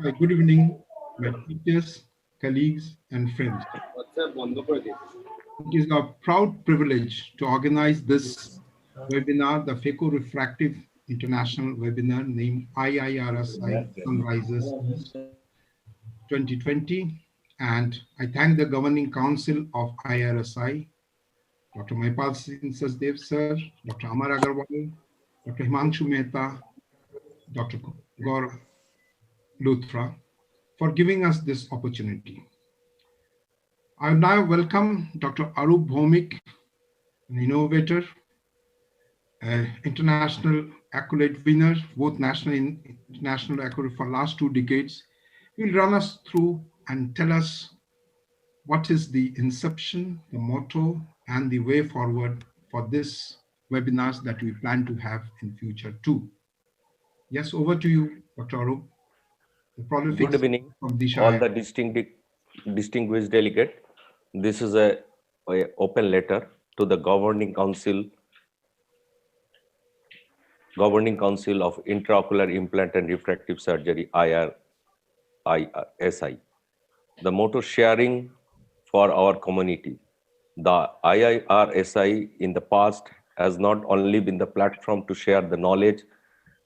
Hi, good evening, my teachers, colleagues, and friends. It is a proud privilege to organize this webinar, the FECO Refractive International webinar named IIRSI Sunrises 2020. And I thank the Governing Council of IIRSI, Dr. Maipal Singh Sachdev sir, Dr. Amar Agarwal, Dr. Himanshu Mehta, Dr. Gaur Luthra, for giving us this opportunity. I now welcome Dr. Arup Bhomik, an innovator, international accolade winner, both national and international accolade for last 2 decades. He will run us through and tell us what is the inception, the motto, and the way forward for this webinars that we plan to have in future too. Yes, over to you, Dr. Arup. The prolific Good evening, from Disha. all the distinguished delegate. This is a open letter to the Governing Council of Intraocular Implant and Refractive Surgery, IIRSI. The motto sharing for our community. The IIRSI in the past has not only been the platform to share the knowledge,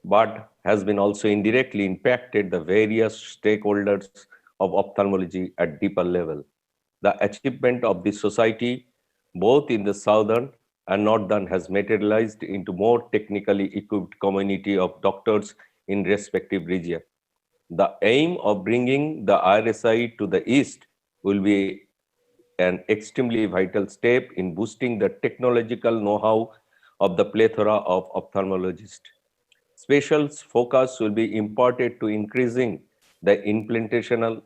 but has been also indirectly impacted the various stakeholders of ophthalmology at deeper level. The achievement of this society, both in the southern and northern, has materialized into more technically equipped community of doctors in respective region. The aim of bringing the IRSI to the east will be an extremely vital step in boosting the technological know-how of the plethora of ophthalmologists. Special focus will be imparted to increasing the implementational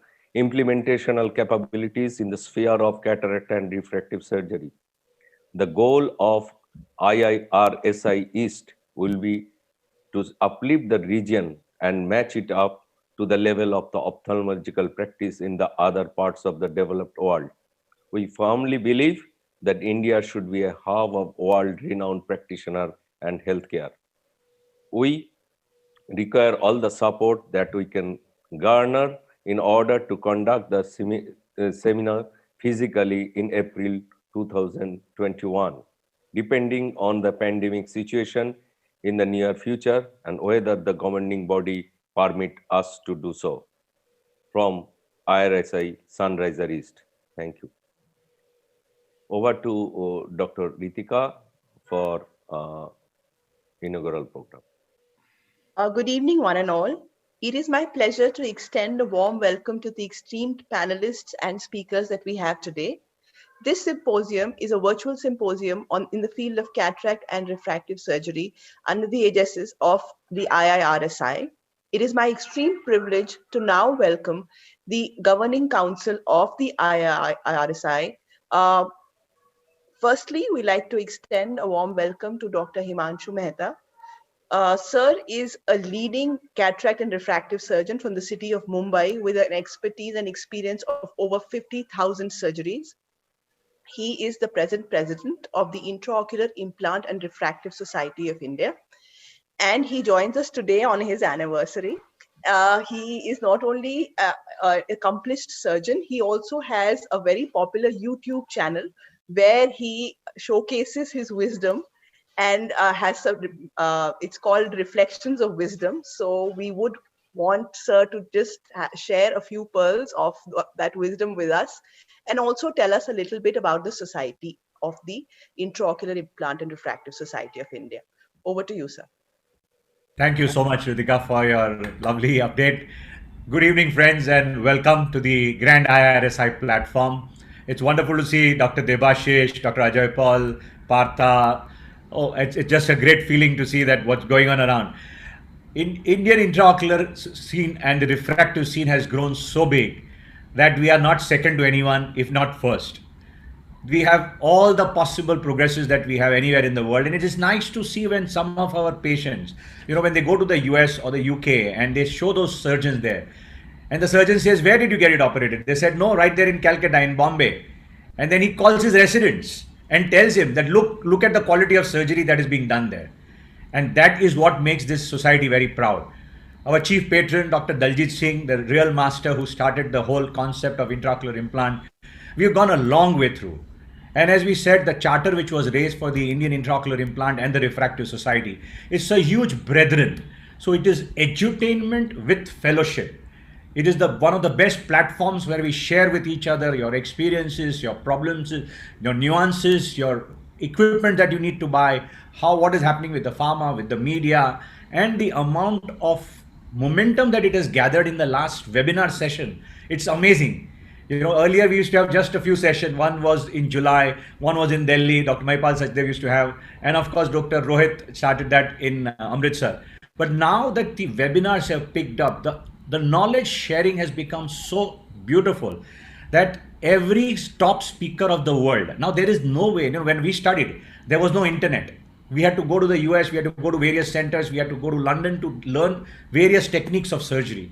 capabilities in the sphere of cataract and refractive surgery. The goal of IIRSI East will be to uplift the region and match it up to the level of the ophthalmological practice in the other parts of the developed world. We firmly believe that India should be a hub of world-renowned practitioner and healthcare. We require all the support that we can garner in order to conduct the seminar physically in April 2021, depending on the pandemic situation in the near future and whether the governing body permit us to do so. From IIRSI Sunriser East. Thank you. Over to Dr. Ritika for inaugural program. Good evening, one and all. It is my pleasure to extend a warm welcome to the esteemed panelists and speakers that we have today. This symposium is a virtual symposium in the field of cataract and refractive surgery under the aegis of the IIRSI. It is my extreme privilege to now welcome the Governing Council of the IIRSI. Firstly, we like to extend a warm welcome to Dr. Himanshu Mehta. Sir is a leading cataract and refractive surgeon from the city of Mumbai with an expertise and experience of over 50,000 surgeries. He is the present president of the Intraocular Implant and Refractive Society of India. And he joins us today on his anniversary. He is not only an accomplished surgeon, he also has a very popular YouTube channel where he showcases his wisdom and has some, it's called Reflections of Wisdom. So we would want Sir to just share a few pearls of that wisdom with us and also tell us a little bit about the Society of the Intraocular Implant and Refractive Society of India. Over to you, sir. Thank you so much, Ritika, for your lovely update. Good evening, friends, and welcome to the Grand IIRSI platform. It's wonderful to see Dr. Debashish, Dr. Ajay Paul, Partha. Oh, it's just a great feeling to see that what's going on around. In Indian intraocular scene and the refractive scene has grown so big that we are not second to anyone, if not first. We have all the possible progresses that we have anywhere in the world, and it is nice to see when some of our patients, when they go to the US or the UK and they show those surgeons there, and the surgeon says, "Where did you get it operated?" They said, "No, right there in Calcutta, in Bombay." And then he calls his residents and tells him that look at the quality of surgery that is being done there. And that is what makes this society very proud. Our chief patron, Dr. Daljit Singh, the real master who started the whole concept of intraocular implant. We've gone a long way through. And as we said, the charter which was raised for the Indian Intraocular Implant and the Refractive Society is a huge brethren. So it is edutainment with fellowship. It is the one of the best platforms where we share with each other your experiences, your problems, your nuances, your equipment that you need to buy, what is happening with the pharma, with the media, and the amount of momentum that it has gathered in the last webinar session. It's amazing. Earlier we used to have just a few sessions. One was in July, one was in Delhi, Dr. Maipal Sachdev used to have, and of course Dr. Rohit started that in Amritsar. But now that the webinars have picked up, the knowledge sharing has become so beautiful that every top speaker of the world, now there is no way, when we studied, there was no internet. We had to go to the US, we had to go to various centers, we had to go to London to learn various techniques of surgery.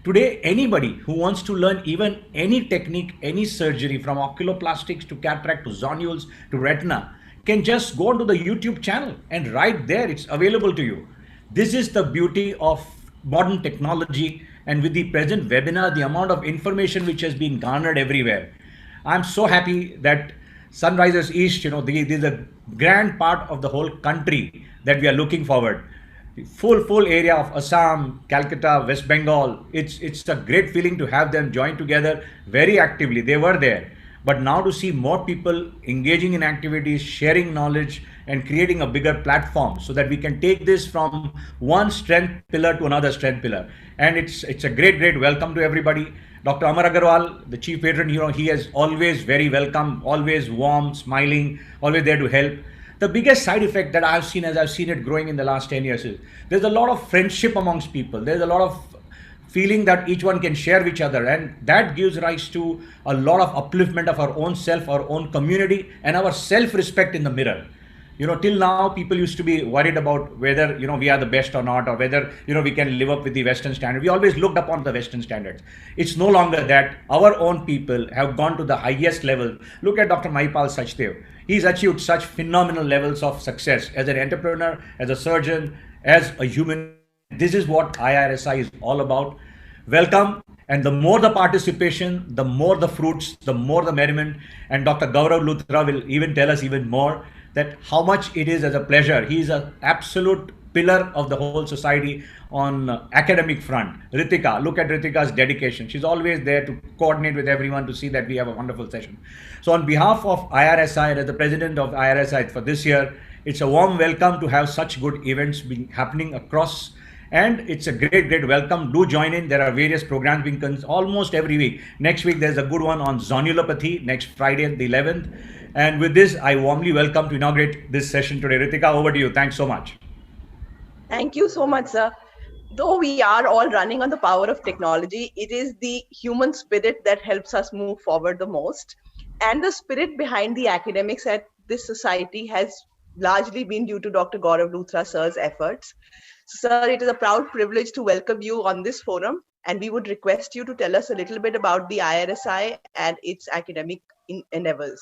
Today, anybody who wants to learn even any technique, any surgery, from oculoplastics to cataract to zonules to retina, can just go onto the YouTube channel, and right there it's available to you. This is the beauty of modern technology, and with the present webinar, the amount of information which has been garnered everywhere. I'm so happy that Sunrisers East, this is a grand part of the whole country that we are looking forward. The full area of Assam, Calcutta, West Bengal. It's a great feeling to have them join together very actively. They were there. But now to see more people engaging in activities, sharing knowledge, and creating a bigger platform so that we can take this from one strength pillar to another strength pillar. And it's a great welcome to everybody. Dr. Amar Agarwal, the chief patron, he is always very welcome, always warm, smiling, always there to help. The biggest side effect that I've seen as I've seen it growing in the last 10 years is there's a lot of friendship amongst people. There's a lot of feeling that each one can share with each other, and that gives rise to a lot of upliftment of our own self, our own community, and our self-respect in the mirror. Till now people used to be worried about whether we are the best or not, or whether we can live up with the Western standard. We always looked upon the Western standards. It's no longer that. Our own people have gone to the highest level. Look at Dr. Maipal Sachdev. He's achieved such phenomenal levels of success as an entrepreneur, as a surgeon, as a human. This is what IIRSI is all about. Welcome. And the more the participation, the more the fruits, the more the merriment. And Dr. Gaurav Luthra will even tell us even more that how much it is as a pleasure. He is an absolute pillar of the whole society on academic front. Ritika, look at Ritika's dedication. She's always there to coordinate with everyone to see that we have a wonderful session. So on behalf of IIRSI, as the president of IIRSI for this year, it's a warm welcome to have such good events happening across. And it's a great welcome. Do join in. There are various programs being almost every week. Next week, there's a good one on zonulopathy, next Friday, the 11th. And with this, I warmly welcome to inaugurate this session today. Ritika, over to you. Thanks so much. Thank you so much, sir. Though we are all running on the power of technology, it is the human spirit that helps us move forward the most. And the spirit behind the academics at this society has largely been due to Dr. Gaurav Luthra sir's efforts. Sir, it is a proud privilege to welcome you on this forum, and we would request you to tell us a little bit about the IIRSI and its academic endeavors.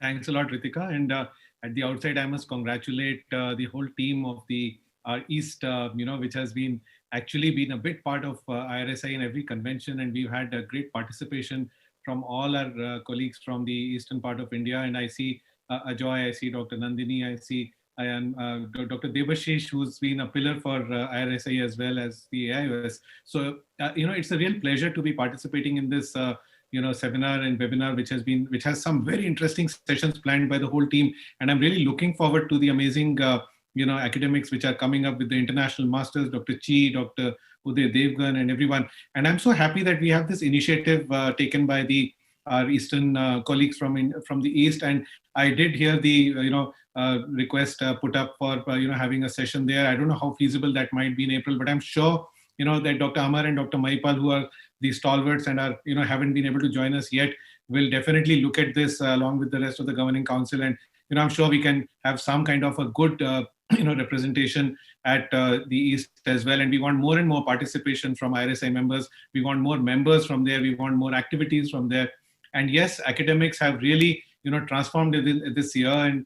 Thanks a lot, Ritika. And at the outside, I must congratulate the whole team of the East, which has been a big part of IIRSI in every convention, and we've had a great participation from all our colleagues from the eastern part of India. And I see Ajoy, I see Dr. Nandini, I see Dr. Debashish, who's been a pillar for IIRSI as well as the AIOS. So, it's a real pleasure to be participating in this seminar and webinar, which has some very interesting sessions planned by the whole team. And I'm really looking forward to the amazing, academics which are coming up with the international masters, Dr. Chi, Dr. Uday Devgan, and everyone. And I'm so happy that we have this initiative taken by our Eastern colleagues from the East. And I did hear the, request put up for, having a session there. I don't know how feasible that might be in April, but I'm sure, that Dr. Amar and Dr. Maipal, who are the stalwarts and are, haven't been able to join us yet, will definitely look at this along with the rest of the governing council. And, I'm sure we can have some kind of a good, representation at the East as well. And we want more and more participation from IIRSI members. We want more members from there. We want more activities from there. And yes, academics have really transformed this year. And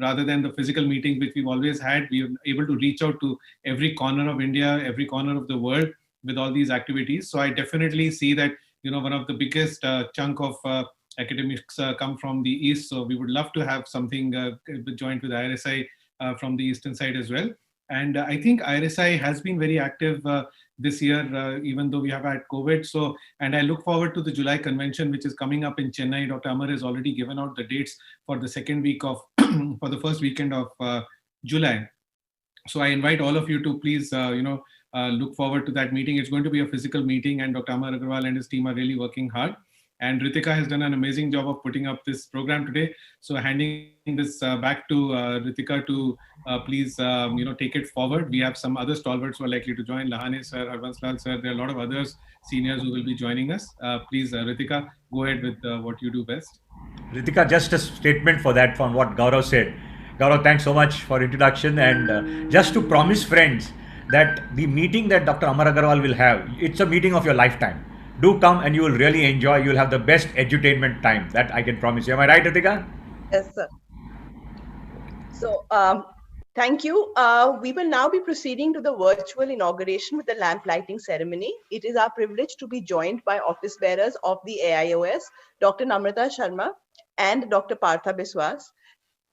rather than the physical meetings which we've always had, we are able to reach out to every corner of India, every corner of the world with all these activities. So I definitely see that one of the biggest chunk of academics come from the East. So we would love to have something joined with IRSI from the Eastern side as well. And I think IRSI has been very active this year, even though we have had COVID. So, and I look forward to the July convention, which is coming up in Chennai. Dr. Amar has already given out the dates for the second week of, for the first weekend of July. So I invite all of you to please, look forward to that meeting. It's going to be a physical meeting, and Dr. Amar Agarwal and his team are really working hard. And Ritika has done an amazing job of putting up this program today. So handing this back to Ritika to please, take it forward. We have some other stalwarts who are likely to join. Lahane sir, Harbanslal sir, there are a lot of other seniors who will be joining us. Please, Ritika, go ahead with what you do best. Ritika, just a statement for that from what Gaurav said. Gaurav, thanks so much for introduction, and just to promise friends that the meeting that Dr. Amar Agarwal will have, it's a meeting of your lifetime. Do come and you will really enjoy. You will have the best edutainment time. That I can promise you. Am I right, Ritika? Yes, sir. So, thank you. We will now be proceeding to the virtual inauguration with the lamp lighting ceremony. It is our privilege to be joined by office bearers of the AIOS, Dr. Namrata Sharma and Dr. Partha Biswas.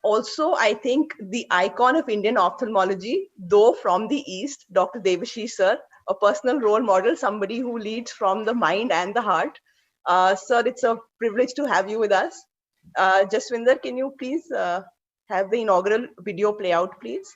Also, I think the icon of Indian ophthalmology, though from the East, Dr. Devashish sir, a personal role model, somebody who leads from the mind and the heart. Sir, it's a privilege to have you with us. Jaswinder, can you please have the inaugural video play out, please?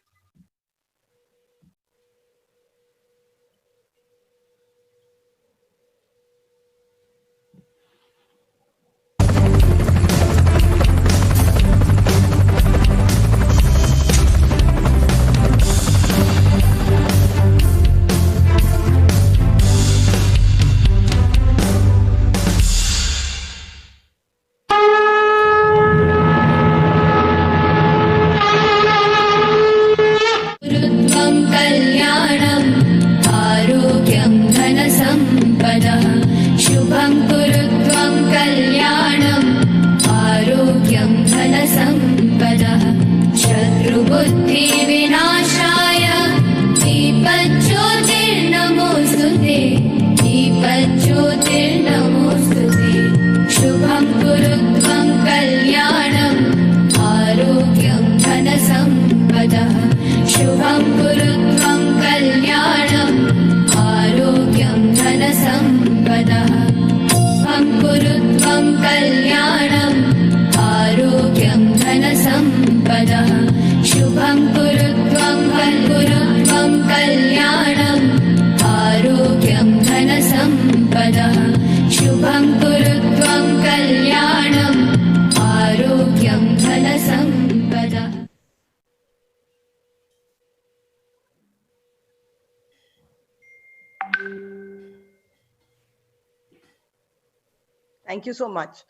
Thank you so much.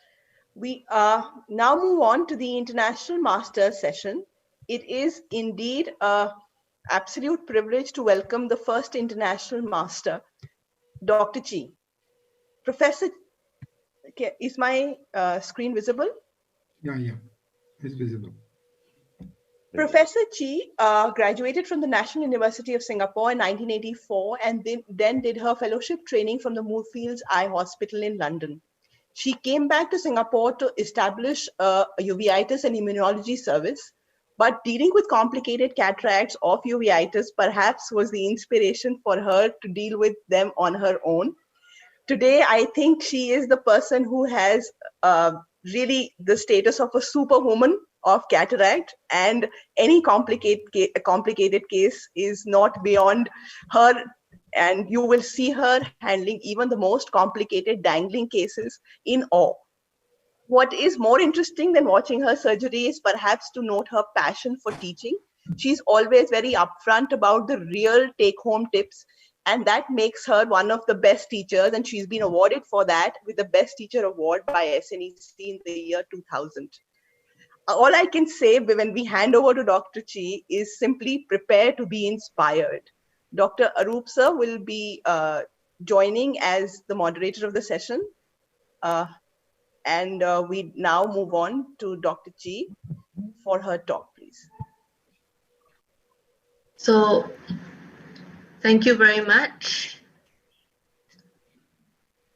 We now move on to the International Masters session. It is indeed an absolute privilege to welcome the first International Master, Dr. Chi. Professor, okay, is my screen visible? Yeah, it's visible. Professor Chi graduated from the National University of Singapore in 1984 and then did her fellowship training from the Moorfields Eye Hospital in London. She came back to Singapore to establish a uveitis and immunology service, but dealing with complicated cataracts of uveitis perhaps was the inspiration for her to deal with them on her own. Today, I think she is the person who has really the status of a superwoman of cataract, and any complicated case is not beyond her. And you will see her handling even the most complicated dangling cases in awe. What is more interesting than watching her surgery is perhaps to note her passion for teaching. She's always very upfront about the real take-home tips, and that makes her one of the best teachers, and she's been awarded for that with the Best Teacher Award by SNEC in the year 2000. All I can say when we hand over to Dr. Chi is simply prepare to be inspired. Dr. Arup sir will be joining as the moderator of the session. And we now move on to Dr. Chi for her talk, please. So, thank you very much.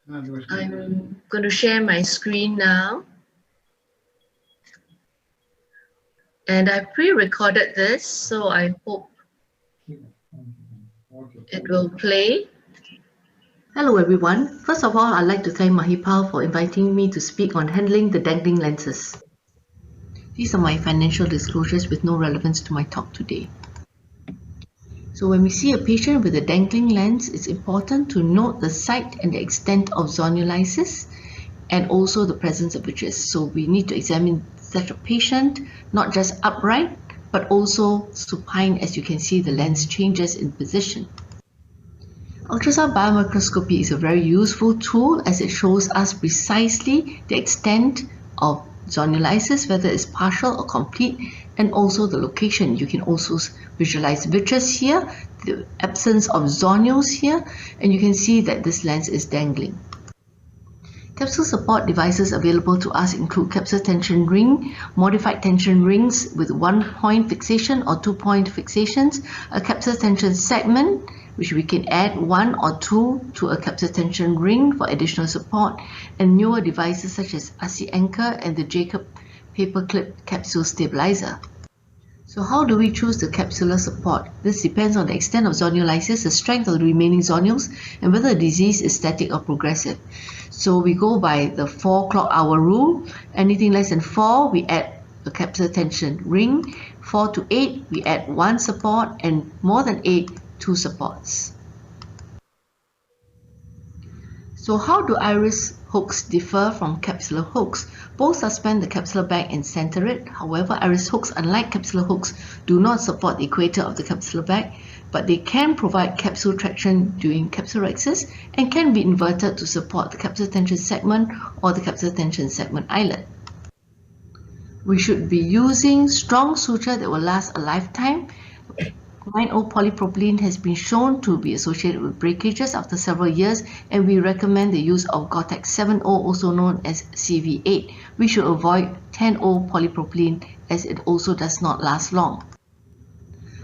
I'm going to share my screen now. And I pre-recorded this, so I hope it will play. Hello everyone. First of all, I'd like to thank Mahipal for inviting me to speak on handling the dangling lenses. These are my financial disclosures with no relevance to my talk today. So when we see a patient with a dangling lens, it's important to note the site and the extent of zonulysis and also the presence of ridges. So we need to examine such a patient, not just upright, but also supine, as you can see the lens changes in position. Ultrasound biomicroscopy is a very useful tool as it shows us precisely the extent of zonulysis, whether it's partial or complete, and also the location. You can also visualize ridges here, the absence of zonules here, and you can see that this lens is dangling. Capsule support devices available to us include capsule tension ring, modified tension rings with 1-point fixation or 2-point fixations, a capsule tension segment, which we can add 1 or 2 to a capsule tension ring for additional support, and newer devices such as IIRSI Anchor and the Jacob paperclip capsule stabilizer. So how do we choose the capsular support? This depends on the extent of zonulysis, the strength of the remaining zonules, and whether the disease is static or progressive. So we go by the 4 clock hour rule. Anything less than 4, we add a capsular tension ring. 4 to 8, we add 1 support, and more than 8, 2 supports. So how do iris hooks differ from capsular hooks? Both suspend the capsular bag and center it. However, iris hooks, unlike capsular hooks, do not support the equator of the capsular bag, but they can provide capsule traction during capsulorhexis and can be inverted to support the capsular tension segment or the capsular tension segment eyelet. We should be using strong suture that will last a lifetime. 9O polypropylene has been shown to be associated with breakages after several years, and we recommend the use of Gore-Tex 7O, also known as CV8. We should avoid 10O polypropylene as it also does not last long.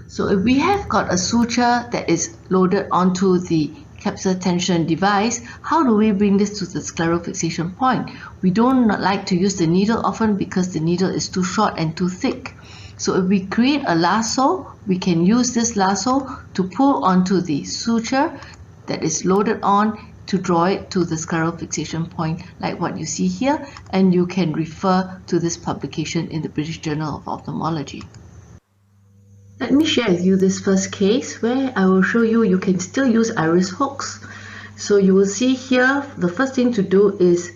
So if we have got a suture that is loaded onto the capsular tension device, how do we bring this to the scleral fixation point? We don't like to use the needle often because the needle is too short and too thick. So if we create a lasso, we can use this lasso to pull onto the suture that is loaded on to draw it to the scleral fixation point like what you see here, and you can refer to this publication in the British Journal of Ophthalmology. Let me share with you this first case where I will show you can still use iris hooks. So you will see here the first thing to do is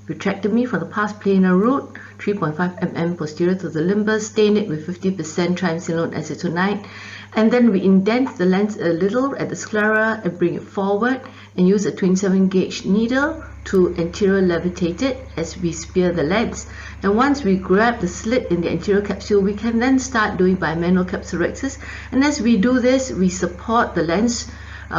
vitrectomy for the pars plana root, 3.5 mm posterior to the limbus, stain it with 50% triamcinolone acetonide, and then we indent the lens a little at the sclera and bring it forward and use a 27 gauge needle to anterior levitate it as we spear the lens. And once we grab the slit in the anterior capsule, we can then start doing bimanual capsulorhexis, and as we do this, we support the lens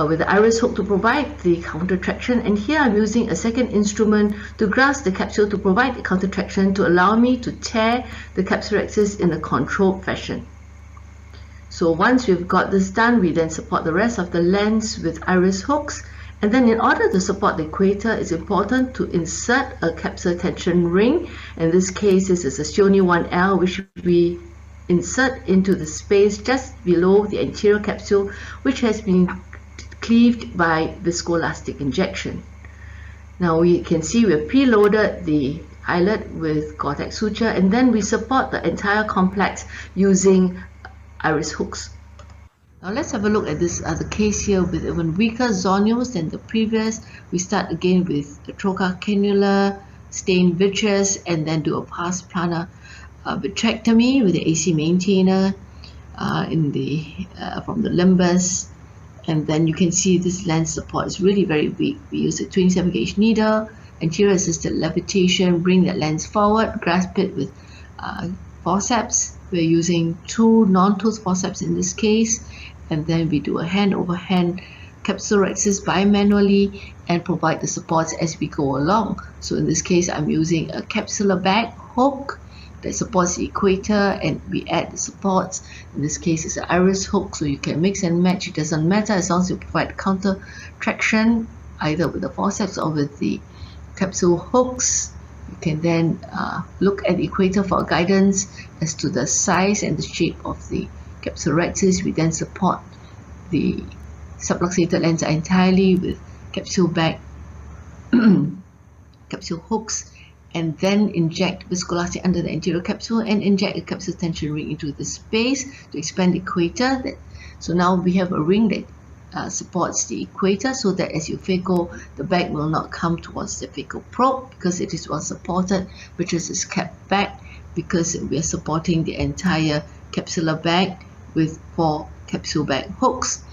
with the iris hook to provide the counter traction, and here I'm using a second instrument to grasp the capsule to provide the counter traction to allow me to tear the capsulorhexis in a controlled fashion. So once we've got this done, we then support the rest of the lens with iris hooks, and then in order to support the equator, it's important to insert a capsular tension ring. In this case, this is a Sioni 1L, which we insert into the space just below the anterior capsule, which has been cleaved by viscoelastic injection. Now we can see we've preloaded the eyelet with Gore-Tex suture, and then we support the entire complex using iris hooks. Now let's have a look at this other case here with even weaker zonules than the previous. We start again with the trocar cannula, stain vitreous, and then do a pars plana vitrectomy with the AC maintainer from the limbus. And then you can see this lens support is really very weak. We use a 27 gauge needle, anterior assisted levitation, bring that lens forward, grasp it with forceps. We're using 2 non-tooth forceps in this case, and then we do a hand over hand capsulorhexis bimanually and provide the supports as we go along. So in this case, I'm using a capsular bag hook that supports the equator, and we add the supports. In this case, it's an IIRSI hook, so you can mix and match. It doesn't matter as long as you provide counter traction either with the forceps or with the capsule hooks. You can then look at the equator for guidance as to the size and the shape of the capsulorhexis. We then support the subluxated lens entirely with capsule bag capsule hooks, and then inject viscoelastic under the anterior capsule and inject a capsule tension ring into the space to expand the equator. So now we have a ring that supports the equator, so that as you phaco, the bag will not come towards the phaco probe because it is well supported, which is kept back because we are supporting the entire capsular bag with 4 capsule bag hooks.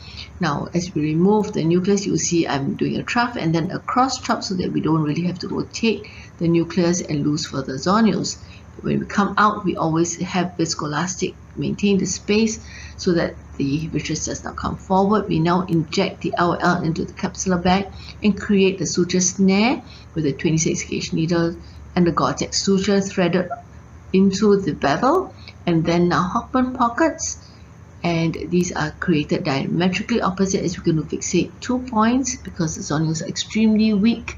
Now, as we remove the nucleus, you will see I'm doing a trough and then a cross chop so that we don't really have to rotate the nucleus and lose further zonules. When we come out, we always have viscoelastic maintain the space so that the vitreous does not come forward. We now inject the IOL into the capsular bag and create the suture snare with a 26 gauge needle and the Gore-Tex suture threaded into the bevel, and then now Hoffman pockets. And these are created diametrically opposite as we're going to fixate 2 points because the zonules are extremely weak.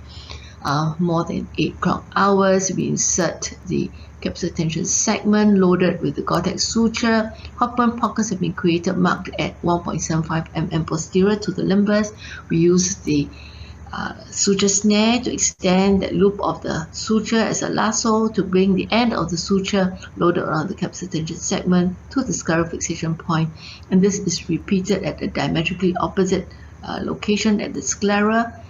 More than 8 clock hours, we insert the capsule tension segment loaded with the Gore-Tex suture. Hoffman pockets have been created marked at 1.75 mm posterior to the limbus. We use the suture snare to extend the loop of the suture as a lasso to bring the end of the suture loaded around the capsule tension segment to the scleral fixation point, and this is repeated at the diametrically opposite location at the sclera.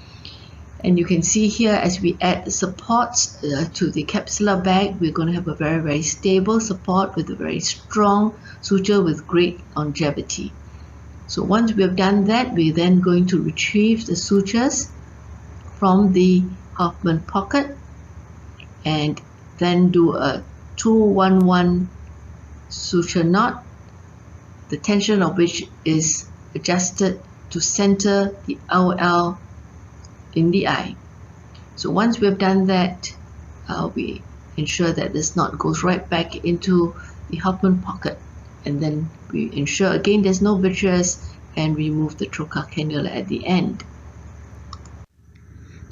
And you can see here as we add the supports to the capsular bag, we're going to have a very stable support with a very strong suture with great longevity. So once we have done that, we're then going to retrieve the sutures from the Hoffman pocket and then do a 2-1-1 suture knot, the tension of which is adjusted to center the IOL in the eye. So once we have done that, we ensure that this knot goes right back into the Hoffman pocket, and then we ensure again there's no vitreous and remove the trocar cannula at the end.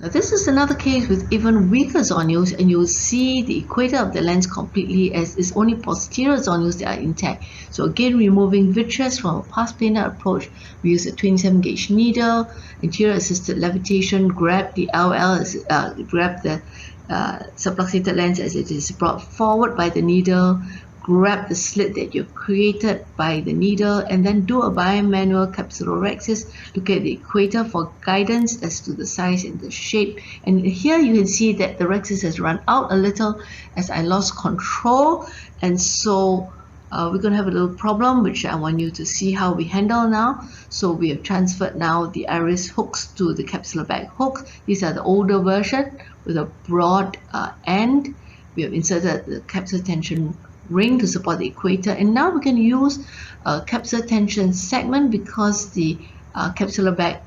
Now this is another case with even weaker zonules, and you'll see the equator of the lens completely as it's only posterior zonules that are intact. So again, removing vitreous from a past planar approach, we use a 27 gauge needle, anterior assisted levitation, grab the IOL, grab the subluxated lens as it is brought forward by the needle, grab the slit that you've created by the needle, and then do a bimanual capsulorhexis. Look at the equator for guidance as to the size and the shape. And here you can see that the rhexis has run out a little as I lost control, and so we're going to have a little problem which I want you to see how we handle now. So we have transferred now the IIRSI hooks to the capsular bag hooks. These are the older version with a broad end. We have inserted the capsule tension ring to support the equator, and now we can use a capsule tension segment because the capsular bag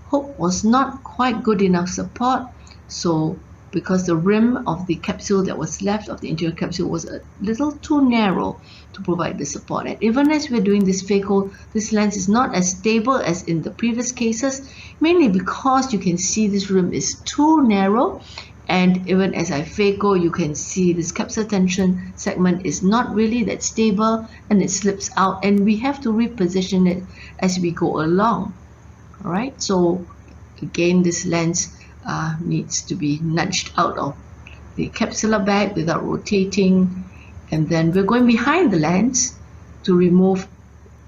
hook was not quite good enough support. So because the rim of the capsule that was left of the interior capsule was a little too narrow to provide the support, and even as we're doing this phaco, this lens is not as stable as in the previous cases, mainly because you can see this rim is too narrow. And even as I phaco, you can see this capsule tension segment is not really that stable and it slips out, and we have to reposition it as we go along. All right, so again, this lens needs to be nudged out of the capsular bag without rotating, and then we're going behind the lens to remove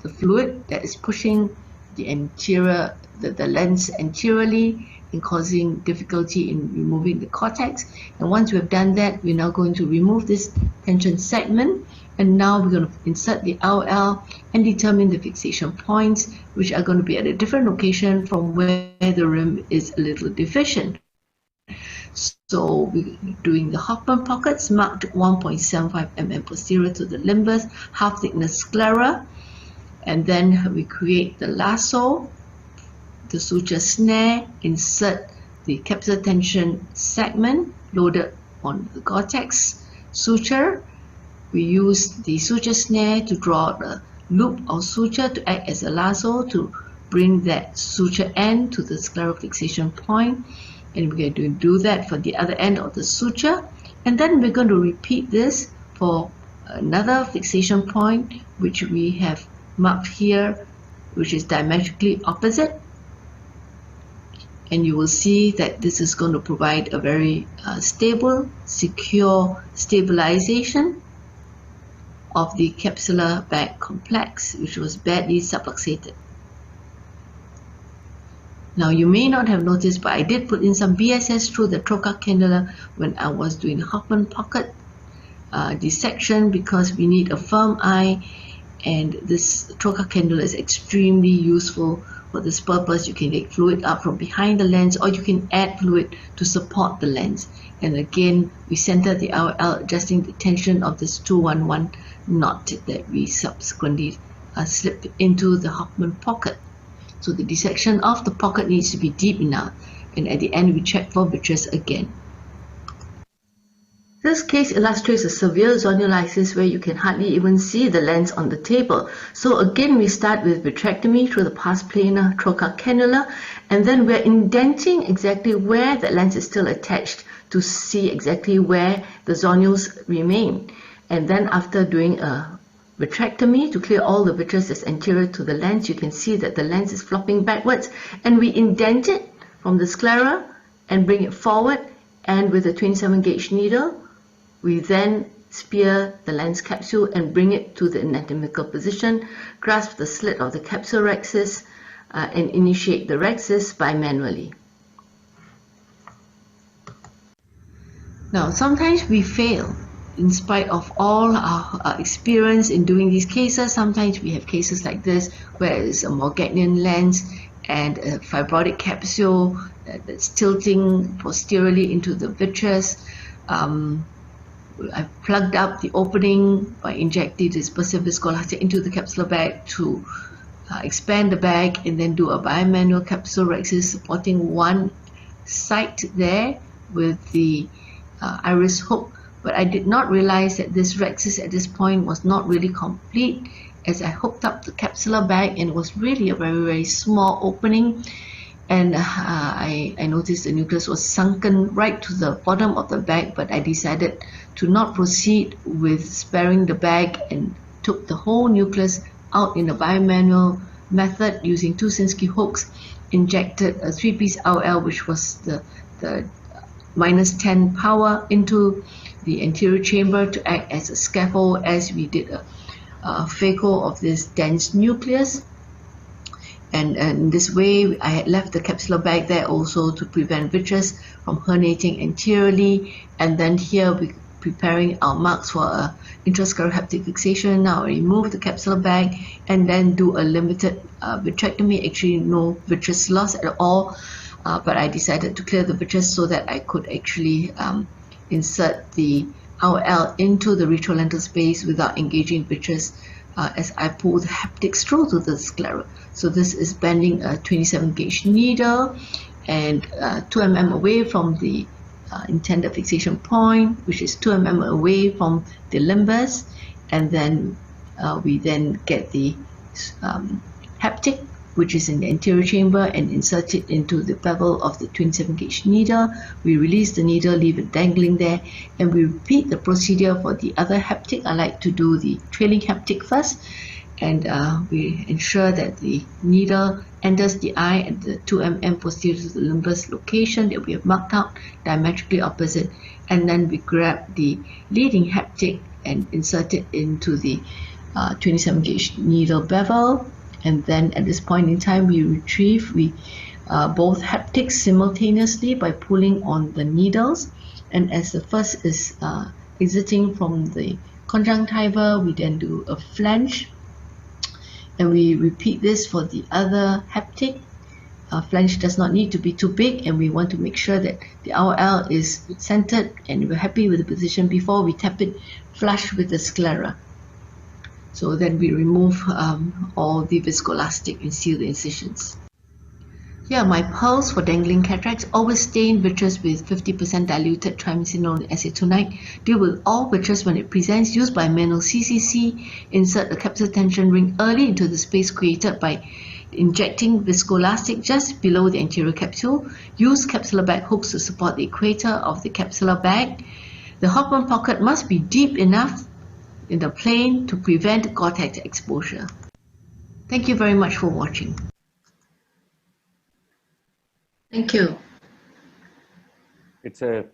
the fluid that is pushing the anterior, the lens anteriorly, and causing difficulty in removing the cortex. And once we've done that, we're now going to remove this tension segment, and now we're going to insert the IOL and determine the fixation points, which are going to be at a different location from where the rim is a little deficient. So we're doing the Hoffman pockets marked 1.75 mm posterior to the limbus, half thickness sclera, and then we create the lasso the suture snare, insert the capsular tension segment loaded on the Gore-Tex suture. We use the suture snare to draw the loop of suture to act as a lasso to bring that suture end to the sclerofixation point, and we're going to do that for the other end of the suture, and then we're going to repeat this for another fixation point which we have marked here, which is diametrically opposite, and you will see that this is going to provide a very stable, secure stabilization of the capsular bag complex, which was badly subluxated. Now you may not have noticed, but I did put in some BSS through the trocar cannula when I was doing Hoffman pocket dissection, because we need a firm eye, and this trocar cannula is extremely useful for this purpose. You can get fluid up from behind the lens, or you can add fluid to support the lens. And again, we center the IOL, adjusting the tension of this 211 knot that we subsequently slip into the Hoffman pocket. So the dissection of the pocket needs to be deep enough, and at the end we check for bridges again. This case illustrates a severe zonulisis where you can hardly even see the lens on the table. So again, we start with vitrectomy through the pars plana trocar cannula, and then we're indenting exactly where the lens is still attached to see exactly where the zonules remain. And then after doing a vitrectomy to clear all the vitreous that's anterior to the lens, you can see that the lens is flopping backwards, and we indent it from the sclera and bring it forward, and with a 27 gauge needle we then spear the lens capsule and bring it to the anatomical position, grasp the slit of the capsule rhexis, and initiate the rhexis bimanually. Now sometimes we fail. In spite of all our experience in doing these cases, sometimes we have cases like this where it's a Morganian lens and a fibrotic capsule that's tilting posteriorly into the vitreous. I've plugged up the opening by injecting dispersive viscoelastic into the capsular bag to expand the bag, and then do a bimanual capsule rhexis supporting one site there with the iris hook. But I did not realize that this rhexis at this point was not really complete, as I hooked up the capsular bag and it was really a very, very small opening. And I noticed the nucleus was sunken right to the bottom of the bag, but I decided to not proceed with sparing the bag and took the whole nucleus out in a bimanual method using 2 Sinskey hooks, injected a 3-piece IOL, which was the -10 power, into the anterior chamber to act as a scaffold as we did a phaco of this dense nucleus. And in this way, I had left the capsular bag there also to prevent vitreous from herniating anteriorly. And then here we're preparing our marks for a intrascleral haptic fixation. Now I remove the capsular bag and then do a limited vitrectomy. Actually, no vitreous loss at all, but I decided to clear the vitreous so that I could actually insert the IOL into the retrolental space without engaging vitreous as I pull the haptics through to the sclera. So this is bending a 27 gauge needle and 2 mm away from the intended fixation point, which is 2 mm away from the limbus, and then we then get the haptic, which is in the anterior chamber, and insert it into the bevel of the 27 gauge needle. We release the needle, leave it dangling there, and we repeat the procedure for the other haptic. I like to do the trailing haptic first, and we ensure that the needle enters the eye at the 2 mm posterior to the limbus location that we have marked out, diametrically opposite, and then we grab the leading haptic and insert it into the 27 gauge needle bevel. And then at this point in time, we retrieve both haptics simultaneously by pulling on the needles. And as the first is exiting from the conjunctiva, we then do a flange. And we repeat this for the other haptic. Flange does not need to be too big, and we want to make sure that the IOL is centered and we're happy with the position before we tap it flush with the sclera. So then we remove all the viscoelastic and seal the incisions. Yeah, my pearls for dangling cataracts always stain vitreous with 50% diluted triamcinolone acetonide. Deal with all vitreous when it presents. Used by manual CCC. Insert the capsular tension ring early into the space created by injecting viscoelastic just below the anterior capsule. Use capsular bag hooks to support the equator of the capsular bag. The Hoffman pocket must be deep enough in the plane to prevent Gore-Tex exposure. Thank you very much for watching. Thank you. It's a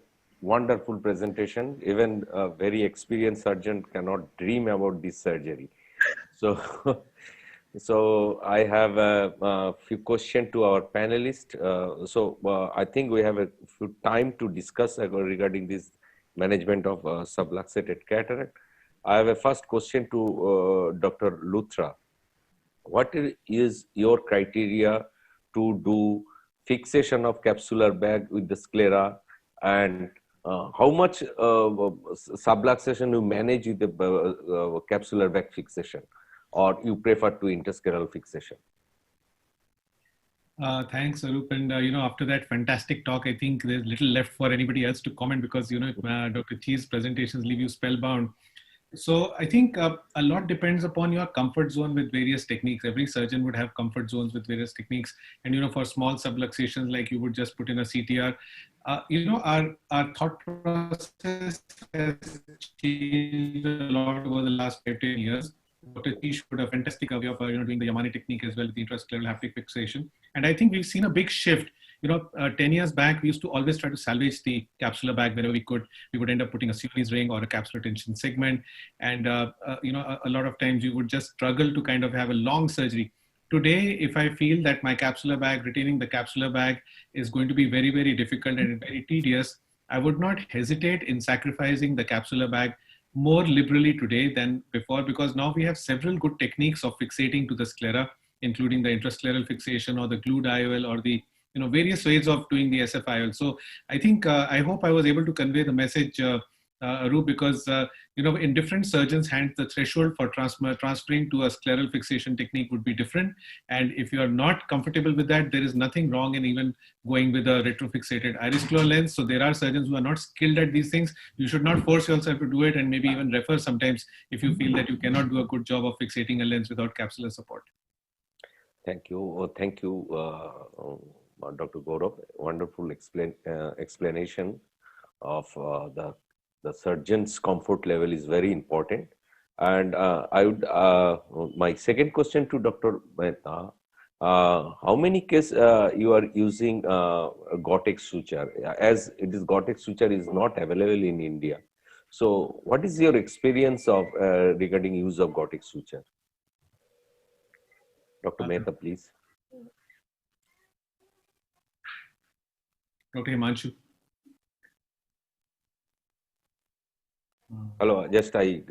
wonderful presentation. Even a very experienced surgeon cannot dream about this surgery. So, so I have a few questions to our panelists. I think we have a few time to discuss regarding this management of subluxated cataract. I have a first question to Dr. Luthra. What is your criteria to do fixation of capsular bag with the sclera, and how much subluxation you manage with the capsular bag fixation, or you prefer to interscleral fixation? Thanks, Arup. And after that fantastic talk, I think there's little left for anybody else to comment, because Dr. Chi's presentations leave you spellbound. So I think a lot depends upon your comfort zone with various techniques. Every surgeon would have comfort zones with various techniques. And, for small subluxations, like you would just put in a CTR, our thought process has changed a lot over the last 15 years. Dr. Chi showed a fantastic way of doing the Yamane technique as well, with the intrascleral haptic fixation. And I think we've seen a big shift. 10 years back, we used to always try to salvage the capsular bag wherever we could. We would end up putting a Sionis ring or a capsular tension segment. And, a lot of times you would just struggle to kind of have a long surgery. Today, if I feel that my capsular bag, retaining the capsular bag is going to be very, very difficult and very tedious, I would not hesitate in sacrificing the capsular bag more liberally today than before, because now we have several good techniques of fixating to the sclera, including the intrascleral fixation or the glued IOL or the various ways of doing the SFIOL. So I think I hope I was able to convey the message, Arup, because in different surgeons' hands, the threshold for transferring to a scleral fixation technique would be different. And if you are not comfortable with that, there is nothing wrong in even going with a retrofixated iris claw lens. So there are surgeons who are not skilled at these things. You should not force yourself to do it, and maybe even refer sometimes if you feel that you cannot do a good job of fixating a lens without capsular support. Thank you. Thank you, Dr. Gaurav. Wonderful explanation of the surgeon's comfort level is very important. And I would my second question to Dr. Mehta: how many cases you are using Gore-Tex suture? As it is, Gore-Tex suture is not available in India. So, what is your experience of regarding use of Gore-Tex suture? Dr. Mehta, please. Dr. Himanshu. Hello, just I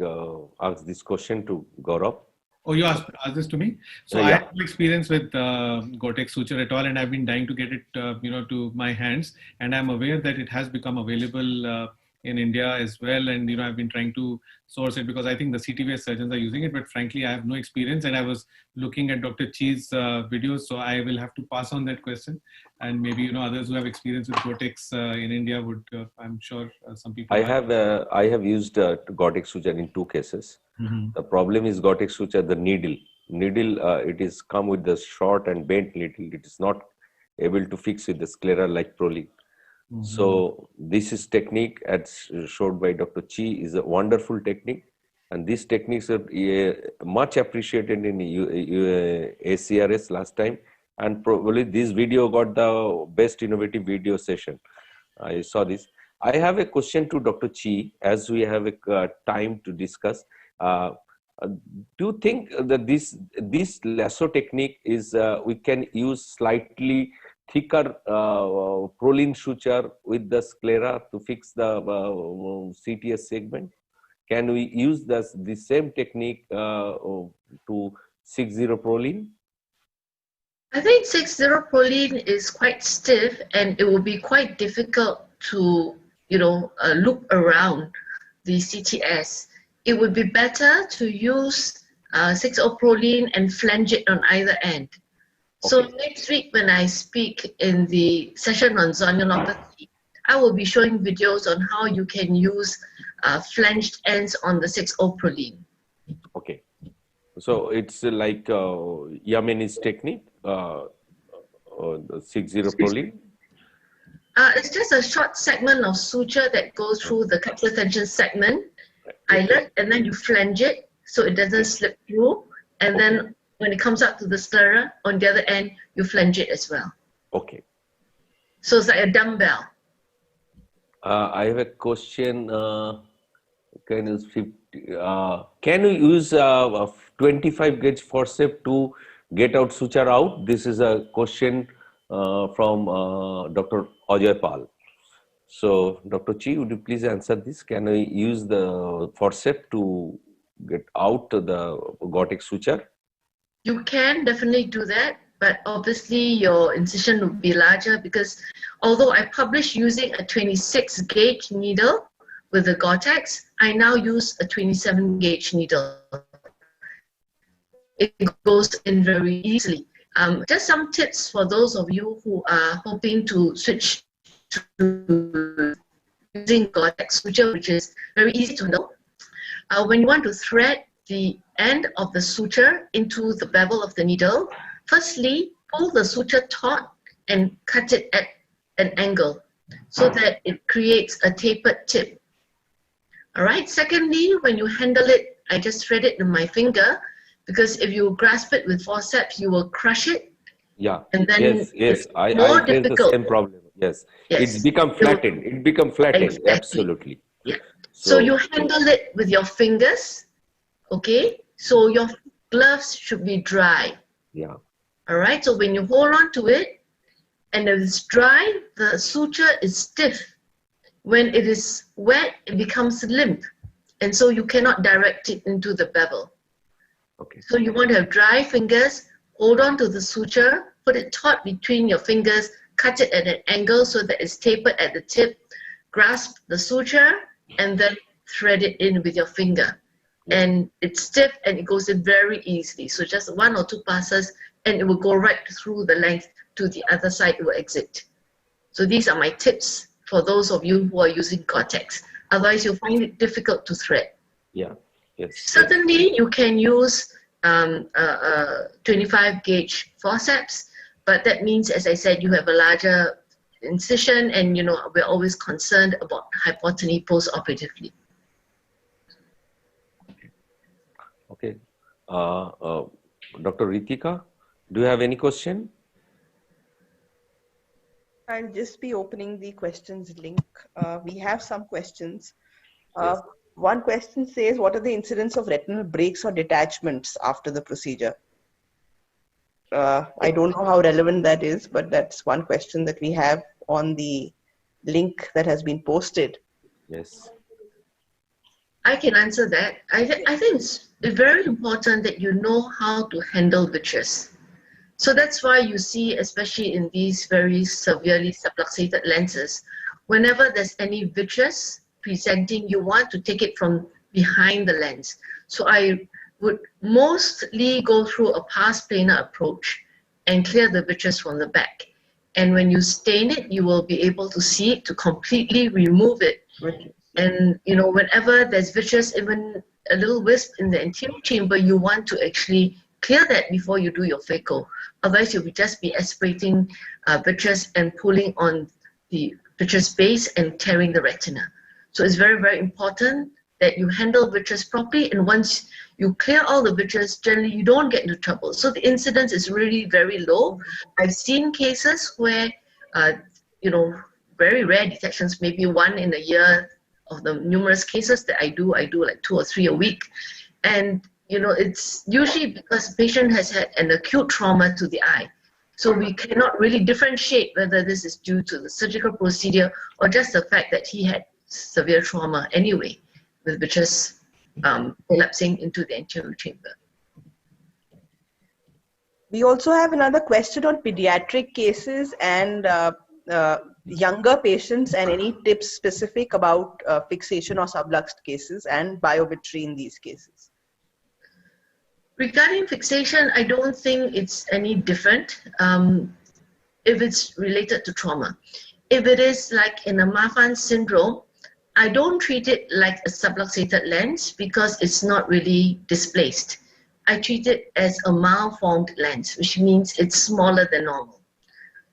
asked this question to Gaurav. Oh, you asked this to me? So yeah. I have no experience with Gore-Tex suture at all, and I've been dying to get it, to my hands. And I'm aware that it has become available in India as well. And, I've been trying to source it because I think the CTVS surgeons are using it, but frankly, I have no experience. And I was looking at Dr. Chi's videos, so I will have to pass on that question. And maybe, others who have experience with Gore-Tex in India would, I'm sure some people. I have used Gore-Tex suture in 2 cases. Mm-hmm. The problem is Gore-Tex suture, the needle, it is come with the short and bent needle. It is not able to fix with the sclera like Prolene. Mm-hmm. So this is technique as showed by Dr. Chi is a wonderful technique, and these techniques are much appreciated in IIRSI last time, and probably this video got the best innovative video session. I saw this. I have a question to Dr. Chi as we have a time to discuss. Do you think that this lasso technique is we can use slightly thicker Prolene suture with the sclera to fix the CTS segment? Can we use the same technique to 60 Prolene? I think 60 Prolene is quite stiff, and it will be quite difficult to loop around the CTS. It would be better to use 60 Prolene and flange it on either end. So Okay. next week when I speak in the session on zonulopathy, I will be showing videos on how you can use flanged ends on the 6-O-proline. Okay. So it's like Yamini's technique, the 6-0-proline. It's just a short segment of suture that goes through the capsular tension segment, eyelet, and then you flange it so it doesn't slip through. And then when it comes out to the sclera, on the other end, you flange it as well. Okay. So it's like a dumbbell. I have a question. Can you use a 25 gauge forceps to get out suture out? This is a question from Dr. Ajay Pal. So, Dr. Chi, would you please answer this? Can we use the forceps to get out the gothic suture? You can definitely do that, but obviously your incision would be larger because although I published using a 26 gauge needle with the Gore-Tex, I now use a 27 gauge needle. It goes in very easily. Just some tips for those of you who are hoping to switch to using Gore-Tex suture, which is very easy to know. When you want to thread the end of the suture into the bevel of the needle, firstly, pull the suture taut and cut it at an angle so that it creates a tapered tip. All right. Secondly, when you handle it, I just thread it in my finger because if you grasp it with forceps, you will crush it. Yeah. And then yes. I more face the difficult. same problem. Yes. Yes. It's become flattened. It become flattened. Exactly. Absolutely. Yeah. So you handle it with your fingers. Okay. So your gloves should be dry. Yeah. All right. So when you hold on to it, and if it's dry, the suture is stiff. When it is wet, it becomes limp. And so you cannot direct it into the bevel. Okay. So you want to have dry fingers, hold on to the suture, put it taut between your fingers, cut it at an angle so that it's tapered at the tip, grasp the suture, and then thread it in with your finger. And it's stiff and it goes in very easily. So just 1 or 2 passes and it will go right through the length to the other side, it will exit. So these are my tips for those of you who are using Gore-Tex. Otherwise, you'll find it difficult to thread. Yeah. Yes. Certainly, you can use 25 gauge forceps, but that means, as I said, you have a larger incision, and you know we're always concerned about hypotony post-operatively. Okay. Dr. Ritika, do you have any question? I'll just be opening the questions link. We have some questions. Yes. One question says, what are the incidents of retinal breaks or detachments after the procedure? I don't know how relevant that is, but that's one question that we have on the link that has been posted. Yes. I can answer that. I think it's very important that you know how to handle vitreous. So that's why you see, especially in these very severely subluxated lenses, whenever there's any vitreous presenting, you want to take it from behind the lens. So I would mostly go through a pars plana approach and clear the vitreous from the back. And when you stain it, you will be able to see it to completely remove it. And you know, whenever there's vitreous, even a little wisp in the anterior chamber, you want to actually clear that before you do your phaco. Otherwise, you'll just be aspirating vitreous and pulling on the vitreous base and tearing the retina. So it's very, very important that you handle vitreous properly. And once you clear all the vitreous, generally you don't get into trouble. So the incidence is really very low. I've seen cases where, you know, very rare detections, maybe 1 in a year of the numerous cases that I do like 2 or 3 a week. And you know, it's usually because the patient has had an acute trauma to the eye. So we cannot really differentiate whether this is due to the surgical procedure or just the fact that he had severe trauma anyway, with vitreous collapsing into the anterior chamber. We also have another question on pediatric cases and younger patients, and any tips specific about fixation or subluxed cases and biovitry in these cases. Regarding fixation, I don't think it's any different if it's related to trauma. If it is like in a Marfan syndrome, I don't treat it like a subluxated lens because it's not really displaced. I treat it as a malformed lens, which means it's smaller than normal.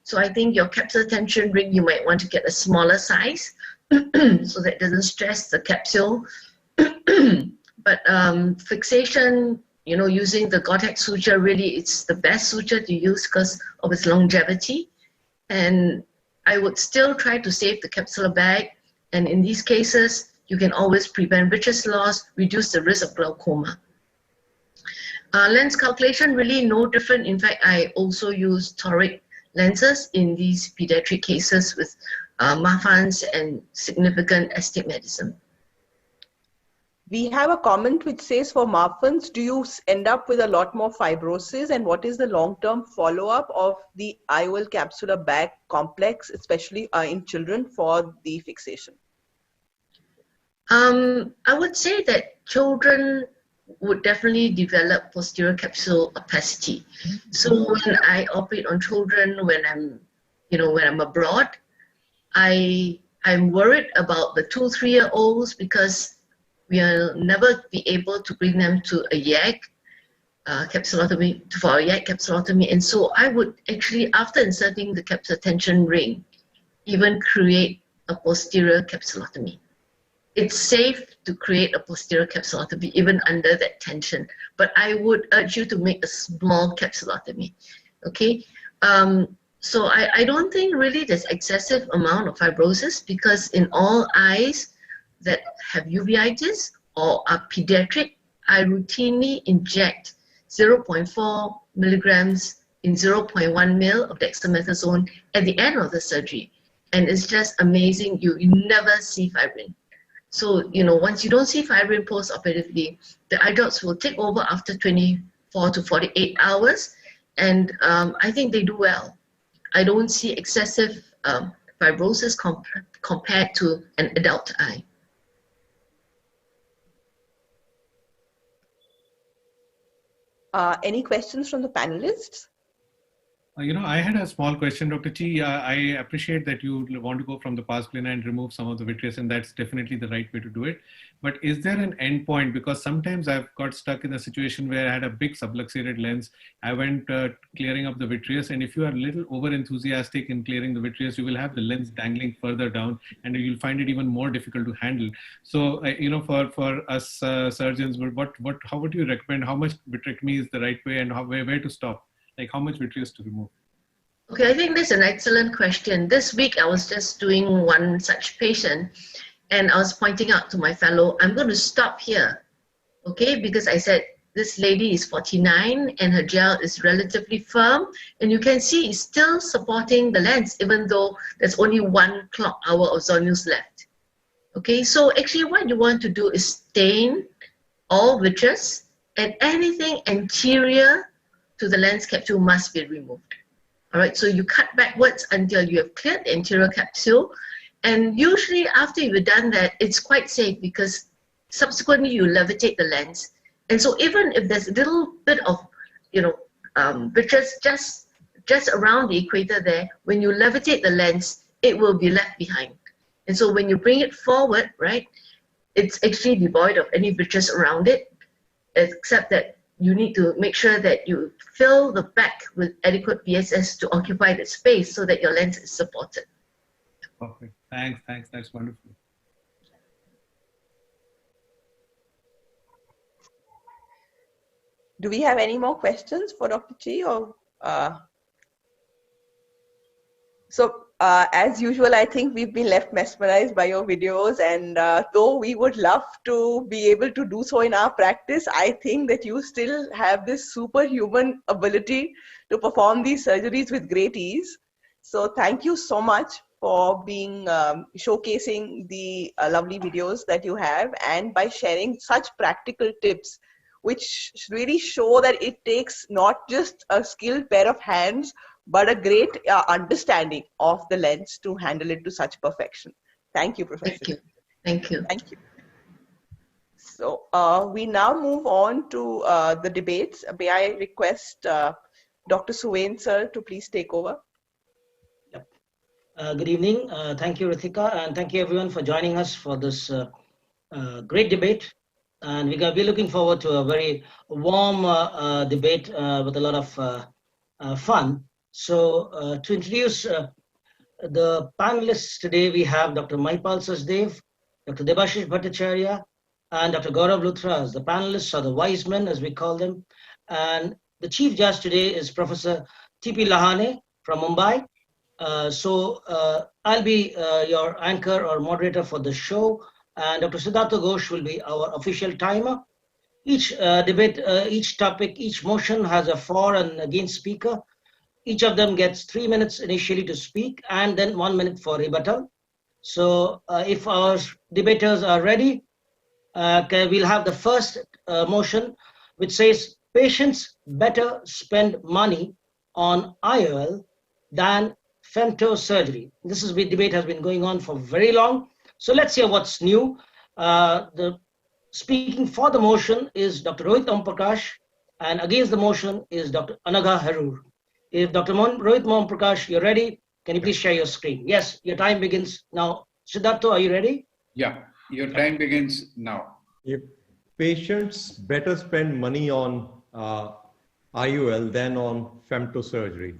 So I think your capsular tension ring, you might want to get a smaller size so that it doesn't stress the capsule. But fixation, using the Gore-Tex suture, really it's the best suture to use because of its longevity. And I would still try to save the capsular bag. And in these cases, you can always prevent vitreous loss, reduce the risk of glaucoma. Lens calculation, really no different. In fact, I also use toric lenses in these pediatric cases with Marfan's and significant astigmatism. We have a comment which says for Marfan's, do you end up with a lot more fibrosis, and what is the long-term follow-up of the IOL capsular bag complex, especially in children for the fixation? I would say that children would definitely develop posterior capsule opacity. So when I operate on children, when I'm abroad, I'm worried about the 2-3-year-olds because we'll never be able to bring them to a YAG capsulotomy, for a YAG capsulotomy. And so I would actually, after inserting the capsular tension ring, even create a posterior capsulotomy. It's safe to create a posterior capsulotomy even under that tension, but I would urge you to make a small capsulotomy, okay? So I don't think really there's excessive amount of fibrosis because in all eyes that have uveitis or are pediatric, I routinely inject 0.4 milligrams in 0.1 mil of dexamethasone at the end of the surgery. And it's just amazing, you never see fibrin. So, once you don't see fibrin post-operatively, the eye drops will take over after 24 to 48 hours. And I think they do well. I don't see excessive fibrosis compared to an adult eye. Any questions from the panelists? I had a small question, Dr. Chi. I appreciate that you want to go from the pars plana and remove some of the vitreous, and that's definitely the right way to do it. But is there an end point? Because sometimes I've got stuck in a situation where I had a big subluxated lens. I went clearing up the vitreous, and if you are a little over enthusiastic in clearing the vitreous, you will have the lens dangling further down, and you'll find it even more difficult to handle. So, for us surgeons, how would you recommend how much vitrectomy is the right way, and where to stop? Like how much vitreous to remove? Okay, I think that's an excellent question. This week I was just doing one such patient and I was pointing out to my fellow, I'm going to stop here, okay? Because I said, this lady is 49 and her gel is relatively firm and you can see it's still supporting the lens even though there's only 1 clock hour of zonulus left. Okay, so actually what you want to do is stain all vitreous and anything anterior to the lens capsule must be removed. All right, so you cut backwards until you have cleared the anterior capsule. And usually after you've done that, it's quite safe because subsequently you levitate the lens. And so even if there's a little bit of, vitreous just around the equator there, when you levitate the lens, it will be left behind. And so when you bring it forward, right, it's actually devoid of any vitreous around it, except that you need to make sure that you fill the back with adequate BSS to occupy the space so that your lens is supported. Perfect. Thanks. That's wonderful. Do we have any more questions for Dr. Chi? As usual, I think we've been left mesmerized by your videos, and though we would love to be able to do so in our practice, I think that you still have this superhuman ability to perform these surgeries with great ease. So thank you so much for being showcasing the lovely videos that you have, and by sharing such practical tips which really show that it takes not just a skilled pair of hands but a great understanding of the lens to handle it to such perfection. Thank you, Professor. Thank you. Thank you. So we now move on to the debates. May I request Dr. Suven sir to please take over? Yep. Good evening. Thank you, Ritika, and thank you everyone for joining us for this great debate. And we're looking forward to a very warm debate with a lot of fun. So to introduce the panelists today, we have Dr. Mahipal Sachdev, Dr. Debashish Bhattacharya, and Dr. Gaurav Luthra. The panelists are the wise men, as we call them. And the chief judge today is Professor T.P. Lahane from Mumbai. I'll be your anchor or moderator for the show, and Dr. Siddhartha Ghosh will be our official timer. Each debate, each topic, each motion has a for and against speaker. Each of them gets 3 minutes initially to speak and then 1 minute for rebuttal. So if our debaters are ready, we'll have the first motion, which says patients better spend money on IOL than femtosurgery. This debate has been going on for very long. So let's hear what's new. The speaking for the motion is Dr. Rohit Om Prakash, and against the motion is Dr. Anagha Harur. If Dr. Rohit Om Prakash, you're ready, can you please share your screen? Yes, your time begins now. Siddhartha, are you ready? Yeah, your time begins now. If patients better spend money on IOL than on femtosurgery.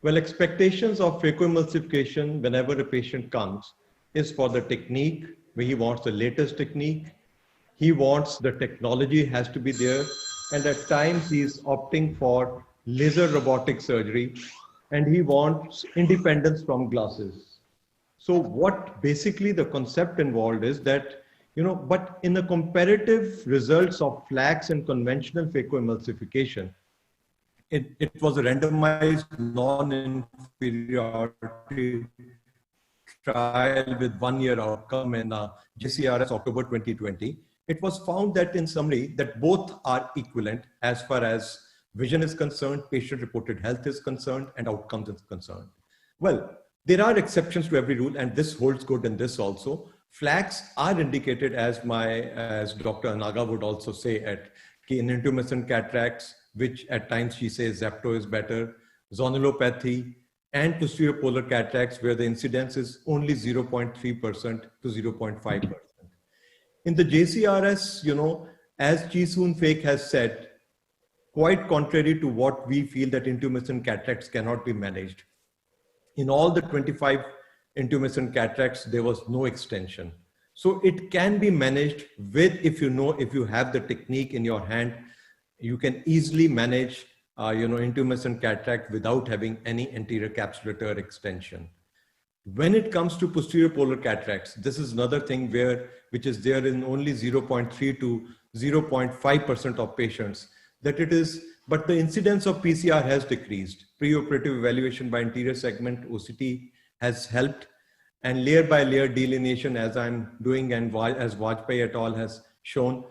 Well, expectations of phacoemulsification whenever a patient comes is for the technique, where he wants the latest technique. He wants the technology has to be there. And at times he's opting for laser robotic surgery, and he wants independence from glasses. So what basically the concept involved is that, but in the comparative results of flax and conventional phacoemulsification, it was a randomized non-inferiority trial with 1-year outcome in JCRS October 2020. It was found that in summary that both are equivalent as far as vision is concerned, patient-reported health is concerned, and outcomes is concerned. Well, there are exceptions to every rule, and this holds good in this also. Flags are indicated as Dr. Anaga would also say in intumescent cataracts, which at times she says Zepto is better, zonulopathy, and posterior polar cataracts, where the incidence is only 0.3% to 0.5%. In the JCRS, as Chi Soon Fake has said, quite contrary to what we feel that intumescent cataracts cannot be managed. In all the 25 intumescent cataracts, there was no extension. So it can be managed with, if you have the technique in your hand, you can easily manage, intumescent cataract without having any anterior capsular extension. When it comes to posterior polar cataracts, this is another thing which is there in only 0.3 to 0.5% of patients. But the incidence of PCR has decreased. Preoperative evaluation by anterior segment OCT has helped, and layer by layer delineation, as I'm doing and as Vajpayee et al. Has shown.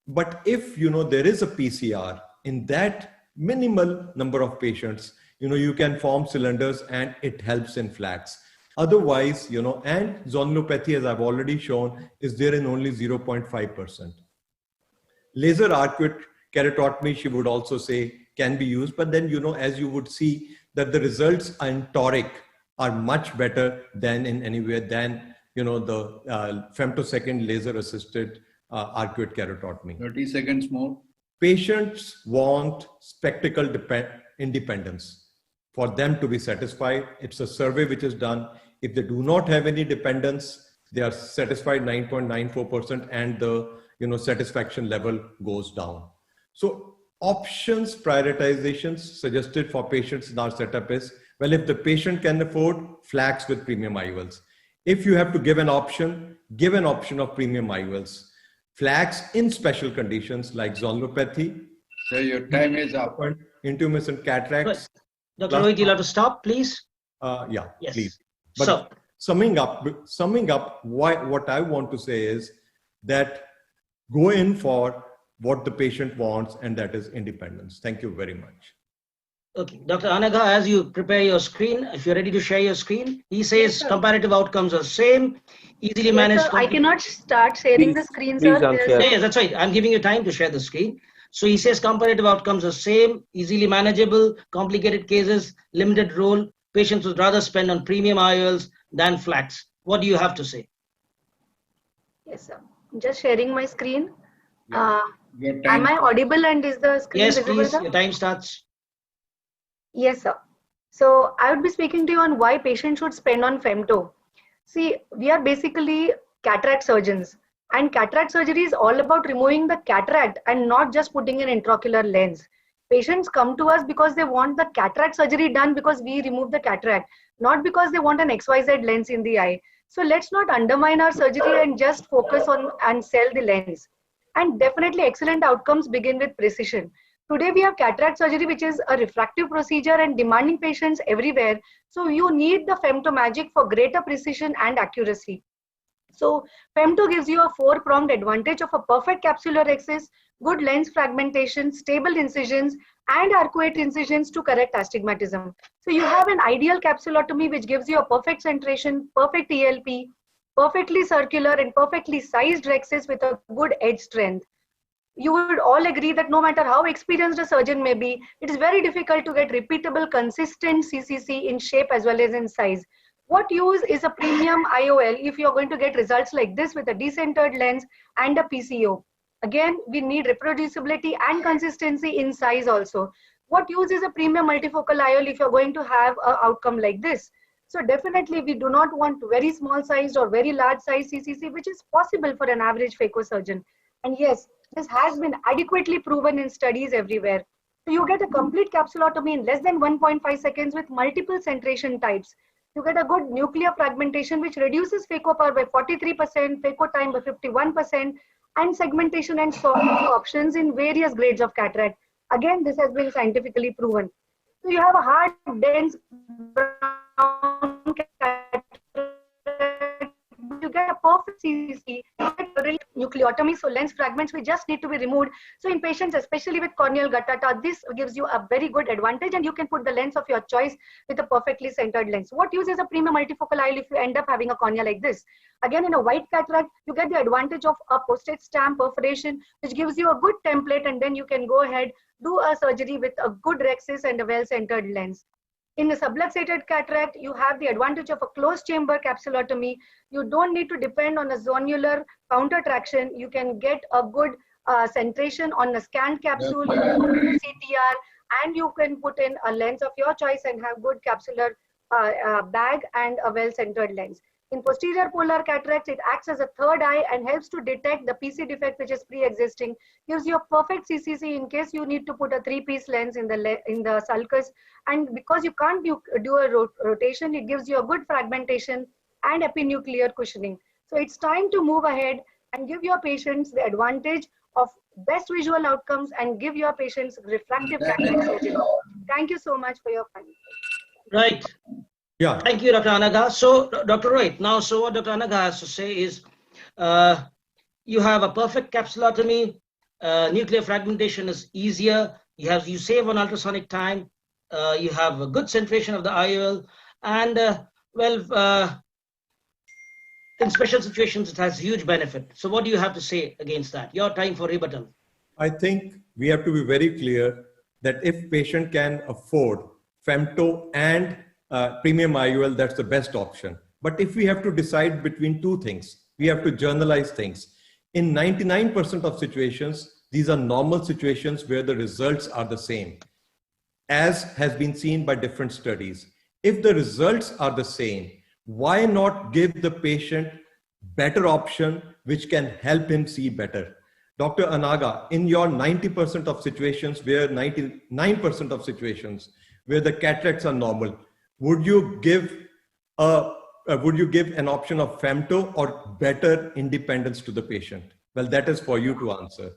But if there is a PCR in that minimal number of patients, you can form cylinders and it helps in flax. Otherwise, and zonulopathy, as I've already shown, is there in only 0.5%. Laser arcuate keratotomy, she would also say, can be used, but then, as you would see that the results in toric are much better than in anywhere than, the femtosecond laser assisted arcuate keratotomy. 30 seconds more. Patients want spectacle independence for them to be satisfied. It's a survey which is done. If they do not have any dependence, they are satisfied 9.94%, and the satisfaction level goes down. So options prioritizations suggested for patients in our setup is, well, if the patient can afford, flax with premium IOLs. If you have to give an option of premium IOLs. Flax in special conditions like zonulopathy. So your time is up. Intumescent cataracts. Dr. Rohit, you'll have to stop, please. Yeah, yes. Please. But summing up, what I want to say is that go in for what the patient wants, and that is independence. Thank you very much. Okay, Dr. Anagha, as you prepare your screen, if you're ready to share your screen, he says comparative outcomes are same. Easily managed. Sir, I cannot start sharing the screen, sir. Yeah, that's right. I'm giving you time to share the screen. So he says comparative outcomes are same, easily manageable, complicated cases, limited role. Patients would rather spend on premium IOLs than flats. What do you have to say? Yes, sir. Just sharing my screen. Yeah. Am I audible and is the screen visible? Yes, please. Sir? Your time starts. Yes, sir. So I would be speaking to you on why patients should spend on femto. See, we are basically cataract surgeons, and cataract surgery is all about removing the cataract and not just putting an intraocular lens. Patients come to us because they want the cataract surgery done because we remove the cataract, not because they want an XYZ lens in the eye. So let's not undermine our surgery and just focus on and sell the lens. And definitely excellent outcomes begin with precision. Today we have cataract surgery, which is a refractive procedure and demanding patients everywhere. So you need the femto magic for greater precision and accuracy. So femto gives you a four-pronged advantage of a perfect capsular axis, good lens fragmentation, stable incisions, and arcuate incisions to correct astigmatism. So you have an ideal capsulotomy which gives you a perfect centration, perfect ELP, perfectly circular and perfectly sized rexes with a good edge strength. You would all agree that no matter how experienced a surgeon may be, it is very difficult to get repeatable, consistent CCC in shape as well as in size. What use is a premium IOL if you're going to get results like this with a decentered lens and a PCO? Again, we need reproducibility and consistency in size also. What use is a premium multifocal IOL if you're going to have an outcome like this? So definitely we do not want very small sized or very large size CCC, which is possible for an average phaco surgeon. And yes, this has been adequately proven in studies everywhere. So you get a complete capsulotomy in less than 1.5 seconds with multiple centration types. You get a good nuclear fragmentation, which reduces phaco power by 43%, phaco time by 51%, and segmentation and sorting options in various grades of cataract. Again, this has been scientifically proven. So you have a hard, dense brown cataract. You get a perfect CCC, nucleotomy, so lens fragments we just need to be removed. So in patients, especially with corneal guttata, this gives you a very good advantage, and you can put the lens of your choice with a perfectly centered lens. What use is a premium multifocal IOL if you end up having a cornea like this? Again, in a white cataract, you get the advantage of a postage stamp perforation, which gives you a good template, and then you can go ahead, do a surgery with a good rexis and a well-centered lens. In the subluxated cataract, you have the advantage of a closed chamber capsulotomy. You don't need to depend on a zonular counter traction. You can get a good centration on a scanned capsule, you can put in a CTR, and you can put in a lens of your choice and have good capsular bag and a well-centered lens. In posterior polar cataracts, it acts as a third eye and helps to detect the PC defect which is pre-existing. Gives you a perfect CCC in case you need to put a three-piece lens in the sulcus. And because you can't do a rotation, it gives you a good fragmentation and epinuclear cushioning. So it's time to move ahead and give your patients the advantage of best visual outcomes and give your patients refractive cataract surgery. Thank you so much for your time. Right. Yeah. Thank you, Dr. Anaga. So, Dr. Rohit, now, so what Dr. Anaga has to say is, you have a perfect capsulotomy, nuclear fragmentation is easier, you save on ultrasonic time, you have a good centration of the IOL, and in special situations, it has huge benefit. So what do you have to say against that? Your time for rebuttal. I think we have to be very clear that if patient can afford femto and premium IOL, that's the best option. But if we have to decide between two things, we have to journalize things. In 99% of situations, these are normal situations where the results are the same, as has been seen by different studies. If the results are the same, why not give the patient better option which can help him see better? Dr. Anaga, in your 90% of situations where 99% of situations where the cataracts are normal, would you give an option of femto or better independence to the patient? Well, that is for you to answer.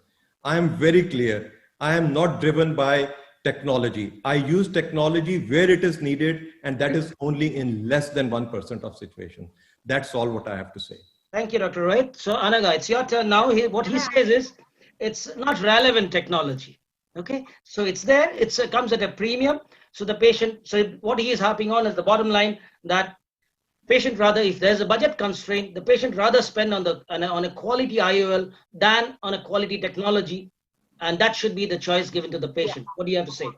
I am very clear. I am not driven by technology. I use technology where it is needed, and that is only in less than 1% of situations. That's all what I have to say. Thank you, Dr. Rohit. So, Anaga, it's your turn now. What he says is, it's not relevant technology. Okay, so it's there. It comes at a premium. So the patient, so what he is harping on is the bottom line, that Patient rather, if there's a budget constraint, the patient rather spend on a quality IOL than on a quality technology, and that should be the choice given to the patient. What do you have to say?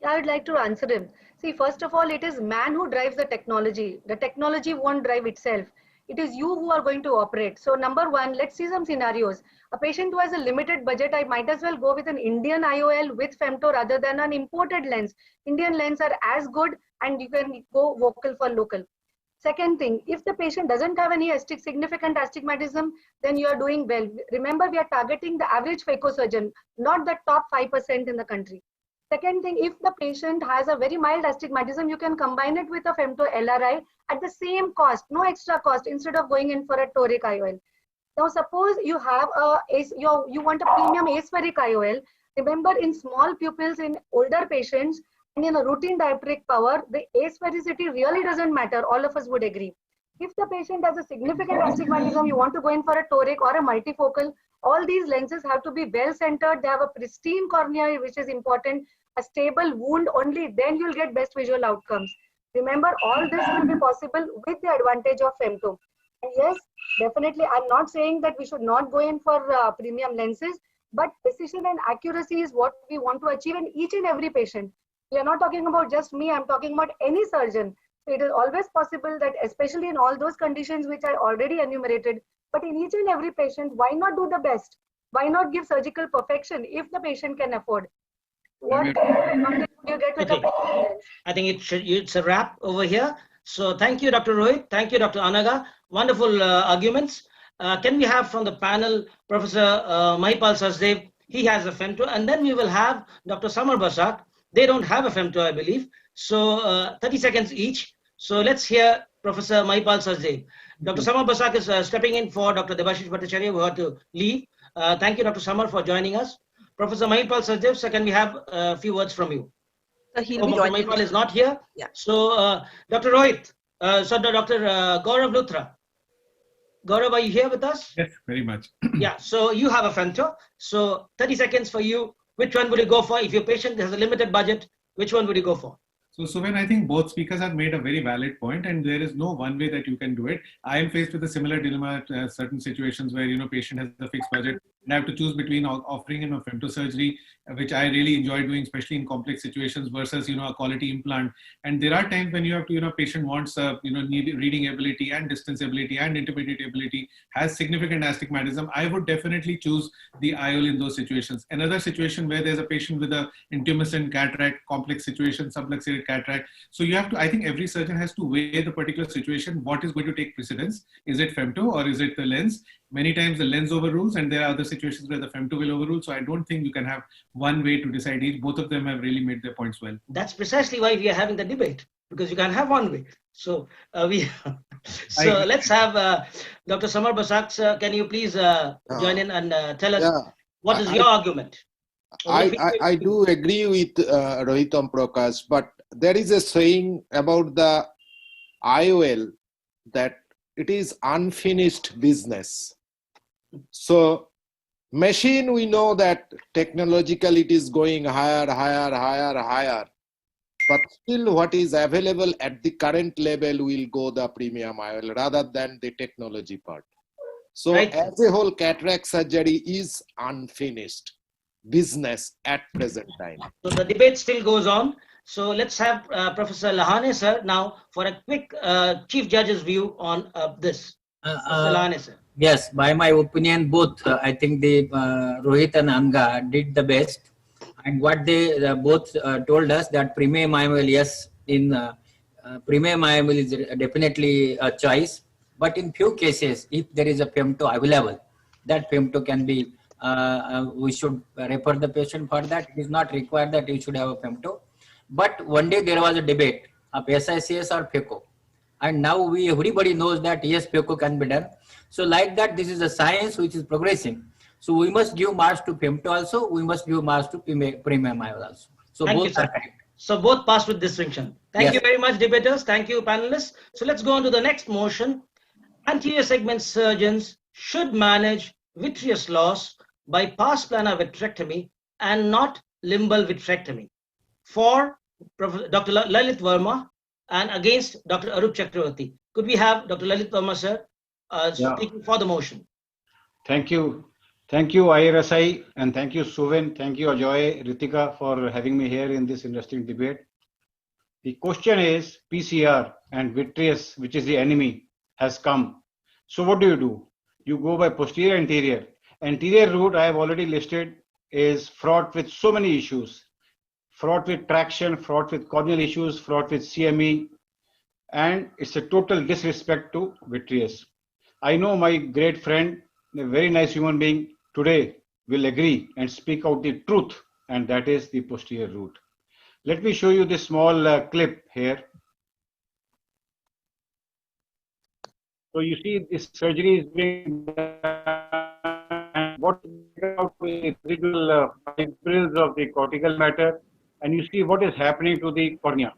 Yeah, I would like to answer him. See, first of all, it is man who drives the technology. The technology won't drive itself. It is you who are going to operate. So number one, let's see some scenarios. A patient who has a limited budget, I might as well go with an Indian IOL with femto rather than an imported lens. Indian lens are as good, and you can go vocal for local. Second thing, if the patient doesn't have any significant astigmatism, then you are doing well. Remember, we are targeting the average phacosurgeon, not the top 5% in the country. Second thing, if the patient has a very mild astigmatism, you can combine it with a femto LRI at the same cost, no extra cost, instead of going in for a toric IOL. Now, suppose you have you want a premium aspheric IOL. Remember, in small pupils, in older patients, and in a routine dioptric power, the asphericity really doesn't matter. All of us would agree. If the patient has a significant astigmatism, you want to go in for a toric or a multifocal, all these lenses have to be well centered. They have a pristine cornea, which is important, a stable wound, only then you'll get best visual outcomes. Remember, all this will be possible with the advantage of femto. And yes, definitely, I'm not saying that we should not go in for premium lenses, but precision and accuracy is what we want to achieve in each and every patient. We are not talking about just me, I'm talking about any surgeon. So it is always possible that, especially in all those conditions which I already enumerated, but in each and every patient, why not do the best? Why not give surgical perfection if the patient can afford? What advantage would you get with Okay. I think it's a wrap over here. So thank you, Dr. Rohit. Thank you, Dr. Anaga. Wonderful arguments. Can we have from the panel Professor Mahipal Sachdev? He has a femto, and then we will have Dr. Samar Basak. They don't have a femto, I believe. So 30 seconds each. So let's hear Professor Mahipal Sachdev. Dr. Samar Basak is stepping in for Dr. Debashish Bhattacharya, who had to leave. Thank you, Dr. Samar, for joining us. Professor Mahipal Sachdev, so can we have a few words from you? He'll Dr. be joining. Mahipal is not here. Yeah. So Dr. Rohit, Dr. Gaurav Luthra. Gaurav, are you here with us? Yes, very much. Yeah, so you have a femto. So 30 seconds for you. Which one would you go for? If your patient has a limited budget, which one would you go for? So Suven, I think both speakers have made a very valid point, and there is no one way that you can do it. I am faced with a similar dilemma at certain situations where, patient has a fixed budget and I have to choose between offering him a femto surgery, which I really enjoy doing, especially in complex situations, versus, a quality implant. And there are times when you have to, patient wants, need reading ability and distance ability and intermediate ability, has significant astigmatism. I would definitely choose the IOL in those situations. Another situation where there's a patient with a intumescent cataract, complex situation, subluxated cataract. So you have to, I think every surgeon has to weigh the particular situation. What is going to take precedence? Is it femto or is it the lens? Many times the lens overrules, and there are other situations where the femto will overrule. So I don't think you can have one way to decide each. Both of them have really made their points well. That's precisely why we are having the debate, because you can't have one way. So let's have Dr. Samar Basak, sir. Can you please join in and tell us what is your argument? I do agree with Rohitam Prakash, but there is a saying about the IOL that it is unfinished business. So machine, we know that technologically it is going higher. But still what is available at the current level will go the premium IOL rather than the technology part. So as a whole, cataract surgery is unfinished business at present time. So the debate still goes on. So let's have Professor Lahane, sir, now for a quick Chief Judge's view on this. Lahane, sir. Yes, by my opinion, both I think the Rohit and Anga did the best, and what they both told us that premium IOL, yes, in premium IOL is definitely a choice, but in few cases, if there is a femto available, that femto can be. We should refer the patient for that. It is not required that you should have a femto. But one day there was a debate of SICS or FECO. And now everybody knows that yes, FECO can be done. So like that, this is a science which is progressing. So we must give marks to femto also. We must give marks to premium IOL also. So Thank both you, sir. are correct. So both passed with distinction. Thank you very much, debaters. Thank you, panelists. So let's go on to the next motion. Anterior segment surgeons should manage vitreous loss by pars plana vitrectomy and not limbal vitrectomy. For Dr. Lalit Verma and against Dr. Arup Chakravarti. Could we have Dr. Lalit Verma, sir, Yeah. speaking for the motion? Thank you. Thank you, IIRSI, and thank you, Suven. Thank you, Ajoy, Ritika, for having me here in this interesting debate. The question is PCR and vitreous, which is the enemy, has come. So what do? You go by posterior anterior. Anterior route, I have already listed, is fraught with so many issues. Fraught with traction, fraught with corneal issues, fraught with CME, and it's a total disrespect to vitreous. I know my great friend, a very nice human being, today will agree and speak out the truth, and that is the posterior route. Let me show you this small clip here. So you see this surgery is being done, and what out with residual fibrils of the cortical matter, and you see what is happening to the cornea.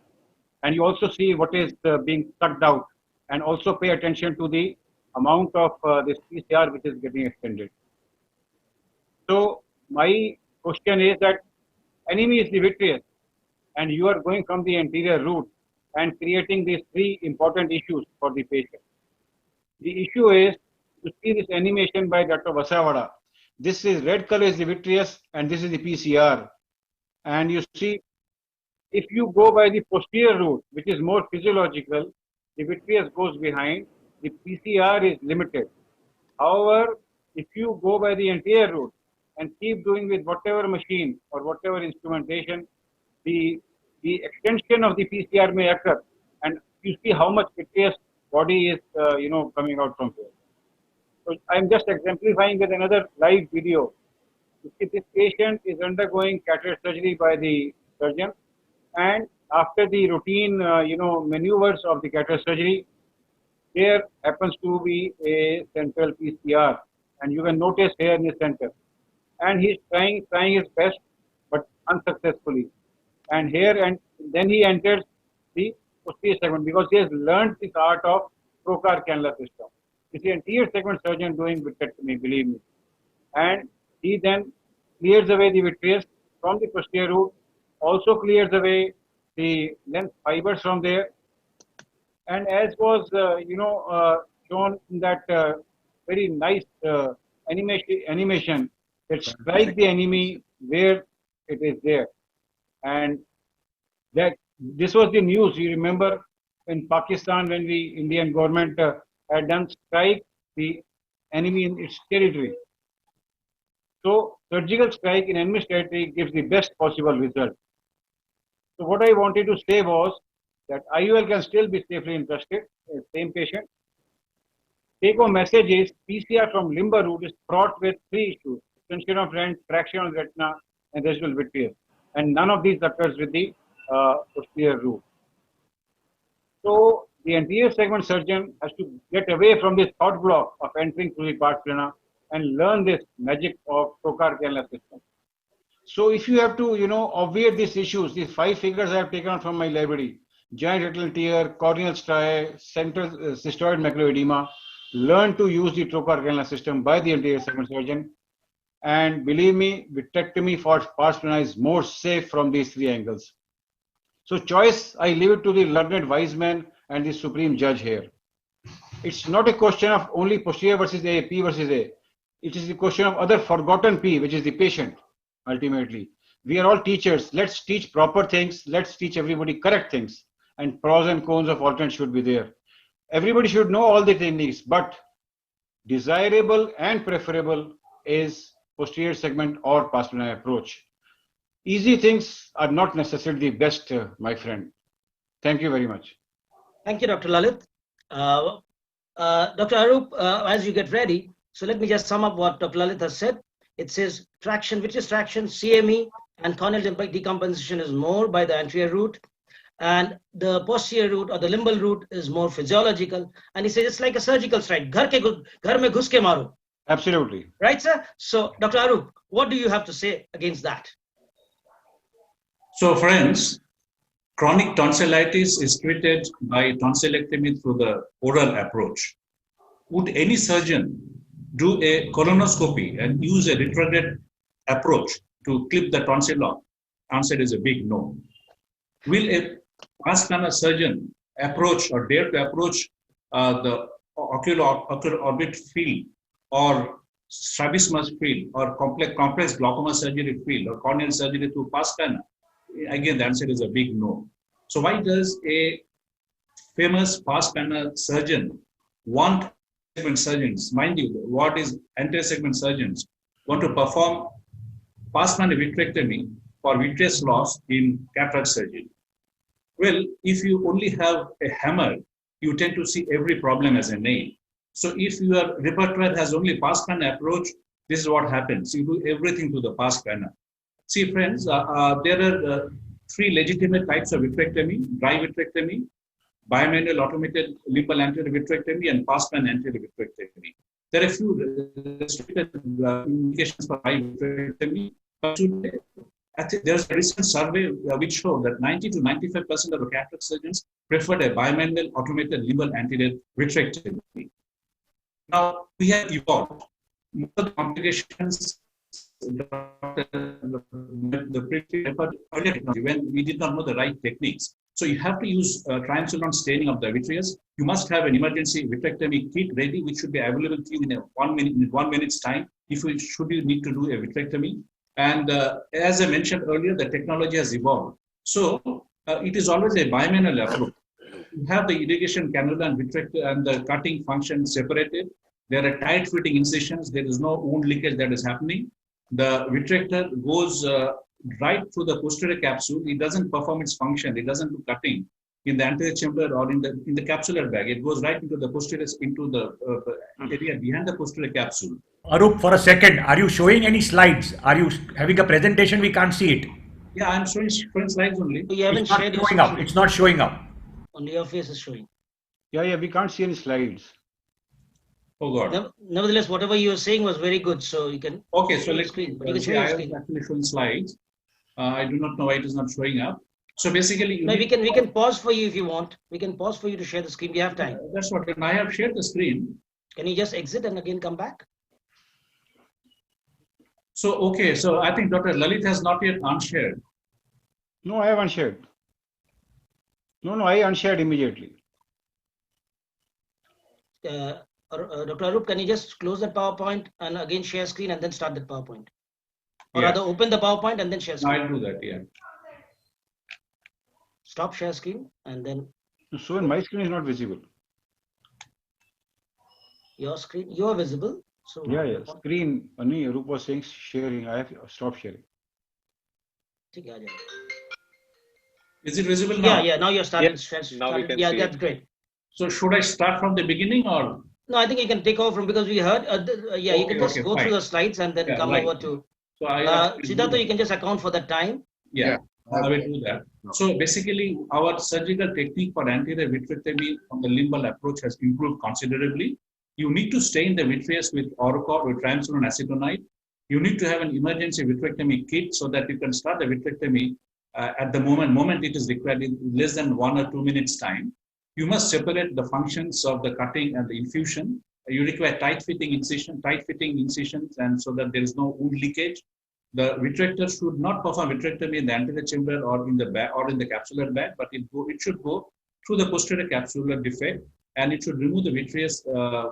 And you also see what is being sucked out, and also pay attention to the amount of this PCR which is getting extended. So my question is that enemy is the vitreous, and you are going from the anterior route and creating these three important issues for the patient. The issue is to see this animation by Dr. Vasavada. This is red color is the vitreous, and this is the PCR. And you see, if you go by the posterior route, which is more physiological, the vitreous goes behind, the PCR is limited. However, if you go by the anterior route and keep doing with whatever machine or whatever instrumentation, the extension of the PCR may occur, and you see how much vitreous body is coming out from here. So I'm just exemplifying with another live video. You see, this patient is undergoing cataract surgery by the surgeon, and after the routine maneuvers of the cataract surgery, there happens to be a central PCR, and you can notice here in the center, and he's trying his best but unsuccessfully. And here, and then he enters the posterior segment because he has learned this art of trocar cannula system. It's the anterior segment surgeon doing vitrectomy, believe me. And he then clears away the vitreous from the posterior route, also clears away the lens fibers from there. And as was shown in that very nice animation, that strike the enemy where it is there. And that this was the news. You remember in Pakistan when the Indian government had done strike the enemy in its territory. So surgical strike in enemy territory gives the best possible result. So what I wanted to say was that IOL can still be safely entrusted in the same patient. Take home message is PCR from limbar route is fraught with three issues: extension of lens, traction on retina, and residual vitreous. And none of these occurs with the posterior route. So the anterior segment surgeon has to get away from this thought block of entering through the pars plana and learn this magic of trocar cannula system. So if you have to, obviate these issues, these 5 figures I have taken out from my library: giant retinal tear, corneal striae, central cystoid macular edema, learn to use the trocar cannula system by the anterior segment surgeon. And believe me, vitrectomy for pars plana is more safe from these 3 angles. So choice, I leave it to the learned wise man and the supreme judge here. It's not a question of only posterior versus A, P versus A. It is the question of other forgotten P, which is the patient, ultimately. We are all teachers. Let's teach proper things. Let's teach everybody correct things. And pros and cons of alternate should be there. Everybody should know all the techniques, but desirable and preferable is posterior segment or pars plana approach. Easy things are not necessarily the best, my friend. Thank you very much. Thank you, Dr. Lalit. Dr. Arup, as you get ready, so let me just sum up what Dr. Lalit has said. It says traction, vitreous traction, CME, and corneal decomposition is more by the anterior route, and the posterior route or the limbal route is more physiological. And he says it's like a surgical strike. Ghar mein ghus ke maro. Absolutely. Right, sir? So, Dr. Arup, what do you have to say against that? So, friends, chronic tonsillitis is treated by tonsillectomy through the oral approach. Would any surgeon do a colonoscopy and use a retrograde approach to clip the tonsil off? Answer is a big no. Will a pars plana surgeon approach or dare to approach the ocular orbit field, or strabismus field, or complex glaucoma surgery field, or corneal surgery through pars plana? Again, the answer is a big no. So why does a famous pars plana surgeon want segment surgeons, mind you, what is anterior segment surgeons want to perform pars plana vitrectomy for vitreous loss in cataract surgery? Well, if you only have a hammer, you tend to see every problem as a nail. So if your repertoire has only pars plana approach, this is what happens. You do everything to the pars plana. See, friends, there are three legitimate types of vitrectomy: dry vitrectomy, bimanual automated limbal anterior vitrectomy, and pars plana anterior vitrectomy. There are a few restricted indications for dry vitrectomy. But today, there's a recent survey which showed that 90 to 95% of the cataract surgeons preferred a bimanual automated limbal anterior vitrectomy. Now, we have evolved. Most of the complications earlier technology when we did not know the right techniques. So you have to use triamcinolone staining of the vitreous. You must have an emergency vitrectomy kit ready, which should be available to you in 1 minute, in 1 minute's time, if you should you need to do a vitrectomy. And as I mentioned earlier, the technology has evolved. So it is always a bimanual approach. You have the irrigation cannula and the cutting function separated. There are tight fitting incisions. There is no wound leakage that is happening. The vitrector goes right through the posterior capsule. It doesn't perform its function. It doesn't do cutting in the anterior chamber or in the capsular bag. It goes right into the posterior, into the area behind the posterior capsule. Arup, for a second, are you showing any slides? Are you having a presentation? We can't see it. Yeah, I'm showing slides only. You haven't It's not shared showing up. It's not showing up. Only your face is showing. Yeah, we can't see any slides. Oh God. Nevertheless, whatever you were saying was very good. So you can. Okay, so let's screen. I was actually showing slides. I do not know why it is not showing up. So basically, no, we can pause for you if you want. We can pause for you to share the screen. We have time. That's what. And I have shared the screen. Can you just exit and again come back? So okay, so I think Dr. Lalit has not yet unshared. No, I have unshared. No, I unshared immediately. Dr. Arup, can you just close that PowerPoint and again share screen and then start that PowerPoint? Or rather open the PowerPoint and then share screen. I'll do that, yeah. Stop share screen and then. So my screen is not visible. Your screen, you are visible. So yeah. Screen, Arup was saying sharing. I have stopped sharing. Is it visible now? Yeah, now you're starting. Yes, now we can yeah, see that's it. great. So should I start from the beginning or? No, I think you can take over from, because we heard, you can just go through the slides and then come over to. So Siddhartha, you can just account for the time. Yeah, I will do that. So basically, our surgical technique for anterior vitrectomy from the limbal approach has improved considerably. You need to stain the vitreous with Oracort, with triamcinolone acetonide. You need to have an emergency vitrectomy kit so that you can start the vitrectomy at the moment it is required in less than 1 or 2 minutes time. You must separate the functions of the cutting and the infusion. You require tight fitting incisions, and so that there is no wound leakage. The vitrector should not perform vitrectomy in the anterior chamber or in the bag or in the capsular bag, but it should go through the posterior capsular defect, and it should remove the vitreous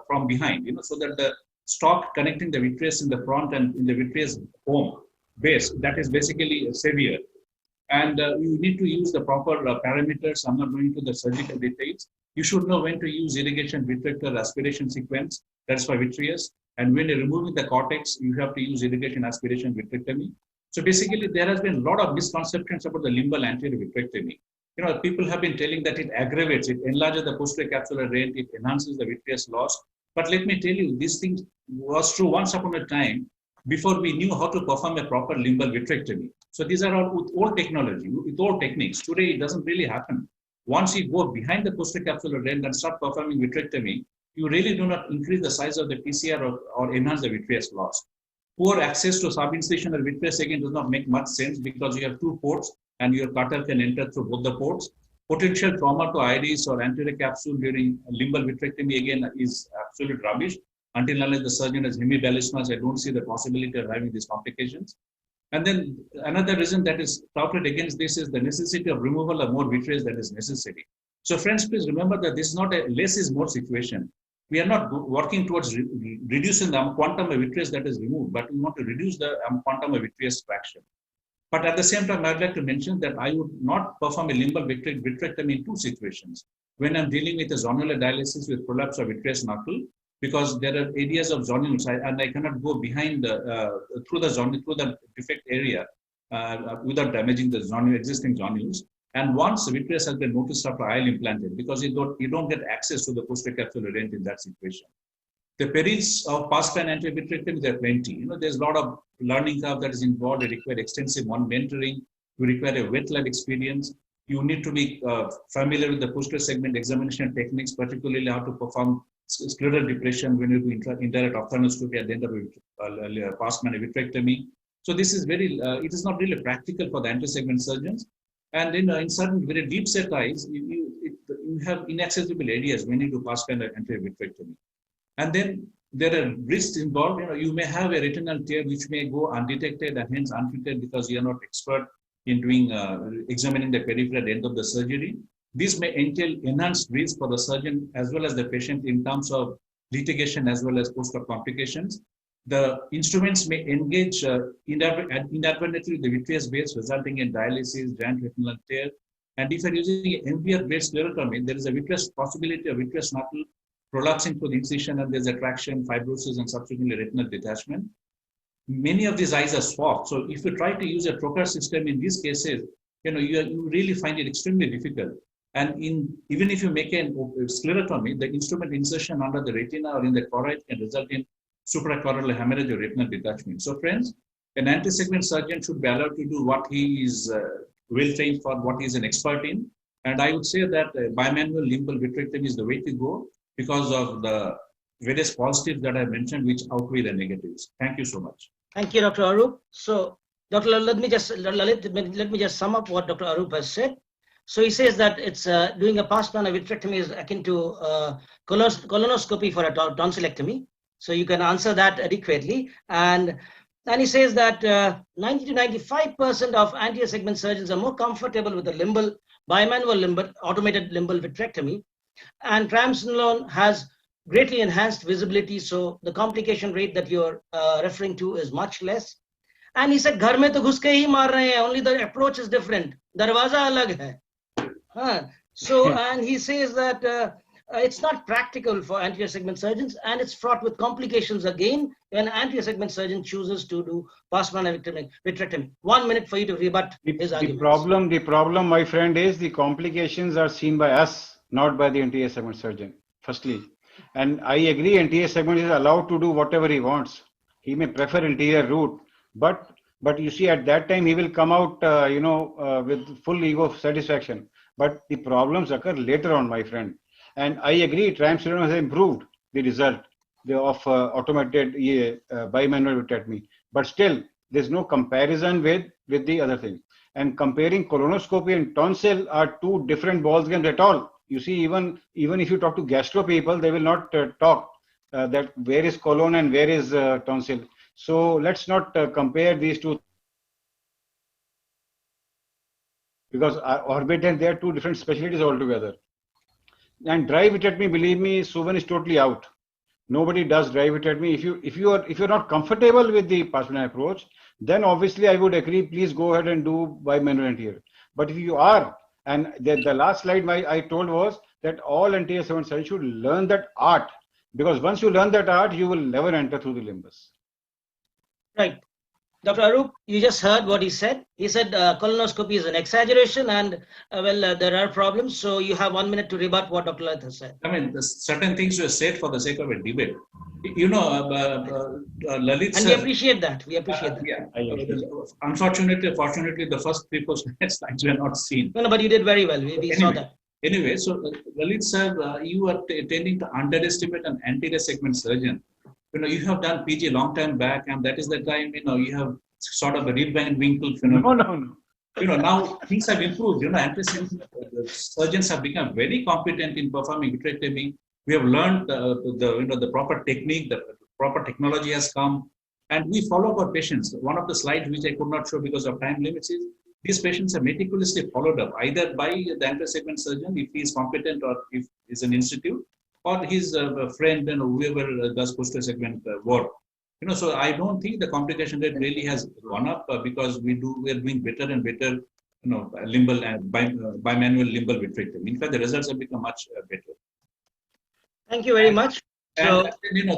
from behind, so that the stalk connecting the vitreous in the front and in the vitreous home base, that is basically severe. And you need to use the proper parameters. I'm not going into the surgical details. You should know when to use irrigation vitrector aspiration sequence, that's for vitreous. And when you're removing the cortex, you have to use irrigation aspiration vitrectomy. So basically, there has been a lot of misconceptions about the limbal anterior vitrectomy. People have been telling that it aggravates, it enlarges the posterior capsular rent, it enhances the vitreous loss. But let me tell you, this thing was true once upon a time before we knew how to perform a proper limbal vitrectomy. So these are all with old technology, with old techniques. Today, it doesn't really happen. Once you go behind the posterior capsular rent and start performing vitrectomy, you really do not increase the size of the PCR or enhance the vitreous loss. Poor access to subincisional vitreous again does not make much sense because you have 2 ports and your cutter can enter through both the ports. Potential trauma to iris or anterior capsule during limbal vitrectomy again is absolute rubbish. Until unless the surgeon has hemibalismus, I don't see the possibility of having these complications. And then another reason that is touted against this is the necessity of removal of more vitreous that is necessary. So friends, please remember that this is not a less is more situation. We are not working towards reducing the quantum of vitreous that is removed, but we want to reduce the quantum of vitreous fraction. But at the same time, I'd like to mention that I would not perform a limbal vitrectomy in two situations. When I'm dealing with a zonular dialysis with prolapse of vitreous knuckle, because there are areas of zonules, and I cannot go behind through the defect area without damaging the existing zonules. And once vitreous has been noticed after IL implanted, because you don't get access to the posterior capsular rent in that situation. The perils of past-span anti-vitrectomy, there are plenty. There's a lot of learning curve that is involved. They require extensive mentoring. You require a wet lab experience. You need to be familiar with the posterior segment examination techniques, particularly how to perform scleral depression when you do indirect ophthalmoscopy at the end of past-span vitrectomy. So this is it is not really practical for the anti-segment surgeons. And in certain very deep set eyes, you have inaccessible areas when you do past-span anti-vitrectomy. And then there are risks involved. You may have a retinal tear which may go undetected and hence untreated because you are not expert in doing examining the periphery at the end of the surgery. This may entail enhanced risk for the surgeon as well as the patient in terms of litigation as well as post-op complications. The instruments may engage inadvertently the vitreous base, resulting in dialysis, giant retinal tear. And if you're using an MVR-based sclerotomy, there is a possibility of vitreous knuckle prolapsing through the incision, and there's attraction, fibrosis, and subsequently retinal detachment. Many of these eyes are soft. So if you try to use a trocar system in these cases, you really find it extremely difficult. And even if you make a sclerotomy, the instrument insertion under the retina or in the choroid can result in suprachoroidal hemorrhage or retinal detachment. So friends, an anti-segment surgeon should be allowed to do what he is well trained for, what he is an expert in. And I would say that bimanual limbal vitrectomy is the way to go, because of the various positives that I mentioned, which outweigh the negatives. Thank you so much. Thank you, Dr. Arup. So, Dr. Let me just sum up what Dr. Arup has said. So he says that it's doing a past-span vitrectomy is akin to colonoscopy for a tonsillectomy. So you can answer that adequately. And he says that 90 to 95% of anterior segment surgeons are more comfortable with the bimanual automated limbal vitrectomy. And triamcinolone has greatly enhanced visibility, so the complication rate that you're referring to is much less. And he said, "Ghar mein to ghus ke hi maar rahe hain, only the approach is different. Darwaza alag hai." So, and he says that it's not practical for anterior segment surgeons, and it's fraught with complications again when anterior segment surgeon chooses to do past-span vitrectomy. 1 minute for you to rebut his argument. The problem, my friend, is the complications are seen by us, not by the anterior segment surgeon, firstly. And I agree, anterior segment is allowed to do whatever he wants. He may prefer anterior route, but you see, at that time he will come out, with full ego satisfaction. But the problems occur later on, my friend. And I agree, triamcinolone has improved the result of automated bimanual vitrectomy. But still, there's no comparison with the other thing. And comparing colonoscopy and tonsil are two different ball games at all. You see, even if you talk to gastro people, they will not talk that where is colon and where is tonsil. So let's not compare these two, because orbit and they are two different specialties altogether. And dry vitrectomy, believe me, Suvan is totally out. Nobody does dry vitrectomy. If you're not comfortable with the past-span approach, then obviously I would agree. Please go ahead and do bimanual anterior. But if you are, and the last slide I told was that all anterior segment surgeons should learn that art, because once you learn that art, you will never enter through the limbus. Right. Dr. Arup, you just heard what he said. He said colonoscopy is an exaggeration and, there are problems. So you have 1 minute to rebut what Dr. Lalit has said. I mean, certain things were said for the sake of a debate. Lalit, and we appreciate that. Yeah. Unfortunately, fortunately, the first 3-4 slides were not seen. No, but you did very well. We saw that. Anyway, so Lalit sir, you are tending to underestimate an anterior segment surgeon. You have done PG a long time back, and that is the time, you have sort of a Rib Van Winkle phenomenon. No. Now things have improved. Anterior segment surgeons have become very competent in performing vitrectomy. We have learned the proper technique, the proper technology has come, and we follow our patients. One of the slides which I could not show because of time limits is these patients are meticulously followed up either by the anterior segment surgeon if he is competent or if he's an institute, or his friend and whoever does posterior segment work. So I don't think the complication rate really has gone up because we are doing better and better, limbal and bimanual limbal vitrectomy. In fact, the results have become much better. Thank you very much. And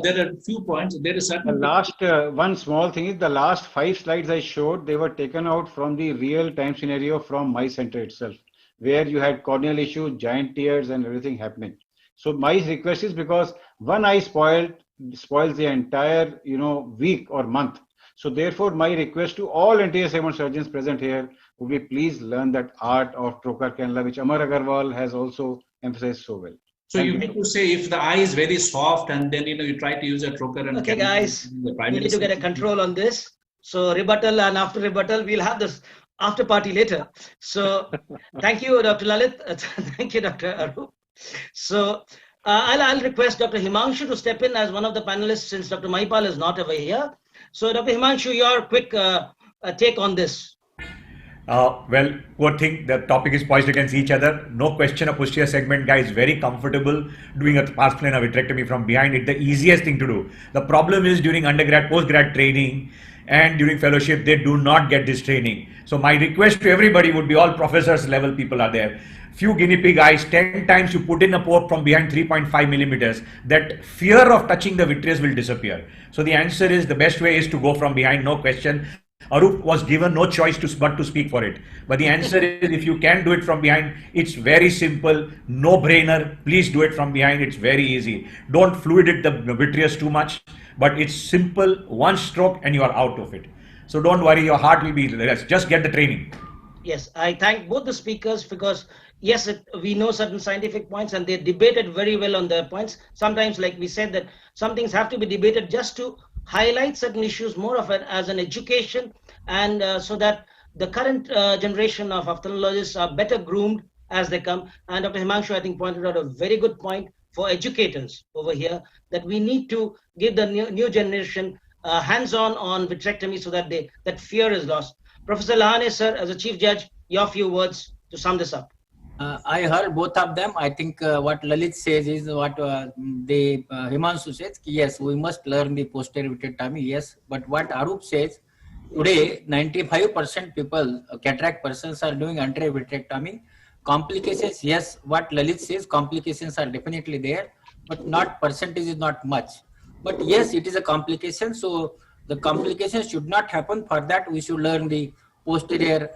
there are a few points. There is The certain last one small thing is the last 5 slides I showed, they were taken out from the real time scenario from my center itself, where you had corneal issue, giant tears and everything happening. So my request is, because one eye spoils the entire week or month. So therefore my request to all anterior segment surgeons present here would be, please learn that art of trocar cannula, which Amar Agarwal has also emphasized so well. So you need to say if the eye is very soft and then you try to use a trocar and okay, guys, we need to get a control on this. So rebuttal, and after rebuttal, we'll have this after party later. So thank you, Dr. Lalit. Thank you, Dr. Arup. So I'll request Dr. Himanshu to step in as one of the panelists since Dr. Mahipal is not over here. So Dr. Himanshu, your quick take on this. Well, poor thing, the topic is poised against each other. No question, a posterior segment guy is very comfortable doing a pars plana vitrectomy from behind. It's the easiest thing to do. The problem is during undergrad, postgrad training and during fellowship, they do not get this training. So my request to everybody would be, all professors level people are there. Few guinea pig eyes, 10 times you put in a port from behind 3.5 millimeters, that fear of touching the vitreous will disappear. So the answer is, the best way is to go from behind, no question. Arup was given no choice but to speak for it. But the answer is, if you can do it from behind, it's very simple, no brainer. Please do it from behind. It's very easy. Don't fluid it the vitreous too much, but it's simple, one stroke and you are out of it. So don't worry, your heart will be rest. Just get the training. Yes, I thank both the speakers because yes, we know certain scientific points and they debated very well on their points. Sometimes, like we said, that some things have to be debated just to highlight certain issues more of it as an education, and so that the current generation of ophthalmologists are better groomed as they come. And Dr. Himanshu, I think, pointed out a very good point for educators over here, that we need to give the new generation hands-on on vitrectomy so that that fear is lost. Professor Lahane, sir, as a chief judge, your few words to sum this up. I heard both of them. I think what Lalit says is what Himanshu says. Yes, we must learn the posterior vitrectomy. Yes, but what Arup says, today 95% people, cataract persons, are doing anterior vitrectomy. Complications, yes, what Lalit says, complications are definitely there, but not percentage is not much. But yes, it is a complication. So the complications should not happen. For that, we should learn the posterior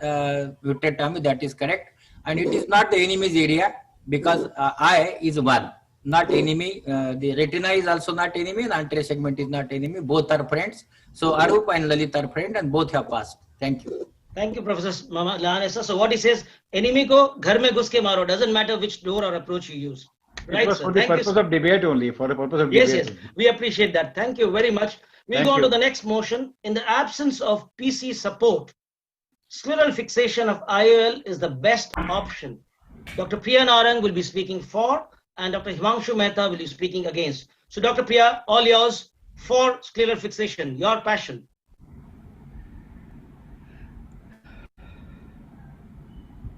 vitrectomy. That is correct. And it is not the enemy's area, because eye is one, not enemy. The retina is also not enemy, and anterior segment is not enemy. Both are friends. So Arup and Lalit are friends, and both have passed. Thank you. Thank you, Professor Lahane. So what he says, enemy ko ghar mein ghus ke maro. Doesn't matter which door or approach you use. Right, it was for the purpose of debate only. For the purpose of debate. Yes, we appreciate that. Thank you very much. We'll go on to the next motion. In the absence of PC support, scleral fixation of IOL is the best option. Dr. Priya Narang will be speaking for, and Dr. Himanshu Mehta will be speaking against. So Dr. Priya, all yours for scleral fixation, your passion.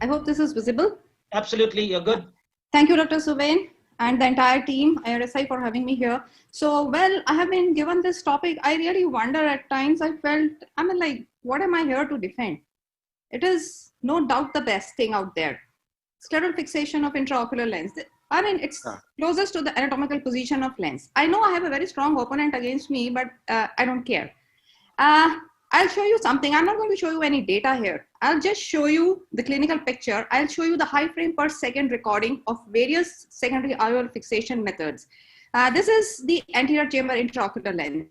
I hope this is visible. Absolutely, you're good. Thank you, Dr. Suvain, and the entire team, IIRSI, for having me here. So, well, I have been given this topic. I really wonder at times, I felt, what am I here to defend? It is no doubt the best thing out there. Scleral fixation of intraocular lens. It's closest to the anatomical position of lens. I know I have a very strong opponent against me, but I don't care. I'll show you something. I'm not going to show you any data here. I'll just show you the clinical picture. I'll show you the high frame per second recording of various secondary IOL fixation methods. This is the anterior chamber intraocular lens.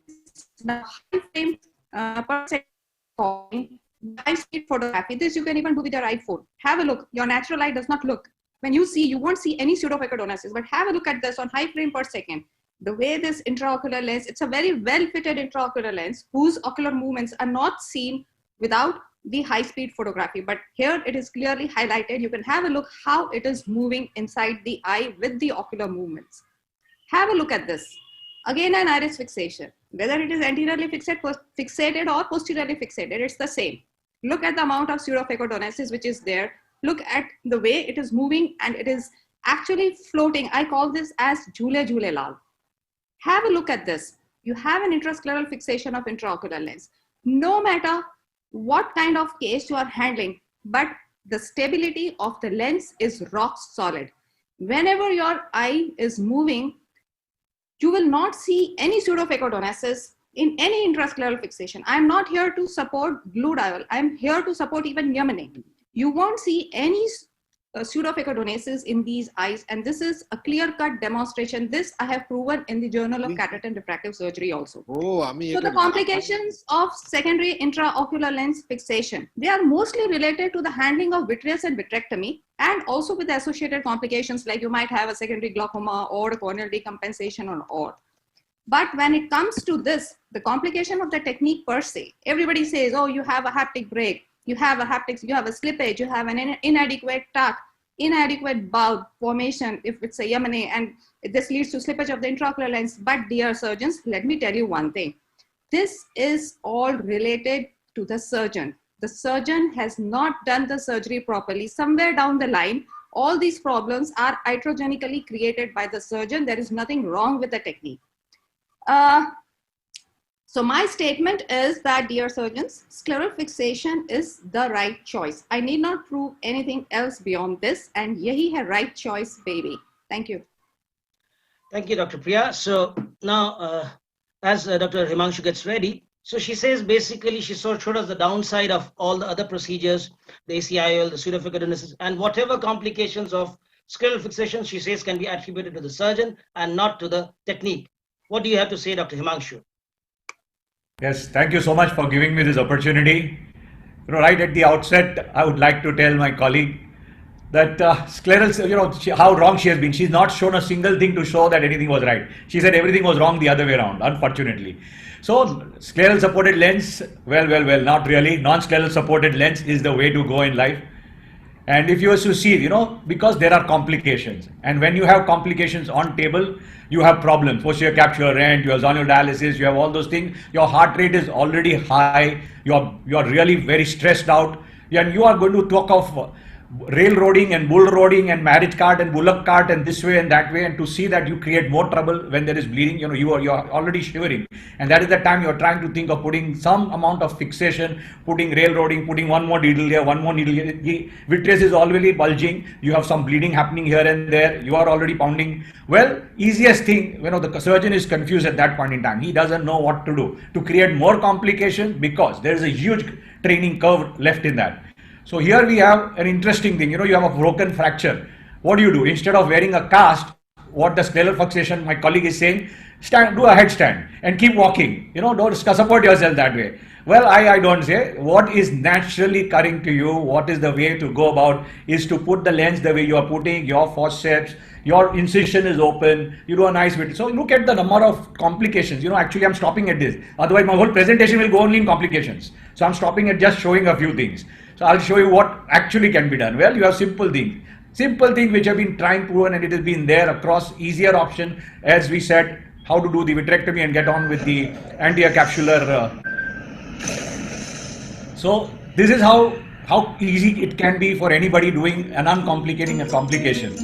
The high frame per second recording, high speed photography. This you can even do with your iPhone. Have a look. Your natural eye does not look. When you see, you won't see any pseudophecaldonosis, but have a look at this on high frame per second. The way this intraocular lens, it's a very well-fitted intraocular lens whose ocular movements are not seen without the high-speed photography. But here it is clearly highlighted. You can have a look how it is moving inside the eye with the ocular movements. Have a look at this. Again, an iris fixation. Whether it is anteriorly fixated or posteriorly fixated, it's the same. Look at the amount of pseudophecodonensis which is there. Look at the way it is moving and it is actually floating. I call this as Jhule Jhule Lal. Have a look at this. You have an intrascleral fixation of intraocular lens. No matter what kind of case you are handling, but the stability of the lens is rock solid. Whenever your eye is moving, you will not see any pseudophecodonensis in any intrascleral fixation. I'm not here to support blue dial. I'm here to support even Yamane. You won't see any pseudophecodonensis in these eyes, and this is a clear-cut demonstration. This I have proven in the Journal of Cataract and Refractive Surgery also. So the complications of secondary intraocular lens fixation, they are mostly related to the handling of vitreous and vitrectomy, and also with the associated complications like you might have a secondary glaucoma or a corneal decompensation or. But when it comes to this, the complication of the technique per se, everybody says, oh, you have a haptic break, you have a haptics, you have a slippage, you have an inadequate tuck, inadequate bulb formation if it's a Yamane, and this leads to slippage of the intraocular lens. But dear surgeons, let me tell you one thing. This is all related to the surgeon. The surgeon has not done the surgery properly. Somewhere down the line, all these problems are iatrogenically created by the surgeon. There is nothing wrong with the technique. So my statement is that, dear surgeons, scleral fixation is the right choice. I need not prove anything else beyond this, and yahi hai right choice, baby. Thank you. Thank you, Dr. Priya. So now, as Dr. Himanshu gets ready, so she says basically she showed us the downside of all the other procedures, the ACIOL, the pseudophecodonensis, and whatever complications of scleral fixation she says can be attributed to the surgeon and not to the technique. What do you have to say, Dr. Himanshu? Yes, thank you so much for giving me this opportunity. Right at the outset, I would like to tell my colleague that scleral, how wrong she has been. She's not shown a single thing to show that anything was right. She said everything was wrong the other way around, unfortunately. So scleral supported lens, well, not really. Non-scleral supported lens is the way to go in life. And if you were to see, because there are complications, and when you have complications on table, you have problems. Posterior capsular rent, you have zonal dialysis, you have all those things. Your heart rate is already high. You're really very stressed out, and you are going to talk of railroading and bull roading and marriage cart and bullock cart and this way and that way, and to see that you create more trouble when there is bleeding, you're already shivering, and that is the time you're trying to think of putting some amount of fixation, putting railroading, putting one more needle here, one more needle here. The vitreous is already bulging, you have some bleeding happening here and there, you are already pounding. Well, easiest thing, the surgeon is confused at that point in time. He doesn't know what to do to create more complications because there is a huge training curve left in that. So here we have an interesting thing, you have a broken fracture. What do? Instead of wearing a cast, what the scleral fixation, my colleague is saying, do a headstand and keep walking. Don't support yourself that way. Well, I don't say. What is naturally occurring to you, what is the way to go about is to put the lens the way you are putting, your forceps, your incision is open, you do a nice bit. So look at the number of complications. Actually I'm stopping at this. Otherwise my whole presentation will go only in complications. So I'm stopping at just showing a few things. So I'll show you what actually can be done. Well, you have simple things which have been trying proven, and it has been there across easier option, as we said, how to do the vitrectomy and get on with the anterior capsular. So this is how easy it can be for anybody doing an uncomplicating a complication.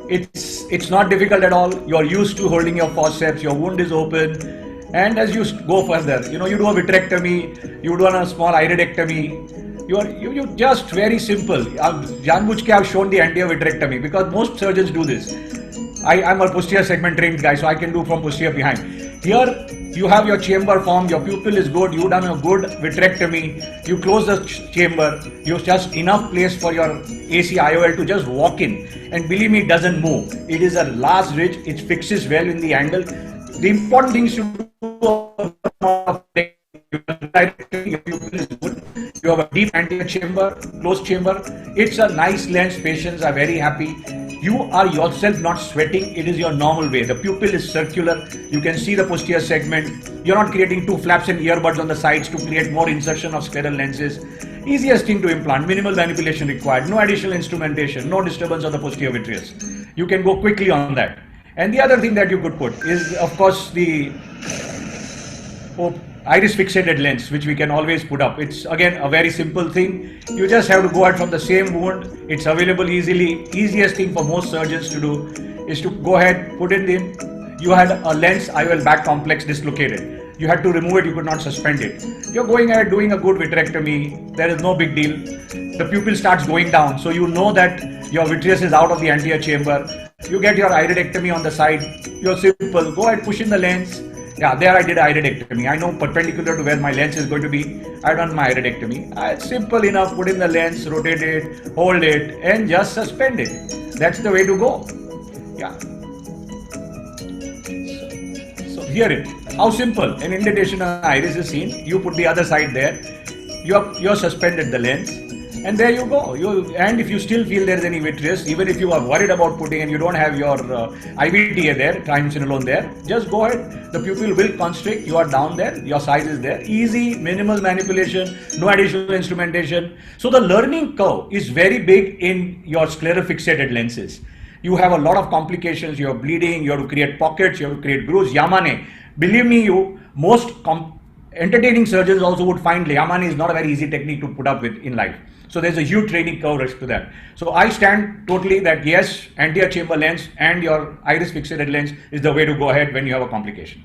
It's not difficult at all. You're used to holding your forceps, your wound is open, and as you go further, you do a vitrectomy, you do a small iridectomy. You just very simple. I've shown the anterior vitrectomy because most surgeons do this. I'm a posterior segment trained guy, so I can do from posterior behind. Here you have your chamber formed, your pupil is good, you've done a good vitrectomy, you close the chamber, you have just enough place for your ACIOL to just walk in, and believe me, it doesn't move. It is a large ridge, it fixes well in the angle. The important thing is to do your pupil is good. You have a deep anterior chamber, closed chamber. It's a nice lens. Patients are very happy. You are yourself not sweating. It is your normal way. The pupil is circular. You can see the posterior segment. You're not creating two flaps and earbuds on the sides to create more insertion of scleral lenses. Easiest thing to implant. Minimal manipulation required. No additional instrumentation. No disturbance of the posterior vitreous. You can go quickly on that. And the other thing that you could put is, of course, the iris fixated lens, which we can always put up. It's again a very simple thing. You just have to go out from the same wound. It's available easily. Easiest thing for most surgeons to do is to go ahead, put it in. You had a lens IOL back complex dislocated. You had to remove it, you could not suspend it. You're going ahead doing a good vitrectomy. There is no big deal. The pupil starts going down, so you know that your vitreous is out of the anterior chamber. You get your iridectomy on the side. You're simple. Go ahead, push in the lens. Yeah, there I did iridectomy. I know perpendicular to where my lens is going to be. I've done my iridectomy. It's simple enough. Put in the lens, rotate it, hold it, and just suspend it. That's the way to go. Yeah. So here it. How simple. An indentation on iris is seen. You put the other side there. You're suspended the lens. And there you go. And if you still feel there's any vitreous, even if you are worried about putting and you don't have your IVTA there, triamcinolone there, just go ahead. The pupil will constrict. You are down there. Your size is there. Easy, minimal manipulation, no additional instrumentation. So the learning curve is very big in your scleral fixated lenses. You have a lot of complications. You're bleeding. You have to create pockets. You have to create grooves. Yamane. Believe me, most entertaining surgeons also would find Yamane is not a very easy technique to put up with in life. So there's a huge training curve risk to that. So I stand totally that yes, anterior chamber lens and your iris fixated lens is the way to go ahead when you have a complication.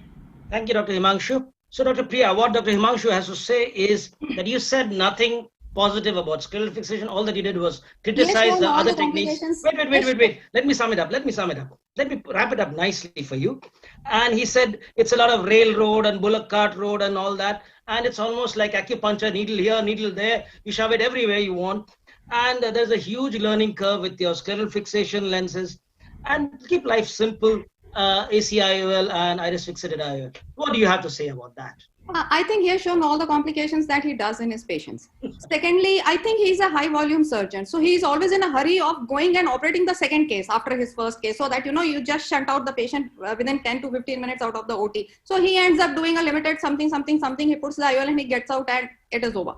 Thank you, Dr. Himanshu. So Dr. Priya, what Dr. Himanshu has to say is that you said nothing positive about scleral fixation. All that you did was criticize the other techniques. Wait. Let me sum it up. Let me wrap it up nicely for you. And he said it's a lot of railroad and bullock cart road and all that. And it's almost like acupuncture, needle here, needle there. You shove it everywhere you want. And there's a huge learning curve with your scleral fixation lenses. And keep life simple, ACIOL and iris fixated IOL. What do you have to say about that? I think he has shown all the complications that he does in his patients. Secondly, I think he's a high volume surgeon. So he's always in a hurry of going and operating the second case after his first case, so that, you just shunt out the patient within 10 to 15 minutes out of the OT. So he ends up doing a limited something. He puts the IOL and he gets out and it is over.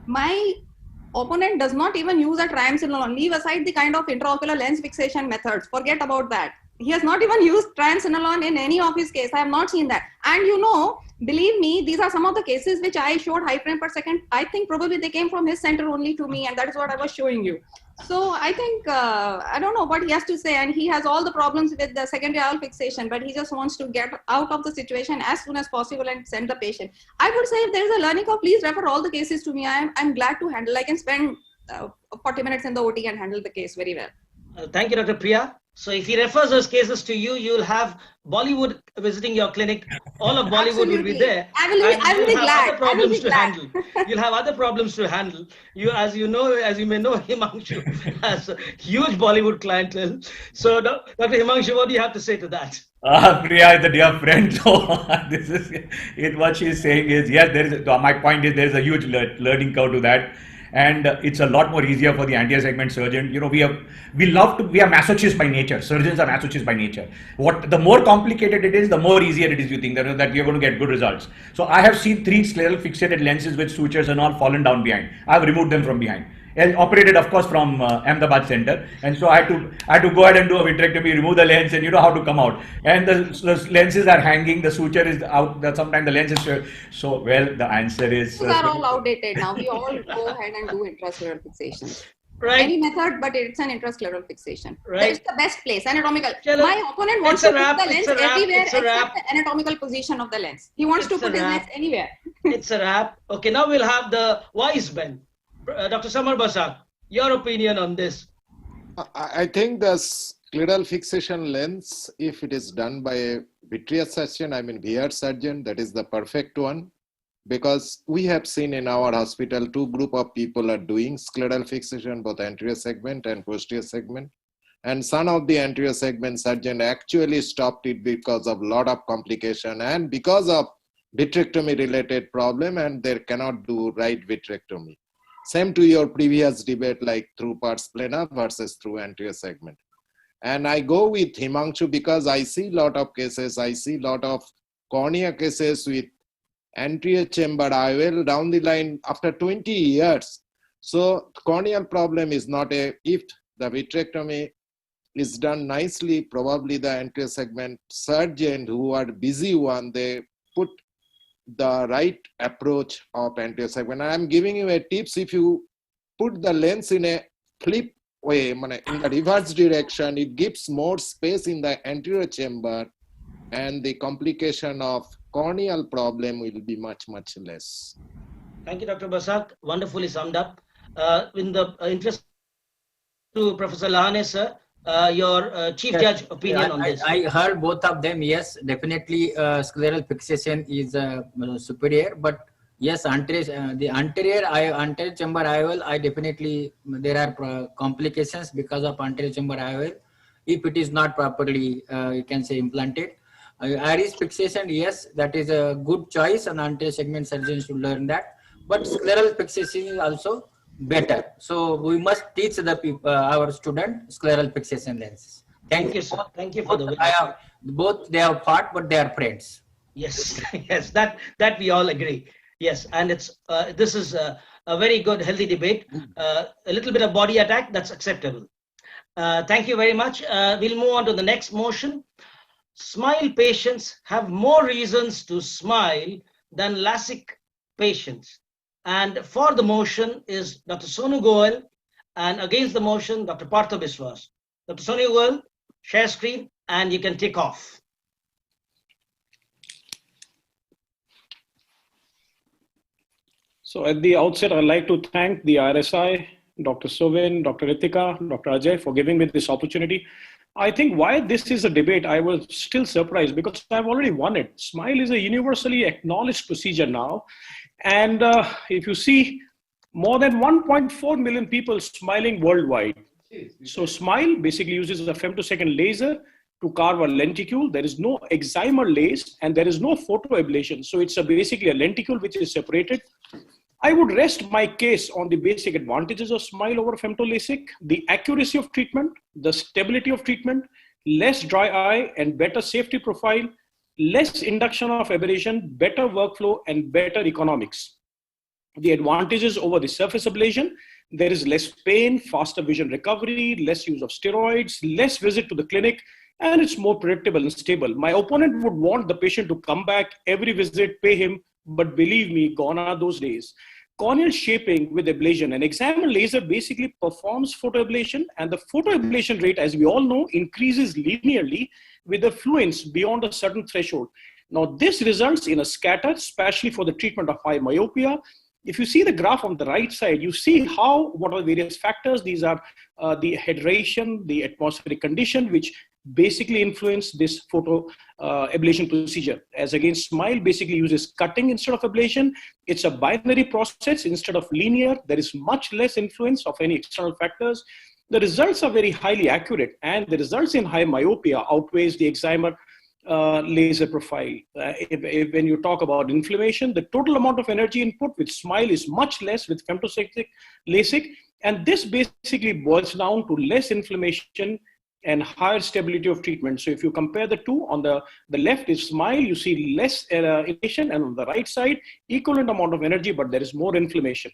My opponent does not even use a triamcinolone. Leave aside the kind of intraocular lens fixation methods. Forget about that. He has not even used triamcinolone in any of his cases. I have not seen that. And believe me, these are some of the cases which I showed high frame per second. I think probably they came from his center only to me, and that is what I was showing you. So I think, I don't know what he has to say, and he has all the problems with the secondary IOL fixation, but he just wants to get out of the situation as soon as possible and send the patient. I would say if there is a learning curve, please refer all the cases to me. I'm glad to handle. I can spend 40 minutes in the OT and handle the case very well. Thank you, Dr. Priya. So if he refers those cases to you, you'll have Bollywood visiting your clinic. All of Bollywood will be there. I will be glad. You'll have other problems to handle. As you may know, Himanshu has a huge Bollywood clientele. So Dr. Himanshu, what do you have to say to that? Priya is a dear friend. So this is what she's saying is, yes, my point is there is a huge learning curve to that. And it's a lot more easier for the anterior segment surgeon. We are masochists by nature. Surgeons are masochists by nature. The more complicated it is, the more easier it is. You think that you're going to get good results. So I have seen 3 scleral fixated lenses with sutures and all fallen down behind. I've removed them from behind. And operated, of course, from Ahmedabad center, and so I had to go ahead and do a vitrectomy, remove the lens, and how to come out. And the lenses are hanging, the suture is out. Sometimes the lens is so well. The answer is these are all outdated now. We all go ahead and do intrascleral fixation. Right. Any method, but it's an intrascleral fixation. Right. It's the best place, anatomical. My opponent wants to put the lens everywhere except the anatomical position of the lens. He wants to put his lens anywhere. It's a wrap. Okay, now we'll have the wise men. Dr. Samar Basak, your opinion on this? I think the scleral fixation lens, if it is done by a vitreous surgeon, VR surgeon, that is the perfect one. Because we have seen in our hospital, 2 groups of people are doing scleral fixation, both anterior segment and posterior segment. And some of the anterior segment surgeon actually stopped it because of lot of complication and because of vitrectomy related problem, and they cannot do right vitrectomy. Same to your previous debate, like through pars plana versus through anterior segment. And I go with Himanshu because I see lot of cases. I see lot of cornea cases with anterior chamber IOL down the line after 20 years. So corneal problem is not if the vitrectomy is done nicely, probably the anterior segment surgeon who are busy one, they put the right approach of anterior side. When I'm giving you a tips, if you put the lens in a flip way, in the reverse direction, it gives more space in the anterior chamber, and the complication of corneal problem will be much, much less. Thank you, Dr. Basak. Wonderfully summed up. In the interest to Professor Lahane, sir, your chief judge opinion on this. I heard both of them. Yes, definitely scleral fixation is superior, but yes, the anterior chamber IOL, I definitely, there are complications because of anterior chamber IOL if it is not properly, you can say, implanted. Iris fixation, yes, that is a good choice, and anterior segment surgeons should learn that. But scleral fixation is also better. So we must teach the people, our student, scleral fixation lenses. Thank you, sir. Thank you for both they have fought, but they are friends. Yes, yes, that we all agree. Yes, and it's this is a very good, healthy debate. A little bit of body attack, that's acceptable. Thank you very much. We'll move on to the next motion. Smile patients have more reasons to smile than LASIK patients. And for the motion is Dr. Sonu Goel, and against the motion, Dr. Partha Biswas. Dr. Sonu Goel, share screen, and you can take off. So at the outset, I'd like to thank the IIRSI, Dr. Suvin, Dr. Ritika, Dr. Ajay for giving me this opportunity. I think why this is a debate, I was still surprised because I've already won it. SMILE is a universally acknowledged procedure now. And if you see, more than 1.4 million people smiling worldwide. So SMILE basically uses a femtosecond laser to carve a lenticule. There is no excimer lace and there is no photoablation. So it's basically a lenticule which is separated. I would rest my case on the basic advantages of SMILE over femtoLASIK, the accuracy of treatment, the stability of treatment, less dry eye and better safety profile, less induction of aberration, better workflow and better economics. The advantages over the surface ablation, there is less pain, faster vision recovery, less use of steroids, less visit to the clinic, and it's more predictable and stable. My opponent would want the patient to come back every visit, pay him, but believe me, gone are those days. Corneal shaping with ablation. An excimer laser basically performs photoablation, and the photoablation rate, as we all know, increases linearly with effluence beyond a certain threshold. Now, this results in a scatter, especially for the treatment of high myopia. If you see the graph on the right side, you see what are the various factors. These are the hydration, the atmospheric condition, which basically influence this photo ablation procedure. As against SMILE basically uses cutting instead of ablation. It's a binary process instead of linear. There is much less influence of any external factors. The results are very highly accurate, and the results in high myopia outweighs the excimer laser profile. When you talk about inflammation, the total amount of energy input with SMILE is much less with femtosecond LASIK, and this basically boils down to less inflammation and higher stability of treatment. So if you compare the two, on the left is SMILE, you see less inflammation, and on the right side, equivalent amount of energy, but there is more inflammation.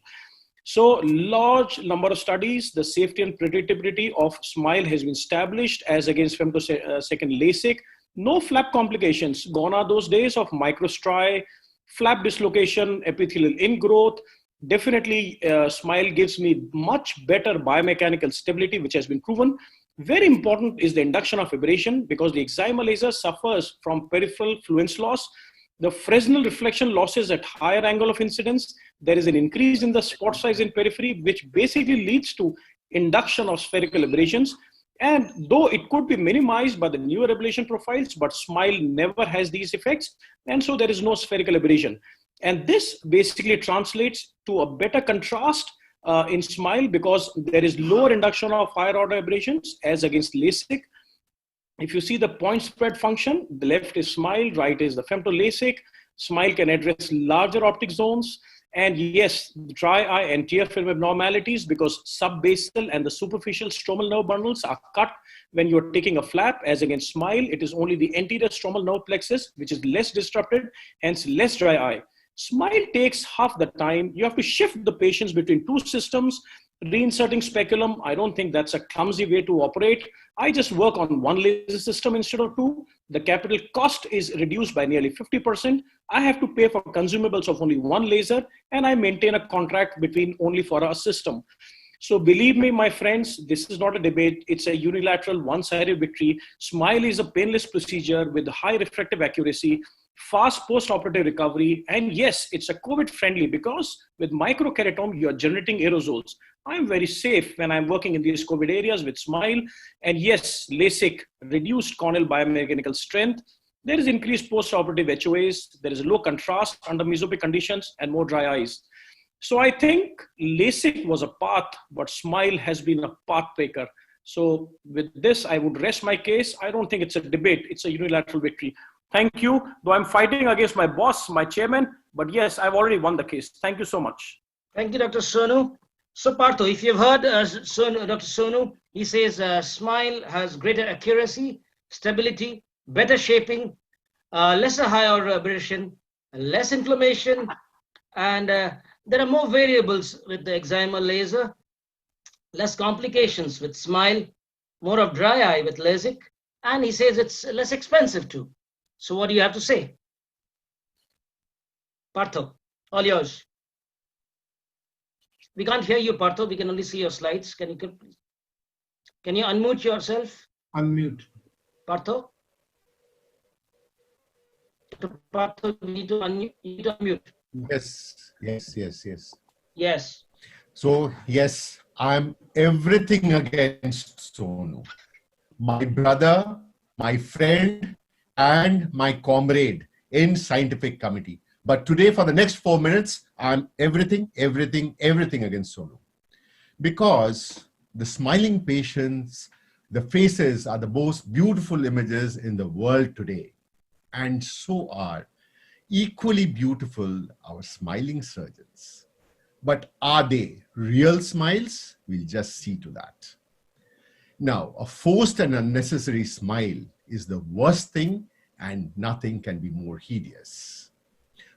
So large number of studies, the safety and predictability of SMILE has been established as against femtosecond LASIK. No flap complications. Gone are those days of microstry, flap dislocation, epithelial ingrowth. Definitely SMILE gives me much better biomechanical stability, which has been proven. Very important is the induction of aberration, because the excimer laser suffers from peripheral fluence loss. The Fresnel reflection losses at higher angle of incidence. There is an increase in the spot size in periphery, which basically leads to induction of spherical aberrations. And though it could be minimized by the newer ablation profiles, but SMILE never has these effects. And so there is no spherical aberration. And this basically translates to a better contrast in SMILE, because there is lower induction of higher order aberrations as against LASIK. If you see the point spread function, the left is SMILE, right is the femto-LASIK. SMILE can address larger optic zones. And yes, dry eye and tear film abnormalities, because subbasal and the superficial stromal nerve bundles are cut when you're taking a flap. As against SMILE, it is only the anterior stromal nerve plexus, which is less disrupted, hence less dry eye. SMILE takes half the time. You have to shift the patients between two systems. Reinserting speculum, I don't think that's a clumsy way to operate. I just work on one laser system instead of two. The capital cost is reduced by nearly 50%. I have to pay for consumables of only one laser, and I maintain a contract between only for a system. So believe me, my friends, this is not a debate. It's a unilateral, one-sided victory. SMILE is a painless procedure with high refractive accuracy, fast post-operative recovery. And yes, it's a COVID-friendly because with microkeratome, you're generating aerosols. I'm very safe when I'm working in these COVID areas with SMILE. And yes, LASIK, reduced corneal biomechanical strength. There is increased post-operative HOAs. There is low contrast under mesopic conditions and more dry eyes. So I think LASIK was a path, but SMILE has been a path taker. So with this, I would rest my case. I don't think it's a debate. It's a unilateral victory. Thank you. Though I'm fighting against my boss, my chairman, but yes, I've already won the case. Thank you so much. Thank you, Dr. Sonu. So Partho, if you've heard Dr. Sonu, he says SMILE has greater accuracy, stability, better shaping, lesser high order aberration, less inflammation, and there are more variables with the excimer laser, less complications with SMILE, more of dry eye with LASIK, and he says it's less expensive too. So what do you have to say? Partho, all yours. We can't hear you, Partho. We can only see your slides. Can you unmute yourself? Unmute. Partho? Partho, you need to unmute. Yes. Yes. So, yes, I'm everything against Sonu. My brother, my friend, and my comrade in scientific committee. But today, for the next 4 minutes, I'm everything against Sonu. Because the smiling patients, the faces are the most beautiful images in the world today. And so are equally beautiful our smiling surgeons. But are they real smiles? We'll just see to that. Now, a forced and unnecessary smile is the worst thing, and nothing can be more hideous.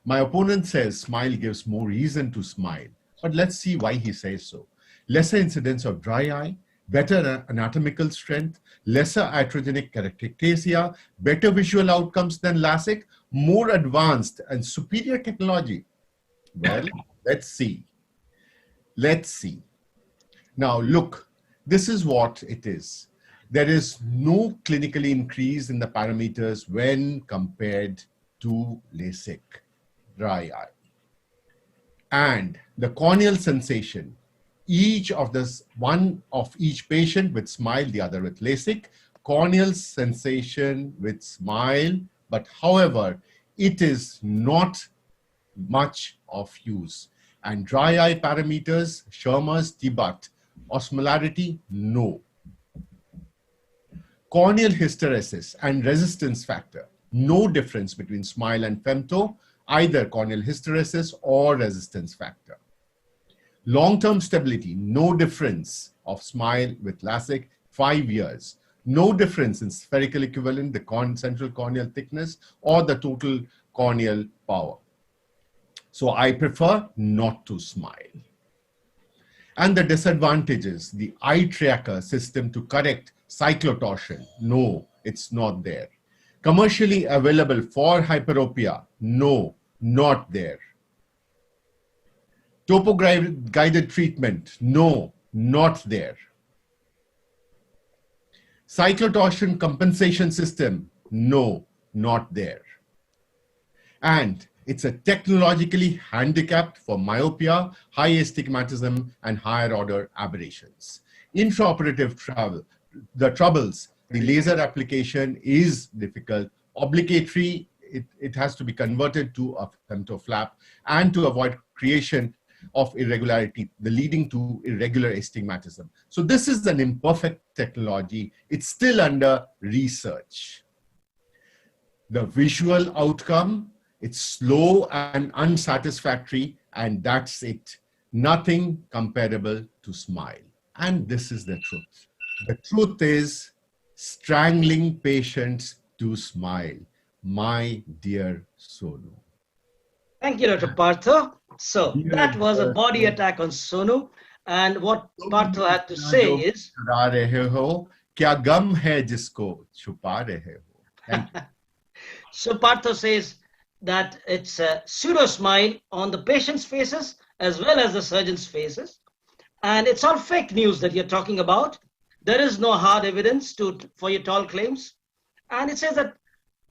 My opponent says smile gives more reason to smile, but let's see why he says so. Lesser incidence of dry eye, better anatomical strength, lesser iatrogenic keratoectasia, better visual outcomes than LASIK, more advanced and superior technology. Well, let's see. Now look, this is what it is. There is no clinical increase in the parameters when compared to LASIK, dry eye. And the corneal sensation, one of each patient with SMILE, the other with LASIK, corneal sensation with SMILE, but however, it is not much of use. And dry eye parameters, Schirmer's, Tibet, osmolarity, no. Corneal hysteresis and resistance factor, no difference between SMILE and femto, either corneal hysteresis or resistance factor. Long-term stability, no difference of SMILE with LASIK, 5 years. No difference in spherical equivalent, the central corneal thickness, or the total corneal power. So I prefer not to smile. And the disadvantages, the eye tracker system to correct cyclotorsion, no, it's not there. Commercially available for hyperopia, no, not there. Topo-guided treatment, no, not there. Cyclotorsion compensation system, no, not there. And it's a technologically handicapped for myopia, high astigmatism, and higher order aberrations. Intraoperative troubles, the laser application is difficult. Obligatory, it has to be converted to a femtoflap, and to avoid creation of irregularity, leading to irregular astigmatism. So this is an imperfect technology. It's still under research. The visual outcome, it's slow and unsatisfactory, and that's it. Nothing comparable to SMILE. And this is the truth. The truth is strangling patients to SMILE. My dear Sonu. Thank you, Dr. Partho. So that was a body attack on Sonu. And what Partha had to say is, चुरा रहे हो, क्या गम है जिसको छुपा रहे हो. Thank you. so Partha says that it's a pseudo smile on the patient's faces as well as the surgeon's faces. And it's all fake news that you're talking about. There is no hard evidence for your tall claims. And it says that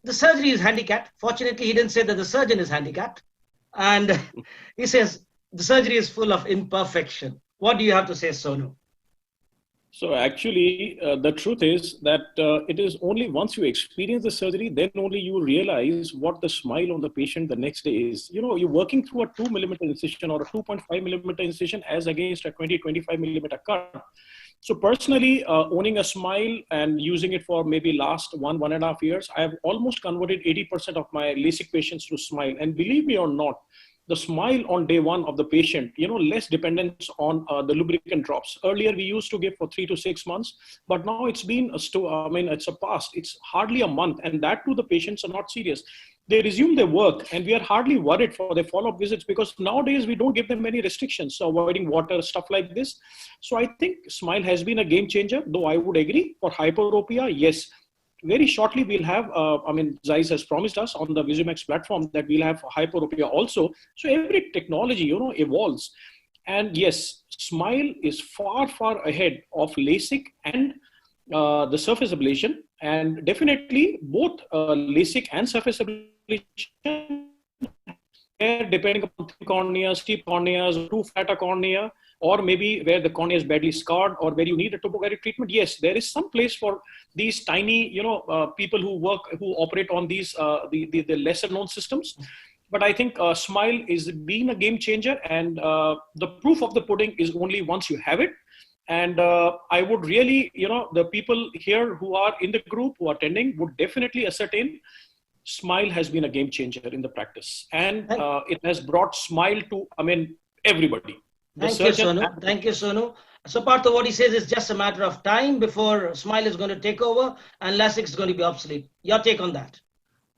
the surgery is handicapped. Fortunately, he didn't say that the surgeon is handicapped. And he says the surgery is full of imperfection. What do you have to say, Sonu? So actually, the truth is that it is only once you experience the surgery, then only you realize what the smile on the patient the next day is. You know, you're working through a 2mm incision or a 2.5mm incision as against a 20-25mm cut. So personally, owning a smile and using it for maybe last 1.5 years, I have almost converted 80% of my LASIK patients to smile. And believe me or not, the smile on day one of the patient, you know, less dependence on the lubricant drops. Earlier, we used to give for 3 to 6 months, but now it's been it's a past. It's hardly a month, and that too, the patients are not serious. They resume their work, and we are hardly worried for their follow-up visits because nowadays we don't give them any restrictions, so avoiding water, stuff like this. So I think smile has been a game changer, though I would agree for hyperopia, yes. Very shortly, we'll have, Zeiss has promised us on the Visumax platform that we'll have hyperopia also. So every technology, you know, evolves. And yes, smile is far, far ahead of LASIK and the surface ablation. And definitely both LASIK and surface ablation, depending upon thin cornea, steep corneas, too flat a cornea, or maybe where the cornea is badly scarred or where you need a topographic treatment. Yes, there is some place for these tiny, you know, people who operate on these, the lesser known systems. But I think smile is being a game changer, and the proof of the pudding is only once you have it. And I would really, you know, the people here who are in the group, who are attending, would definitely ascertain smile has been a game changer in the practice. And it has brought smile to, everybody. Thank you, Sonu. Thank you, Sonu. So Partha, what he says is just a matter of time before smile is going to take over and LASIK is going to be obsolete. Your take on that?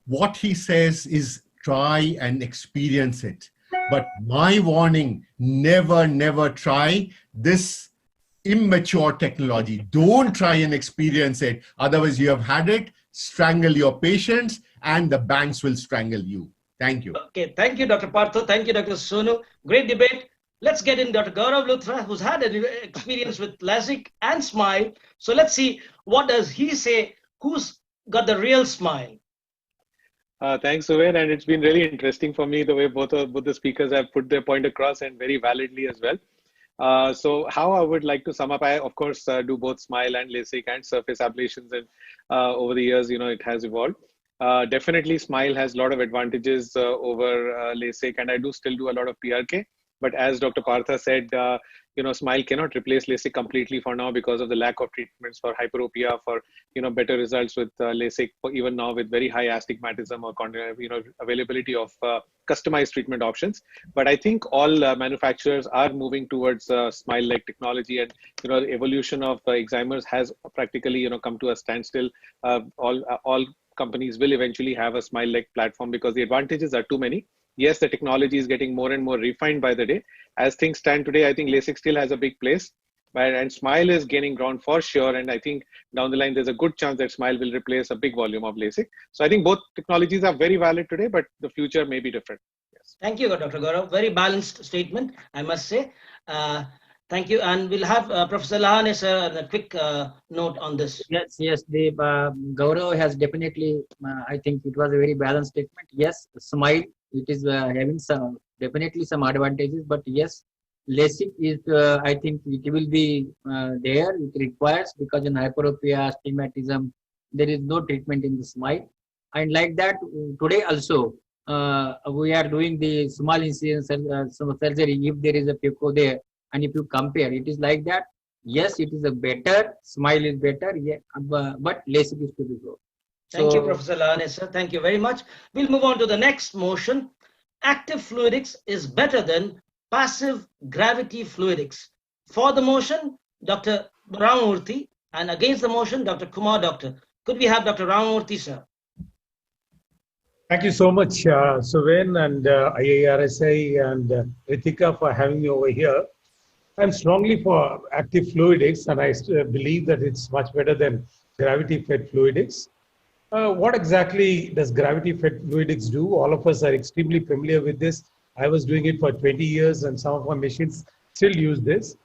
What he says is try and experience it. But my warning, never try this immature technology. Don't try and experience it. Otherwise, you have had it, strangle your patients, and the banks will strangle you. Thank you. Okay, thank you, Dr. Partha. Thank you, Dr. Sonu. Great debate. Let's get in Dr. Gaurav Luthra, who's had an experience with LASIK and smile. So let's see, what does he say? Who's got the real smile? Thanks, Uvain, and it's been really interesting for me the way both the speakers have put their point across, and very validly as well. So how I would like to sum up, I of course do both smile and LASIK and surface ablations, and over the years, you know, it has evolved. Definitely smile has a lot of advantages over LASIK, and I do still do a lot of PRK. But as Dr. Partha said, you know, smile cannot replace LASIK completely for now because of the lack of treatments for hyperopia, for, you know, better results with LASIK, even now with very high astigmatism or, you know, availability of customized treatment options. But I think all manufacturers are moving towards smile-like technology, and, you know, the evolution of examers has practically, you know, come to a standstill. All companies will eventually have a smile-like platform because the advantages are too many. Yes, the technology is getting more and more refined by the day. As things stand today, I think LASIK still has a big place, and smile is gaining ground for sure. And I think down the line, there's a good chance that smile will replace a big volume of LASIK. So I think both technologies are very valid today, but the future may be different. Yes. Thank you, Dr. Gaurav. Very balanced statement, I must say. Thank you. And we'll have Professor Lahane, sir, a quick note on this. Yes, the Gaurav has definitely, I think it was a very balanced statement. Yes, smile, it is having definitely some advantages, but yes, LASIK is, I think it will be there, it requires, because in hyperopia, astigmatism, there is no treatment in the smile. And like that, today also, we are doing the small incision surgery. If there is a PICO there, and if you compare, it is like that. Yes, it is a better, smile is better, yeah, but LASIK is to be good. Thank you, Professor Lahane, sir. Thank you very much. We'll move on to the next motion. Active fluidics is better than passive gravity fluidics. For the motion, Dr. Ramamurthy, and against the motion, Dr. Kumar Doctor. Could we have Dr. Ramamurthy, sir? Thank you so much, Suvain and IIRSI and Ritika for having me over here. I'm strongly for active fluidics, and I believe that it's much better than gravity-fed fluidics. What exactly does gravity-fed fluidics do? All of us are extremely familiar with this. I was doing it for 20 years, and some of our machines still use this.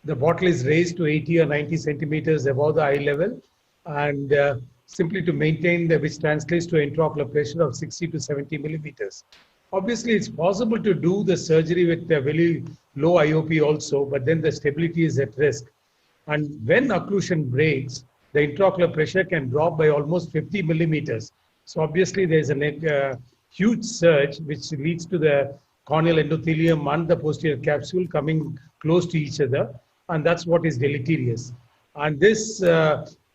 The bottle is raised to 80 or 90 centimeters above the eye level, and simply to maintain which translates to an intraocular pressure of 60 to 70 millimeters. Obviously, it's possible to do the surgery with a very low IOP also, but then the stability is at risk. And when occlusion breaks, the intraocular pressure can drop by almost 50 millimeters. So obviously, there's a huge surge which leads to the corneal endothelium and the posterior capsule coming close to each other, and that's what is deleterious. And this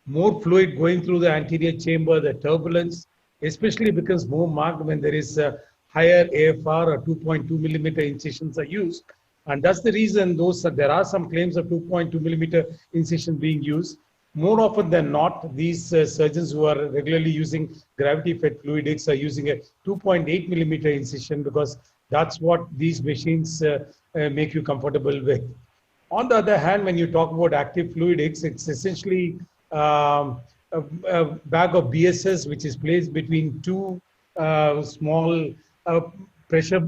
more fluid going through the anterior chamber, the turbulence, especially becomes more marked when there is higher AFR or 2.2 millimeter incisions are used. And that's the reason there are some claims of 2.2 millimeter incision being used. More often than not, these surgeons who are regularly using gravity-fed fluidics are using a 2.8 millimeter incision because that's what these machines make you comfortable with. On the other hand, when you talk about active fluidics, it's essentially a bag of BSS which is placed between two small pressure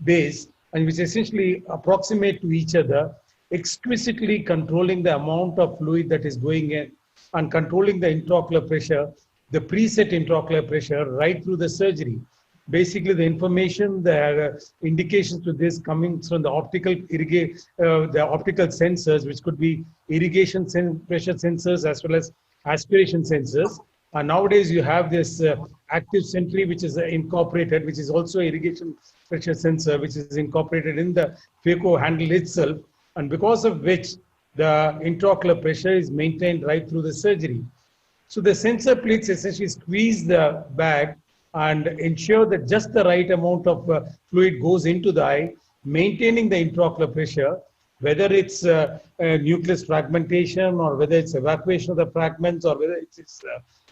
bays, and which essentially approximate to each other, exquisitely controlling the amount of fluid that is going in and controlling the intraocular pressure, the preset intraocular pressure right through the surgery. Basically, the information, the indications to this coming from the optical sensors, which could be irrigation pressure sensors as well as aspiration sensors. And nowadays, you have this active sentry, which is incorporated, which is also irrigation pressure sensor, which is incorporated in the phaco handle itself, and because of which the intraocular pressure is maintained right through the surgery. So the sensor plates essentially squeeze the bag and ensure that just the right amount of fluid goes into the eye, maintaining the intraocular pressure, whether it's nucleus fragmentation or whether it's evacuation of the fragments or whether it's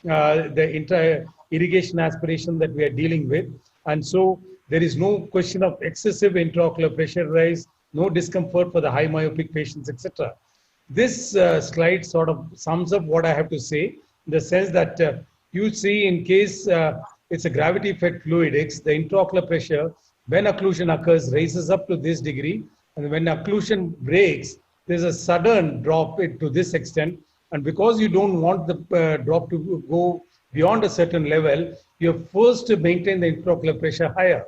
the entire irrigation aspiration that we are dealing with. And so there is no question of excessive intraocular pressure rise, no discomfort for the high myopic patients, etc. This slide sort of sums up what I have to say, in the sense that you see in case it's a gravity-fed fluidics, the intraocular pressure, when occlusion occurs, raises up to this degree, and when occlusion breaks, there's a sudden drop to this extent. And because you don't want the drop to go beyond a certain level, you're forced to maintain the intraocular pressure higher.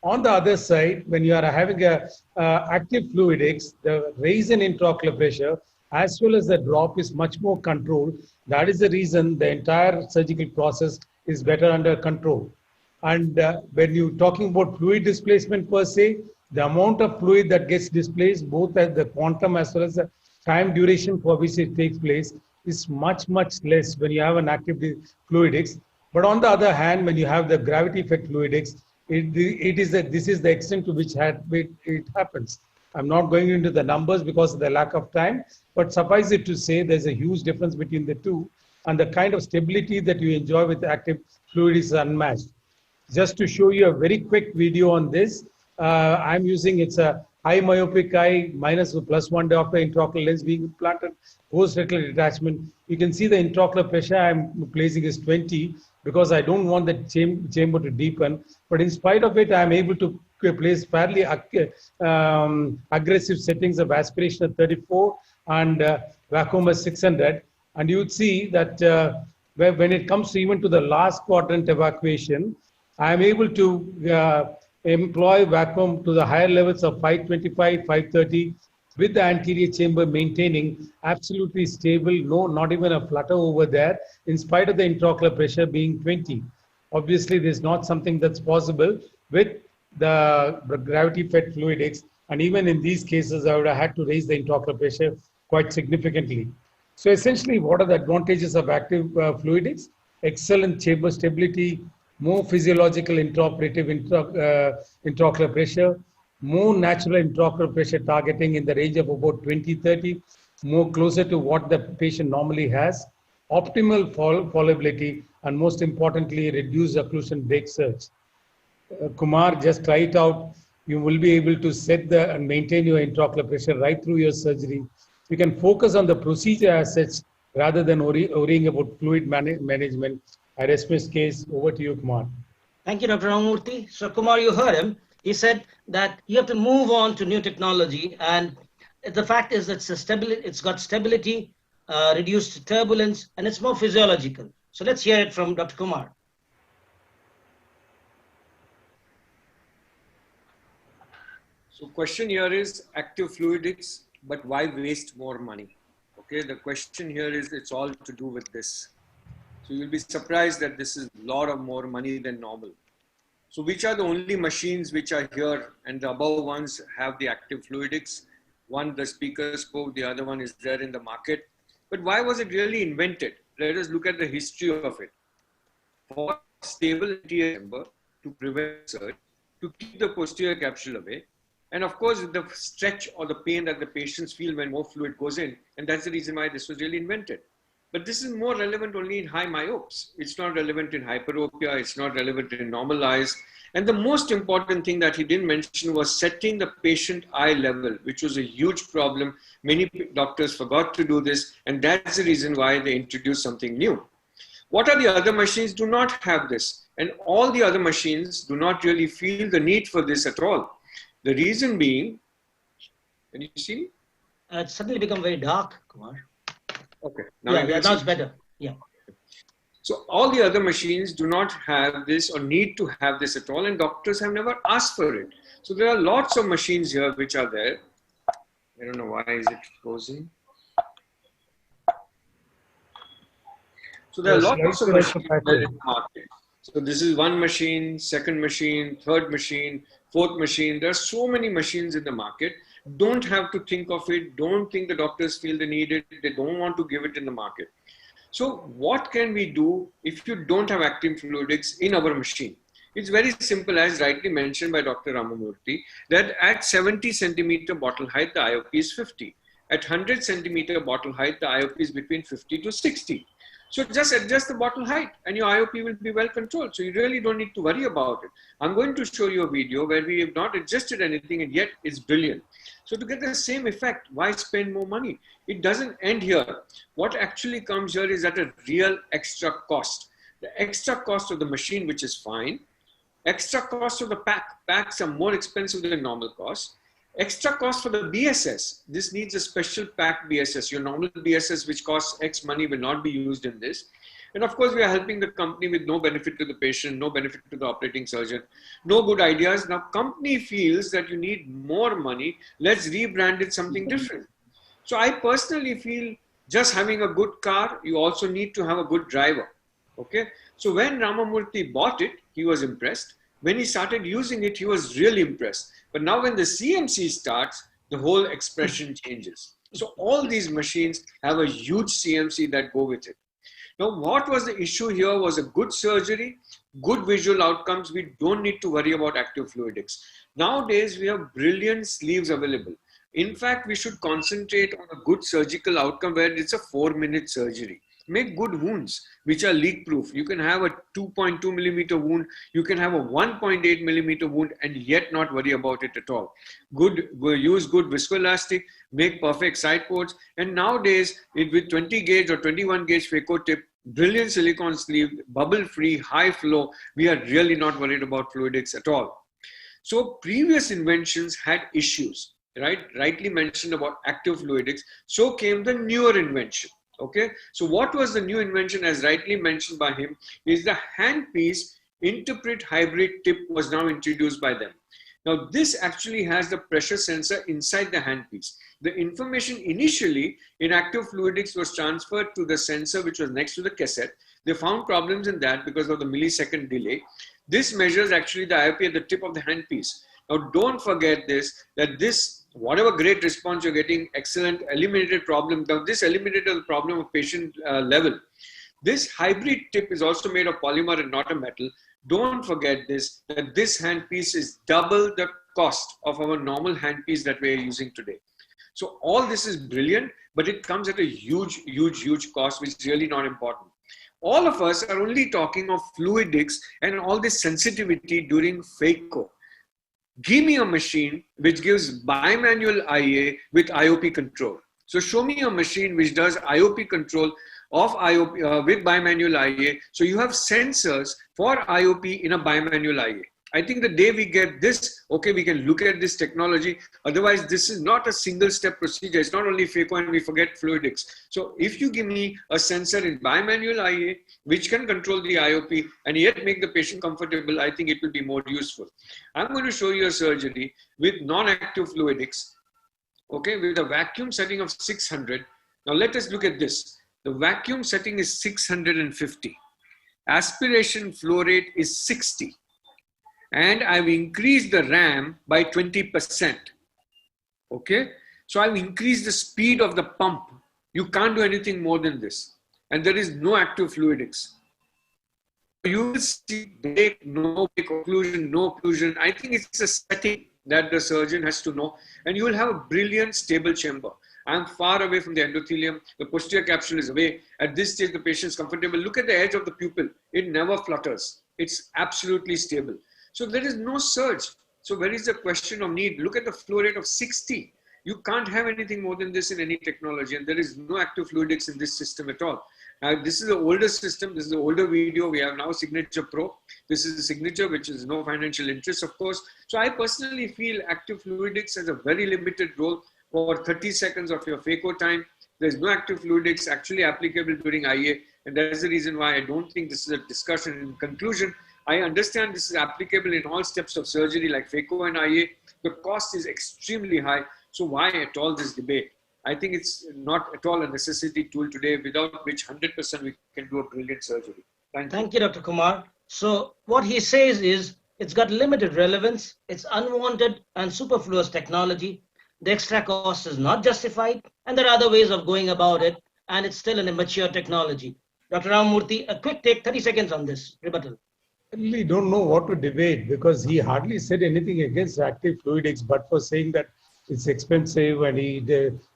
On the other side, when you are having a active fluidics, the raise in intraocular pressure as well as the drop is much more controlled. That is the reason the entire surgical process is better under control. And when you're talking about fluid displacement per se, the amount of fluid that gets displaced, both at the quantum as well as the time duration for which it takes place, is much, much less when you have an active fluidics. But on the other hand, when you have the gravity-fed fluidics, this is the extent to which it happens. I'm not going into the numbers because of the lack of time, but suffice it to say there's a huge difference between the two, and the kind of stability that you enjoy with active fluid is unmatched. Just to show you a very quick video on this, I'm using, it's a high myopic eye minus the +1 diopter intraocular lens being implanted, post-retinal detachment. You can see the intraocular pressure I'm placing is 20 because I don't want the chamber to deepen. But in spite of it, I'm able to place fairly aggressive settings of aspiration at 34 and vacuum at 600. And you would see that when it comes to even to the last quadrant evacuation, I'm able to employ vacuum to the higher levels of 525, 530 with the anterior chamber maintaining absolutely stable, no, not even a flutter over there, in spite of the intraocular pressure being 20. Obviously, there's not something that's possible with the gravity-fed fluidics. And even in these cases, I would have had to raise the intraocular pressure quite significantly. So essentially, what are the advantages of active fluidics? Excellent chamber stability, more physiological intraoperative intraocular pressure, more natural intraocular pressure targeting in the range of about 20-30, more closer to what the patient normally has, optimal fallibility, and most importantly, reduced occlusion break surge. Kumar just tried out you will be able to set and maintain your intraocular pressure right through your surgery. You can focus on the procedure as such rather than worrying about fluid management. I rest my case. Over to you, Kumar. Thank you, Dr. Ramamurthy. So, Kumar, you heard him. He said that you have to move on to new technology, and the fact is that it's got stability, reduced turbulence, and it's more physiological. So let's hear it from Dr. Kumar. So question here is active fluidics, but why waste more money? Okay, the question here is it's all to do with this. So you'll be surprised that this is a lot of more money than normal. So which are the only machines which are here, and the above ones have the active fluidics? One, the speaker spoke, the other one is there in the market. But why was it really invented? Let us look at the history of it. For stable anterior chamber, to prevent surge, to keep the posterior capsule away, and of course the stretch or the pain that the patients feel when more fluid goes in, and that's the reason why this was really invented. But this is more relevant only in high myopes. It's not relevant in hyperopia, it's not relevant in normal eyes. And the most important thing that he didn't mention was setting the patient eye level, which was a huge problem. Many doctors forgot to do this, and that's the reason why they introduced something new. What are the other machines do not have this? And all the other machines do not really feel the need for this at all. The reason being, can you see me? It's suddenly become very dark, Kumar. Okay. Now it's better. Yeah. So all the other machines do not have this or need to have this at all, and doctors have never asked for it. So there are lots of machines here which are there. I don't know why is it frozen. So there are lots of machines in the market. So this is one machine, second machine, third machine, fourth machine. There are so many machines in the market. Don't have to think of it. Don't think the doctors feel they need it. They don't want to give it in the market. So what can we do if you don't have active fluidics in our machine? It's very simple, as rightly mentioned by Dr. Ramamurthy, that at 70 centimeter bottle height, the IOP is 50. At 100 centimeter bottle height, the IOP is between 50 to 60. So just adjust the bottle height and your IOP will be well controlled. So you really don't need to worry about it. I'm going to show you a video where we have not adjusted anything and yet it's brilliant. So to get the same effect, why spend more money? It doesn't end here. What actually comes here is at a real extra cost. The extra cost of the machine, which is fine. Extra cost of the pack. Packs are more expensive than normal cost. Extra cost for the BSS. This needs a special pack BSS. Your normal BSS, which costs X money, will not be used in this. And of course, we are helping the company with no benefit to the patient, no benefit to the operating surgeon, no good ideas. Now, company feels that you need more money. Let's rebrand it something different. So I personally feel just having a good car, you also need to have a good driver. Okay. So when Ramamurthy bought it, he was impressed. When he started using it, he was really impressed. But now when the CMC starts, the whole expression changes. So all these machines have a huge CMC that go with it. Now, what was the issue here was a good surgery, good visual outcomes. We don't need to worry about active fluidics. Nowadays, we have brilliant sleeves available. In fact, we should concentrate on a good surgical outcome where it's a 4-minute surgery. Make good wounds, which are leak proof. You can have a 2.2 millimeter wound. You can have a 1.8 millimeter wound and yet not worry about it at all. Use good viscoelastic, make perfect side ports. And nowadays, with 20 gauge or 21 gauge phaco tip, brilliant silicone sleeve, bubble free, high flow, we are really not worried about fluidics at all. So previous inventions had issues, right? Rightly mentioned about active fluidics. So came the newer invention. Okay, so what was the new invention, as rightly mentioned by him, is the handpiece interpret hybrid tip was now introduced by them. Now this actually has the pressure sensor inside the handpiece. The information initially in active fluidics was transferred to the sensor which was next to the cassette. They found problems in that because of the millisecond delay. This measures actually the IOP at the tip of the handpiece. Now don't forget this, that this whatever great response you're getting, excellent, eliminated problem. Now this eliminated the problem of patient level. This hybrid tip is also made of polymer and not a metal. Don't forget this, that this handpiece is double the cost of our normal handpiece that we're using today. So all this is brilliant, but it comes at a huge, huge, huge cost, which is really not important. All of us are only talking of fluidics and all this sensitivity during phaco. Give me a machine which gives bimanual IA with IOP control. So show me a machine which does IOP control of IOP with bimanual IA. So you have sensors for IOP in a bimanual IA. I think the day we get this, okay, we can look at this technology. Otherwise, this is not a single step procedure. It's not only phaco and we forget fluidics. So if you give me a sensor in bimanual IA, which can control the IOP and yet make the patient comfortable, I think it will be more useful. I'm going to show you a surgery with non-active fluidics, okay, with a vacuum setting of 600. Now let us look at this. The vacuum setting is 650. Aspiration flow rate is 60. And I've increased the RAM by 20%. Okay, so I've increased the speed of the pump. You can't do anything more than this. And there is no active fluidics. You will see break, no break, occlusion, no occlusion. I think it's a setting that the surgeon has to know. And you will have a brilliant, stable chamber. I'm far away from the endothelium. The posterior capsule is away. At this stage, the patient is comfortable. Look at the edge of the pupil. It never flutters. It's absolutely stable. So there is no surge. So where is the question of need? Look at the flow rate of 60. You can't have anything more than this in any technology. And there is no active fluidics in this system at all. Now, this is the older system. This is the older video. We have now Signature Pro. This is the Signature, which is no financial interest, of course. So I personally feel active fluidics has a very limited role for 30 seconds of your phaco time. There's no active fluidics actually applicable during IA. And that's the reason why I don't think this is a discussion. In conclusion, I understand this is applicable in all steps of surgery like phaco and IA. The cost is extremely high. So why at all this debate? I think it's not at all a necessity tool today, without which 100% we can do a brilliant surgery. Thank you, Dr. Kumar. So what he says is it's got limited relevance, it's unwanted and superfluous technology. The extra cost is not justified, and there are other ways of going about it, and it's still an immature technology. Dr. Ramamurthy, a quick take, 30 seconds on this rebuttal. I really don't know what to debate because he hardly said anything against active fluidics, but for saying that it's expensive and he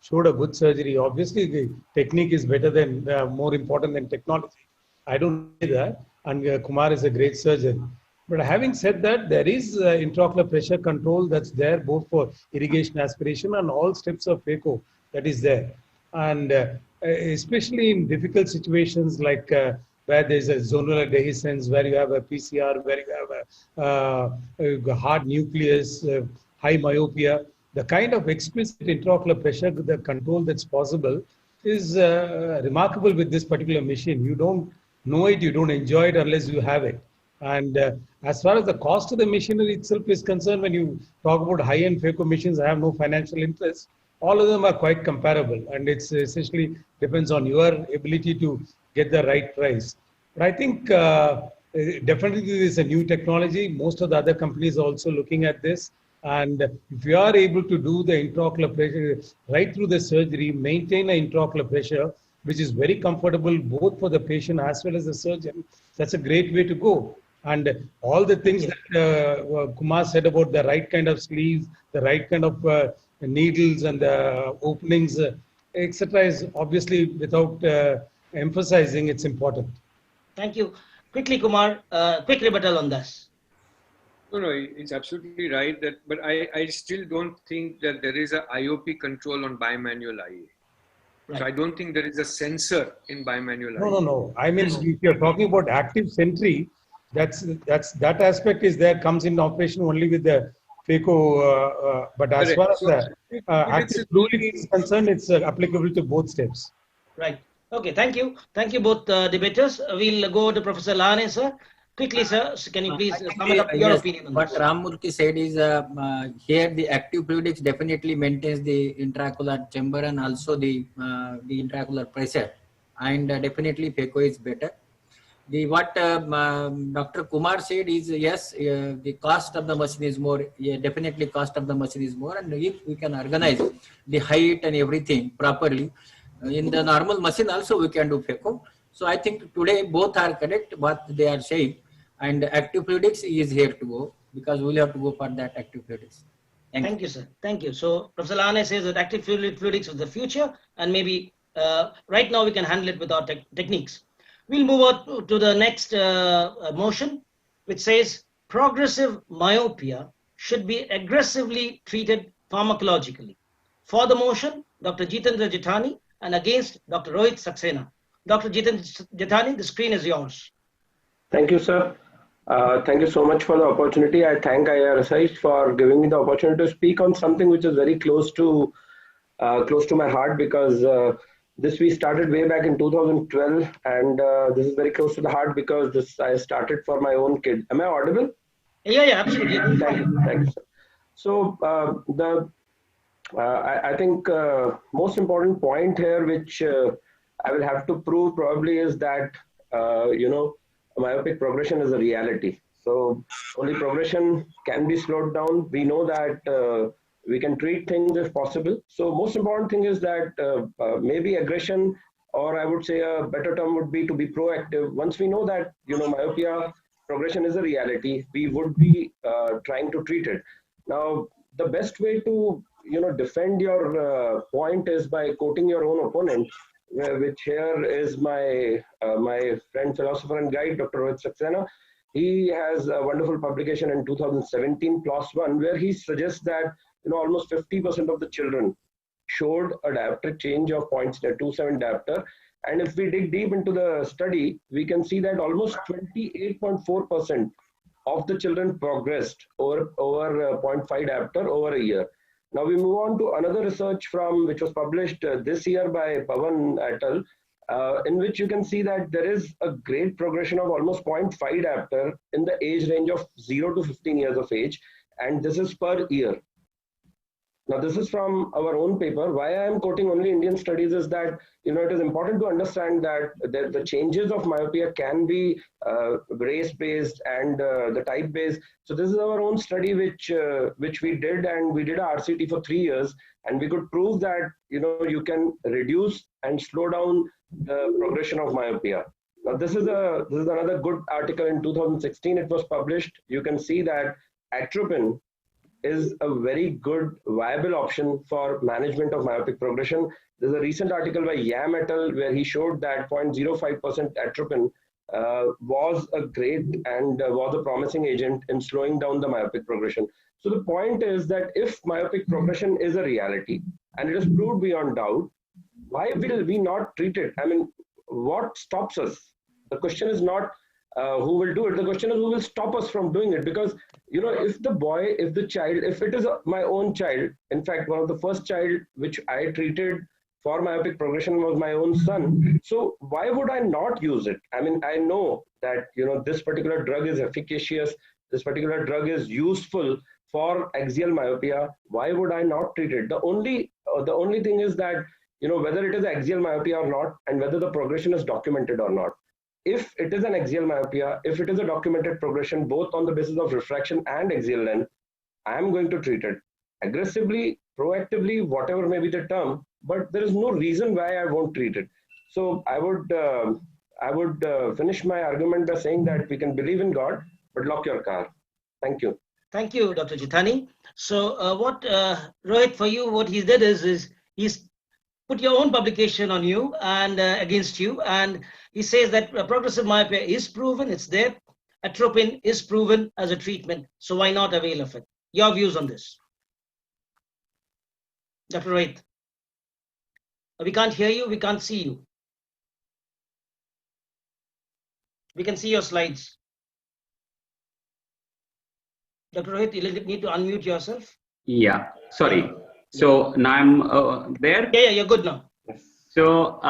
showed a good surgery. Obviously, the technique is better than, more important than technology. I don't say that. And Kumar is a great surgeon. But having said that, there is intraocular pressure control that's there both for irrigation aspiration and all steps of phaco that is there. And especially in difficult situations like where there's a zonal dehiscence, where you have a PCR, where you have a hard nucleus, high myopia, the kind of explicit intraocular pressure, the control that's possible is remarkable with this particular machine. You don't know it, you don't enjoy it unless you have it. And as far as the cost of the machinery itself is concerned, when you talk about high-end phaco machines, I have no financial interest. All of them are quite comparable, and it's essentially depends on your ability to get the right price. But I think definitely this is a new technology. Most of the other companies are also looking at this. And if you are able to do the intraocular pressure right through the surgery, maintain an intraocular pressure, which is very comfortable both for the patient as well as the surgeon, that's a great way to go. And all the things that Kumar said about the right kind of sleeves, the right kind of needles and the openings, etc., is obviously without emphasizing, it's important. Thank you. Quickly, Kumar, quick rebuttal on this. No, it's absolutely right. That, but I still don't think that there is a IOP control on bimanual IA. Right. So I don't think there is a sensor in bimanual IA. No. I mean, if you're talking about active sentry, that aspect is there, comes in operation only with the phaco. But as far as the active fluid is concerned, it's applicable to both steps. Right. Okay. Thank you. Thank you both debaters. We'll go to Professor Lane, sir. Quickly, sir, can you please comment up your opinion on what this? Ramamurthy said is here the active fluidics definitely maintains the intraocular chamber and also the intraocular pressure, and definitely phaco is better. What Dr. Kumar said is yes, the cost of the machine is more. Yeah, definitely cost of the machine is more, and if we can organize the height and everything properly in the normal machine, also we can do phaco. So I think today both are correct what they are saying, and active fluidics is here to go because we'll have to go for that active fluidics. Thank you, sir. Thank you. So Professor Lane says that active fluidics is the future, and maybe right now we can handle it with our techniques. We'll move on to the next motion, which says progressive myopia should be aggressively treated pharmacologically. For the motion, Dr. Jitendra Jethani, and against Dr. Rohit Saxena. Dr. Jitendra Jethani, the screen is yours. Thank you, sir. Thank you so much for the opportunity. I thank IIRSI for giving me the opportunity to speak on something which is very close to my heart, because this we started way back in 2012, and this is very close to the heart because this I started for my own kid. Am I audible? Yeah, absolutely. Thank you, sir. So I think most important point here, which I will have to prove probably, is that myopic progression is a reality. So only progression can be slowed down. We know that we can treat things if possible. So most important thing is that maybe aggression, or I would say a better term would be to be proactive. Once we know that myopia progression is a reality, we would be trying to treat it. Now, the best way to defend your point is by quoting your own opponent, which here is my friend, philosopher and guide, Dr. Rohit Saxena. He has a wonderful publication in 2017, PLOS ONE, where he suggests that almost 50% of the children showed a dioptric change of 0.27 diopter. And if we dig deep into the study, we can see that almost 28.4% of the children progressed over 0.5 diopter over a year. Now we move on to another research which was published this year by Pavan et al., in which you can see that there is a great progression of almost 0.5 diopter in the age range of 0 to 15 years of age, and this is per year. Now this is from our own paper. Why I am quoting only Indian studies is that it is important to understand that the changes of myopia can be race-based and the type-based. So this is our own study which we did, and we did a RCT for 3 years, and we could prove that you can reduce and slow down the progression of myopia. Now this is another good article in 2016. It was published. You can see that atropine is a very good viable option for management of myopic progression. There's a recent article by Yam et al. Where he showed that 0.05% atropine was a great and was a promising agent in slowing down the myopic progression. So the point is that if myopic progression is a reality and it is proved beyond doubt, why will we not treat it? I mean, what stops us? The question is not who will do it. The question is who will stop us from doing it. Because if it is my own child, in fact, one of the first child which I treated for myopic progression was my own son. So why would I not use it? I mean, I know that this particular drug is efficacious. This particular drug is useful for axial myopia. Why would I not treat it? The only thing is that whether it is axial myopia or not, and whether the progression is documented or not. If it is an axial myopia, if it is a documented progression both on the basis of refraction and axial length, I am going to treat it aggressively, proactively, whatever may be the term, but there is no reason why I won't treat it. So I would finish my argument by saying that we can believe in God, but lock your car. Thank you. Thank you, Dr. Jethani. So Rohit, for you, what he did is he's put your own publication on you and against you, and he says that progressive myopia is proven, it's there. Atropine is proven as a treatment, so why not avail of it? Your views on this? Dr. Rohit. We can't hear you, we can't see you. We can see your slides. Dr. Rohit, you need to unmute yourself. Yeah, sorry. So now I'm there? Yeah, you're good now. So,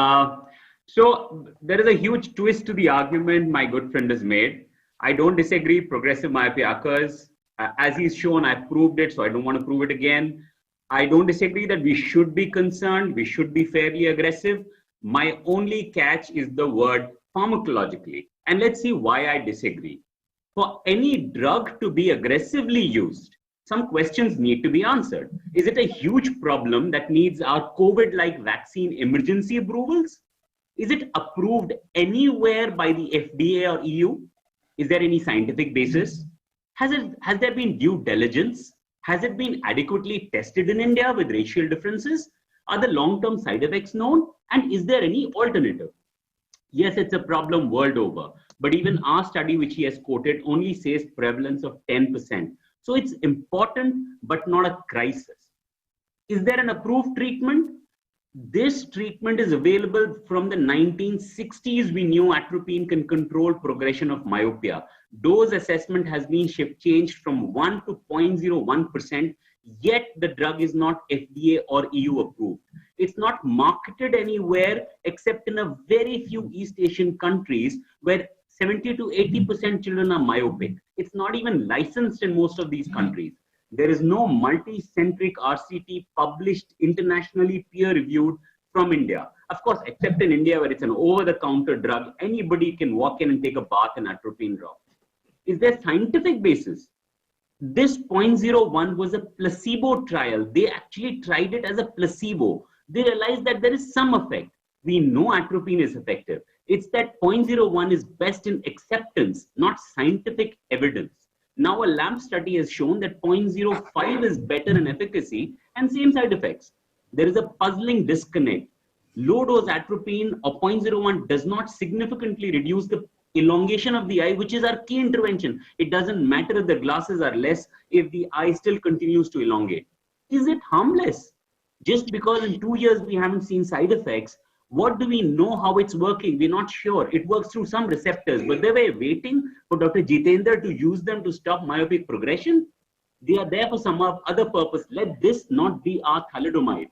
so there is a huge twist to the argument my good friend has made. I don't disagree, progressive myopia occurs. As he's shown, I proved it, so I don't want to prove it again. I don't disagree that we should be concerned, we should be fairly aggressive. My only catch is the word pharmacologically. And let's see why I disagree. For any drug to be aggressively used, some questions need to be answered. Is it a huge problem that needs our COVID-like vaccine emergency approvals? Is it approved anywhere by the FDA or EU? Is there any scientific basis? Has there been due diligence? Has it been adequately tested in India with racial differences? Are the long-term side effects known? And is there any alternative? Yes, it's a problem world over, but even our study, which he has quoted, only says prevalence of 10%. So it's important, but not a crisis. Is there an approved treatment? This treatment is available from the 1960s. We knew atropine can control progression of myopia. Dose assessment has been changed from 1 to 0.01%, yet the drug is not FDA or EU approved. It's not marketed anywhere except in a very few East Asian countries where 70 to 80% children are myopic. It's not even licensed in most of these countries. There is no multi-centric RCT published internationally peer-reviewed from India. Of course, except in India where it's an over-the-counter drug, anybody can walk in and take a bath in atropine drop. Is there scientific basis? This 0.01 was a placebo trial. They actually tried it as a placebo. They realized that there is some effect. We know atropine is effective. It's that 0.01 is best in acceptance, not scientific evidence. Now a LAMP study has shown that 0.05 is better in efficacy and same side effects. There is a puzzling disconnect. Low dose atropine or 0.01 does not significantly reduce the elongation of the eye, which is our key intervention. It doesn't matter if the glasses are less if the eye still continues to elongate. Is it harmless? Just because in 2 years we haven't seen side effects, what do we know how it's working? We're not sure. It works through some receptors, but they were waiting for Dr. Jitendra to use them to stop myopic progression. They are there for some other purpose. Let this not be our thalidomide.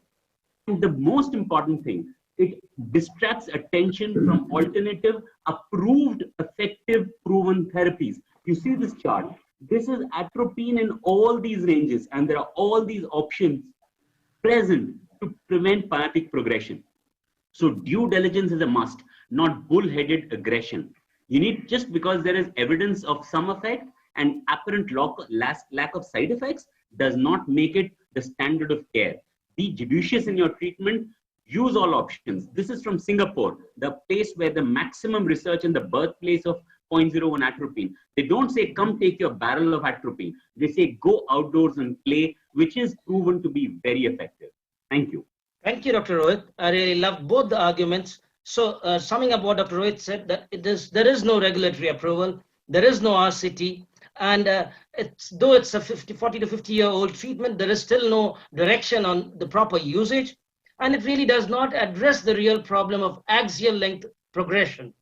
And the most important thing, it distracts attention from alternative, approved, effective, proven therapies. You see this chart. This is atropine in all these ranges, and there are all these options present to prevent myopic progression. So due diligence is a must, not bull-headed aggression. You need, just because there is evidence of some effect and apparent lack of side effects does not make it the standard of care. Be judicious in your treatment, use all options. This is from Singapore, the place where the maximum research in the birthplace of 0.01 atropine. They don't say, come take your barrel of atropine. They say, go outdoors and play, which is proven to be very effective. Thank you. Thank you, Dr. Rohit. I really loved both the arguments. So summing up what Dr. Rohit said, that there is no regulatory approval, there is no RCT, and though it's a 40 to 50-year-old treatment, there is still no direction on the proper usage, and it really does not address the real problem of axial length progression.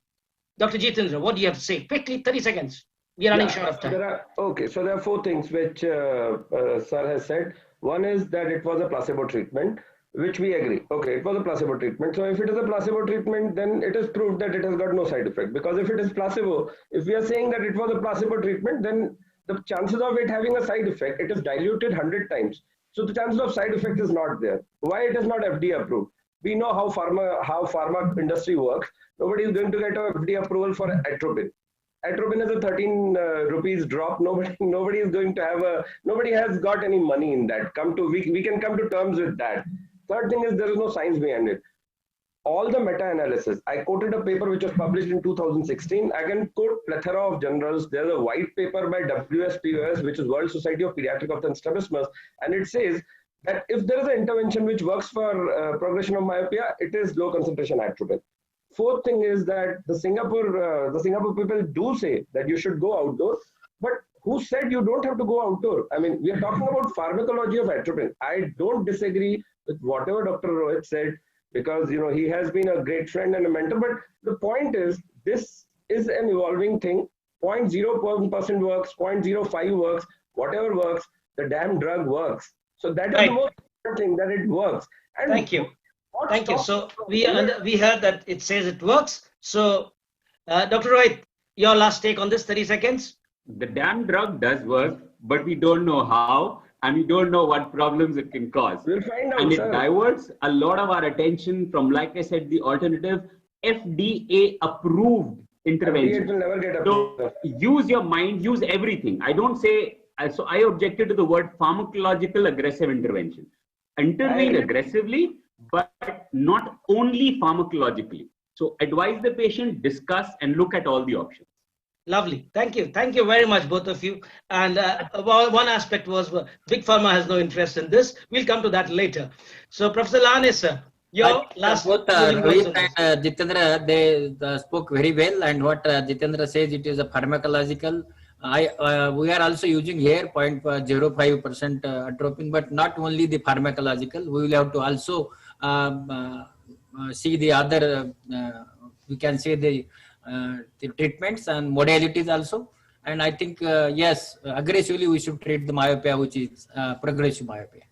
Dr. Jitendra, what do you have to say? Quickly, 30 seconds. We are running short of time. So there are 4 things which Sir has said. One is that it was a placebo treatment, which we agree. Okay, it was a placebo treatment. So if it is a placebo treatment, then it is proved that it has got no side effect. Because if it is placebo, if we are saying that it was a placebo treatment, then the chances of it having a side effect, it is diluted 100 times. So the chances of side effect is not there. Why it is not FDA approved? We know how pharma industry works. Nobody is going to get a FDA approval for atropine. Atropine is a 13 rupees drop. Nobody is going to have nobody has got any money in that. We can come to terms with that. Third thing is there is no science behind it. All the meta-analysis, I quoted a paper which was published in 2016. I can quote plethora of journals. There's a white paper by WSPOS, which is World Society of Pediatric Ophthalmology and Strabismus, and it says that if there is an intervention which works for progression of myopia, it is low concentration atropine. Fourth thing is that the Singapore people do say that you should go outdoor, but who said you don't have to go outdoor? I mean, we are talking about pharmacology of atropine. I don't disagree with whatever Dr. Rohit said, because he has been a great friend and a mentor. But the point is, this is an evolving thing. 0.01% works, 0.05 works, whatever works, the damn drug works. So that is the most important thing, that it works. And thank you. Thank you. So we heard that it says it works. So Dr. Rohit, your last take on this, 30 seconds. The damn drug does work, but we don't know how, and we don't know what problems it can cause. We'll find out, and it diverts a lot of our attention from, like I said, the alternative FDA approved intervention. It will never get approved. So use your mind, use everything. I don't say, so I objected to the word pharmacological aggressive intervention. Intervene aggressively, but not only pharmacologically. So advise the patient, discuss, and look at all the options. Lovely. Thank you. Thank you very much, both of you. And one aspect was Big Pharma has no interest in this. We'll come to that later. So Professor Lane, sir, your last... Both Rohit and Jitendra, they spoke very well. And what Jitendra says, it is a pharmacological We are also using here 0.05% atropine, but not only the pharmacological. We will have to also see the other, we can say the treatments and modalities also. And I think, yes, aggressively we should treat the myopia, which is progressive myopia.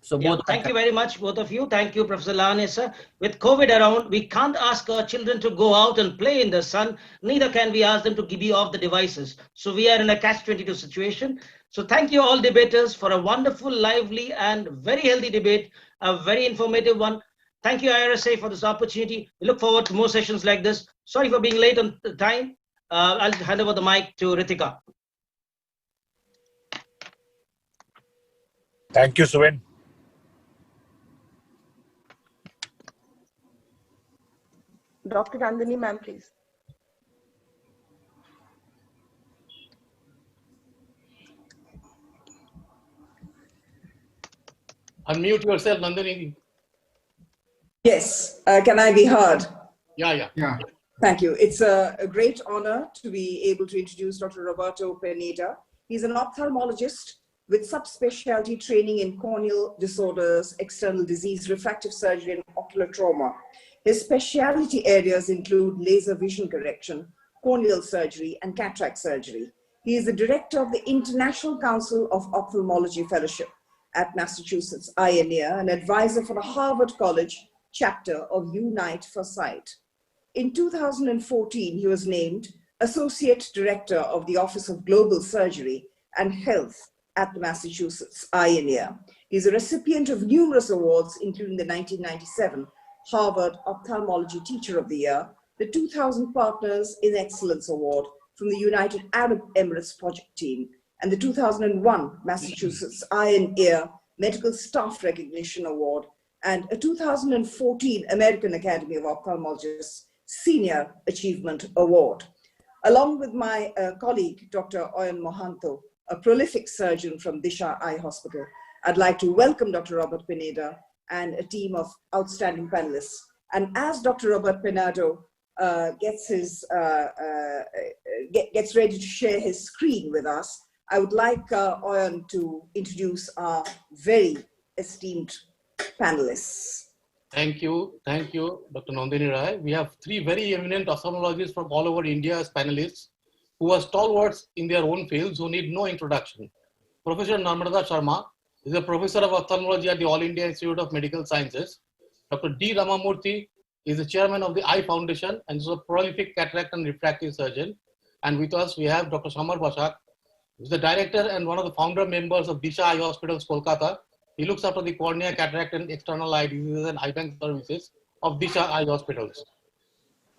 So Yeah, both. thank you very much, both of you. Thank you, Professor Lane, sir. With COVID around, we can't ask our children to go out and play in the sun. Neither can we ask them to be off the devices. So we are in a catch-22 situation. So thank you all debaters for a wonderful, lively, and very healthy debate, a very informative one. Thank you, IRSA, for this opportunity. We look forward to more sessions like this. Sorry for being late on the time. I'll hand over the mic to Ritika. Thank you, Suven. Dr. Nandini, ma'am, please. Unmute yourself, Nandini. Yes, can I be heard? Yeah. Thank you. It's a great honor to be able to introduce Dr. Roberto Pineda. He's an ophthalmologist with subspecialty training in corneal disorders, external disease, refractive surgery, and ocular trauma. His specialty areas include laser vision correction, corneal surgery, and cataract surgery. He is the director of the International Council of Ophthalmology Fellowship at Massachusetts IIRSI, and advisor for the Harvard College chapter of Unite for Sight. In 2014, he was named Associate Director of the Office of Global Surgery and Health at the Massachusetts IIRSI. He's a recipient of numerous awards, including the 1997 Harvard Ophthalmology Teacher of the Year, the 2000 Partners in Excellence Award from the United Arab Emirates Project Team, and the 2001 Massachusetts Eye and Ear Medical Staff Recognition Award, and a 2014 American Academy of Ophthalmologists Senior Achievement Award. Along with my colleague, Dr. Oyan Mohanto, a prolific surgeon from Disha Eye Hospital, I'd like to welcome Dr. Robert Pineda and a team of outstanding panelists. And as Dr. Robert Pineda gets ready to share his screen with us, I would like Oyan to introduce our very esteemed panelists. Thank you, Dr. Nandini Rai. We have three very eminent ophthalmologists from all over India as panelists who are stalwarts in their own fields who need no introduction. Professor Narmada Sharma is a professor of ophthalmology at the All India Institute of Medical Sciences. Dr. D. Ramamurthy is the chairman of the Eye Foundation and is a prolific cataract and refractive surgeon. And with us, we have Dr. Samar Bashak, who is the director and one of the founder members of Disha Eye Hospitals, Kolkata. He looks after the cornea, cataract, and external eye diseases and eye bank services of Disha Eye Hospitals.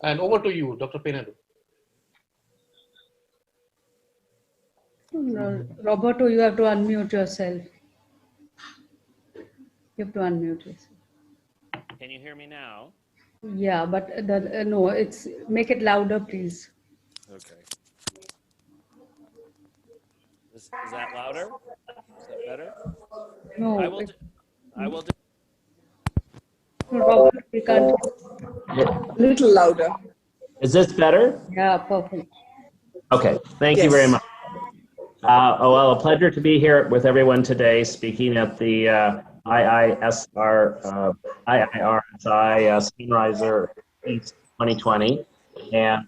And over to you, Dr. Pineda. Roberto, you have to unmute yourself. You have to unmute yourself. Can you hear me now? Yeah, but no, it's make it louder, please. Okay. Is that louder? Is that better? No. I will do. Robert, we can't. A little louder. Is this better? Yeah, perfect. Okay, thank you very much. Well, a pleasure to be here with everyone today, speaking at the IIRSI Sunriser East 2020, and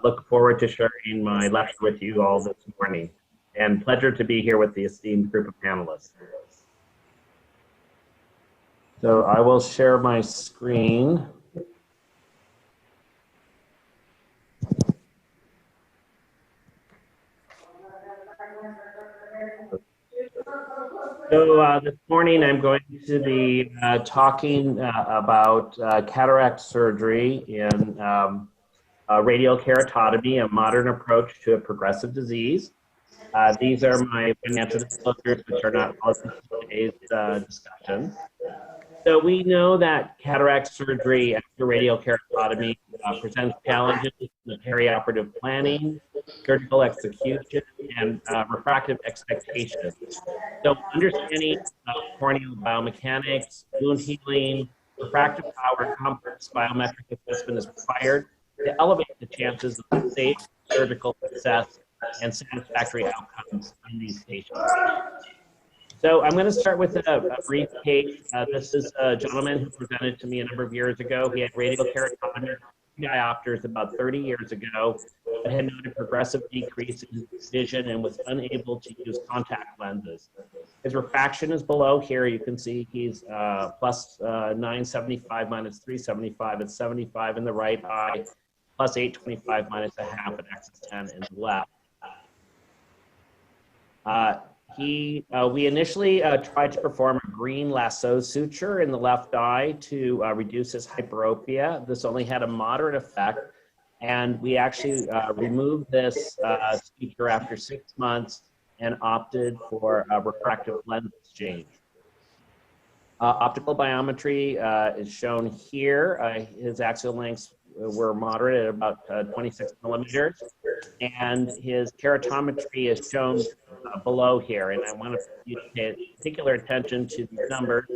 look forward to sharing my lecture with you all this morning. And pleasure to be here with the esteemed group of panelists. So I will share my screen. So this morning I'm going to be talking about cataract surgery in radial keratotomy, a modern approach to a progressive disease. These are my financial disclosures, which are not relevant to today's discussion. So we know that cataract surgery after radial keratotomy presents challenges in the perioperative planning, surgical execution, and refractive expectations. So understanding corneal biomechanics, wound healing, refractive power, and complex biometric assessment is required to elevate the chances of safe surgical success and satisfactory outcomes in these patients. So I'm going to start with a brief case. This is a gentleman who presented to me a number of years ago. He had radial keratotomy diopters about 30 years ago, but had noted progressive decrease in vision and was unable to use contact lenses. His refraction is below here. You can see he's plus 975 minus 375 at 75 in the right eye, plus 825 minus a half at axis 10 in the left. We initially tried to perform a green lasso suture in the left eye to reduce his hyperopia. This only had a moderate effect, and we actually removed this suture after 6 months and opted for a refractive lens exchange. Optical biometry is shown here. His axial lengths were moderate at about 26 millimeters, and his keratometry is shown below here. And I want you to pay particular attention to these numbers.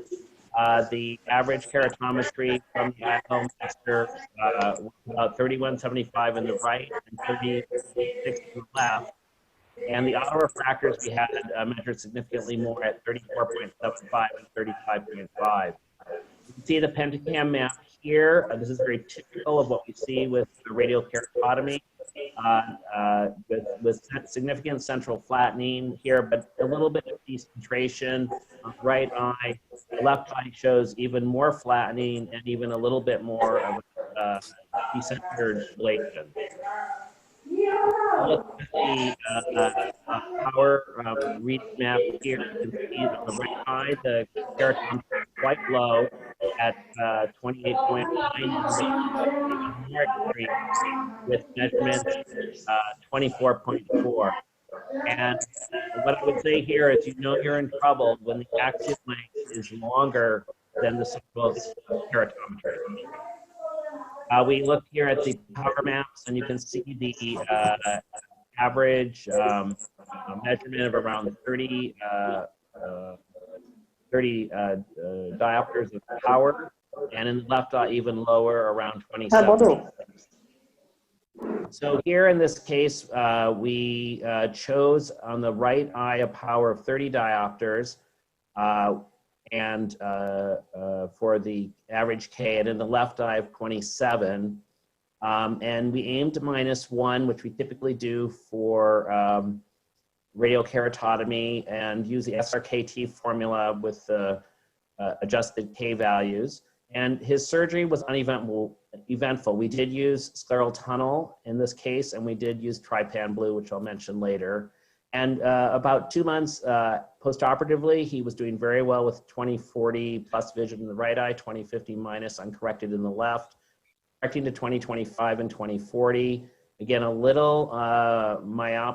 The average keratometry from the IOL master was about 3175 in the right and 36 in the left. And the autorefractors we had measured significantly more at 34.75 and 35.5. You can see the pentacam map here. This is very typical of what we see with the radial keratotomy, with significant central flattening here, but a little bit of decentration on the right eye. The left eye shows even more flattening and even a little bit more of a decentered ablation. Look at the power read map here. You can see on the right eye, the keratometry is quite low at 28.9, with measurements 24.4. And what I would say here is, you know you're in trouble when the axial length is longer than the central keratometry. We look here at the power maps, and you can see the average measurement of around 30 diopters of power, and in the left eye even lower, around 27. So here in this case, we chose on the right eye a power of 30 diopters, and for the average K, and in the left eye of 27. And we aimed to -1, which we typically do for radial keratotomy, and use the SRKT formula with the adjusted K values. And his surgery was uneventful. We did use scleral tunnel in this case, and we did use trypan blue, which I'll mention later. And about 2 months postoperatively, he was doing very well with 20/40 plus vision in the right eye, 20/50 minus uncorrected in the left, correcting to 20/25 and 20/40. Again, a little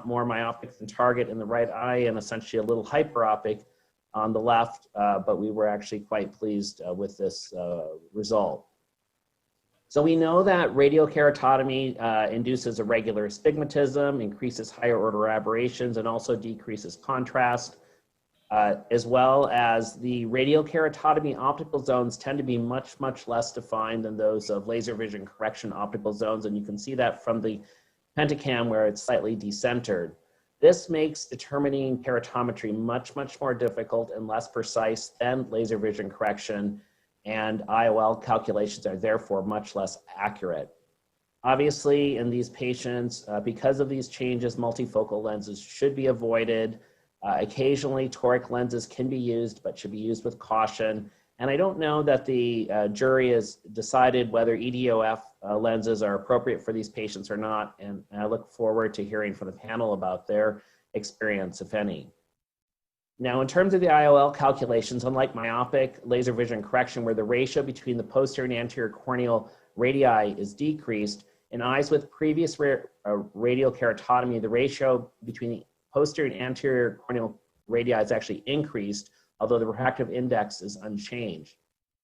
more myopic than target in the right eye, and essentially a little hyperopic on the left, but we were actually quite pleased with this result. So we know that radial keratotomy induces irregular astigmatism, increases higher order aberrations, and also decreases contrast, as well as the radial keratotomy optical zones tend to be much, much less defined than those of laser vision correction optical zones. And you can see that from the pentacam where it's slightly decentered. This makes determining keratometry much, much more difficult and less precise than laser vision correction, and IOL calculations are therefore much less accurate. Obviously, in these patients, because of these changes, multifocal lenses should be avoided. Occasionally, toric lenses can be used, but should be used with caution. And I don't know that the jury has decided whether EDOF lenses are appropriate for these patients or not, and I look forward to hearing from the panel about their experience, if any. Now, in terms of the IOL calculations, unlike myopic laser vision correction, where the ratio between the posterior and anterior corneal radii is decreased, in eyes with previous radial keratotomy, the ratio between the posterior and anterior corneal radii is actually increased, although the refractive index is unchanged.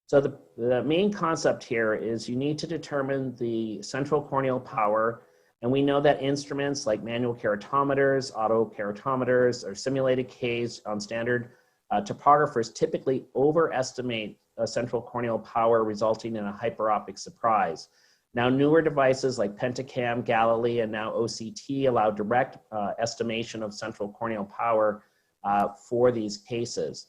So the main concept here is you need to determine the central corneal power, and we know that instruments like manual keratometers, auto keratometers, or simulated Ks on standard topographers typically overestimate a central corneal power, resulting in a hyperopic surprise. Now, newer devices like Pentacam, Galilee, and now OCT allow direct estimation of central corneal power for these cases.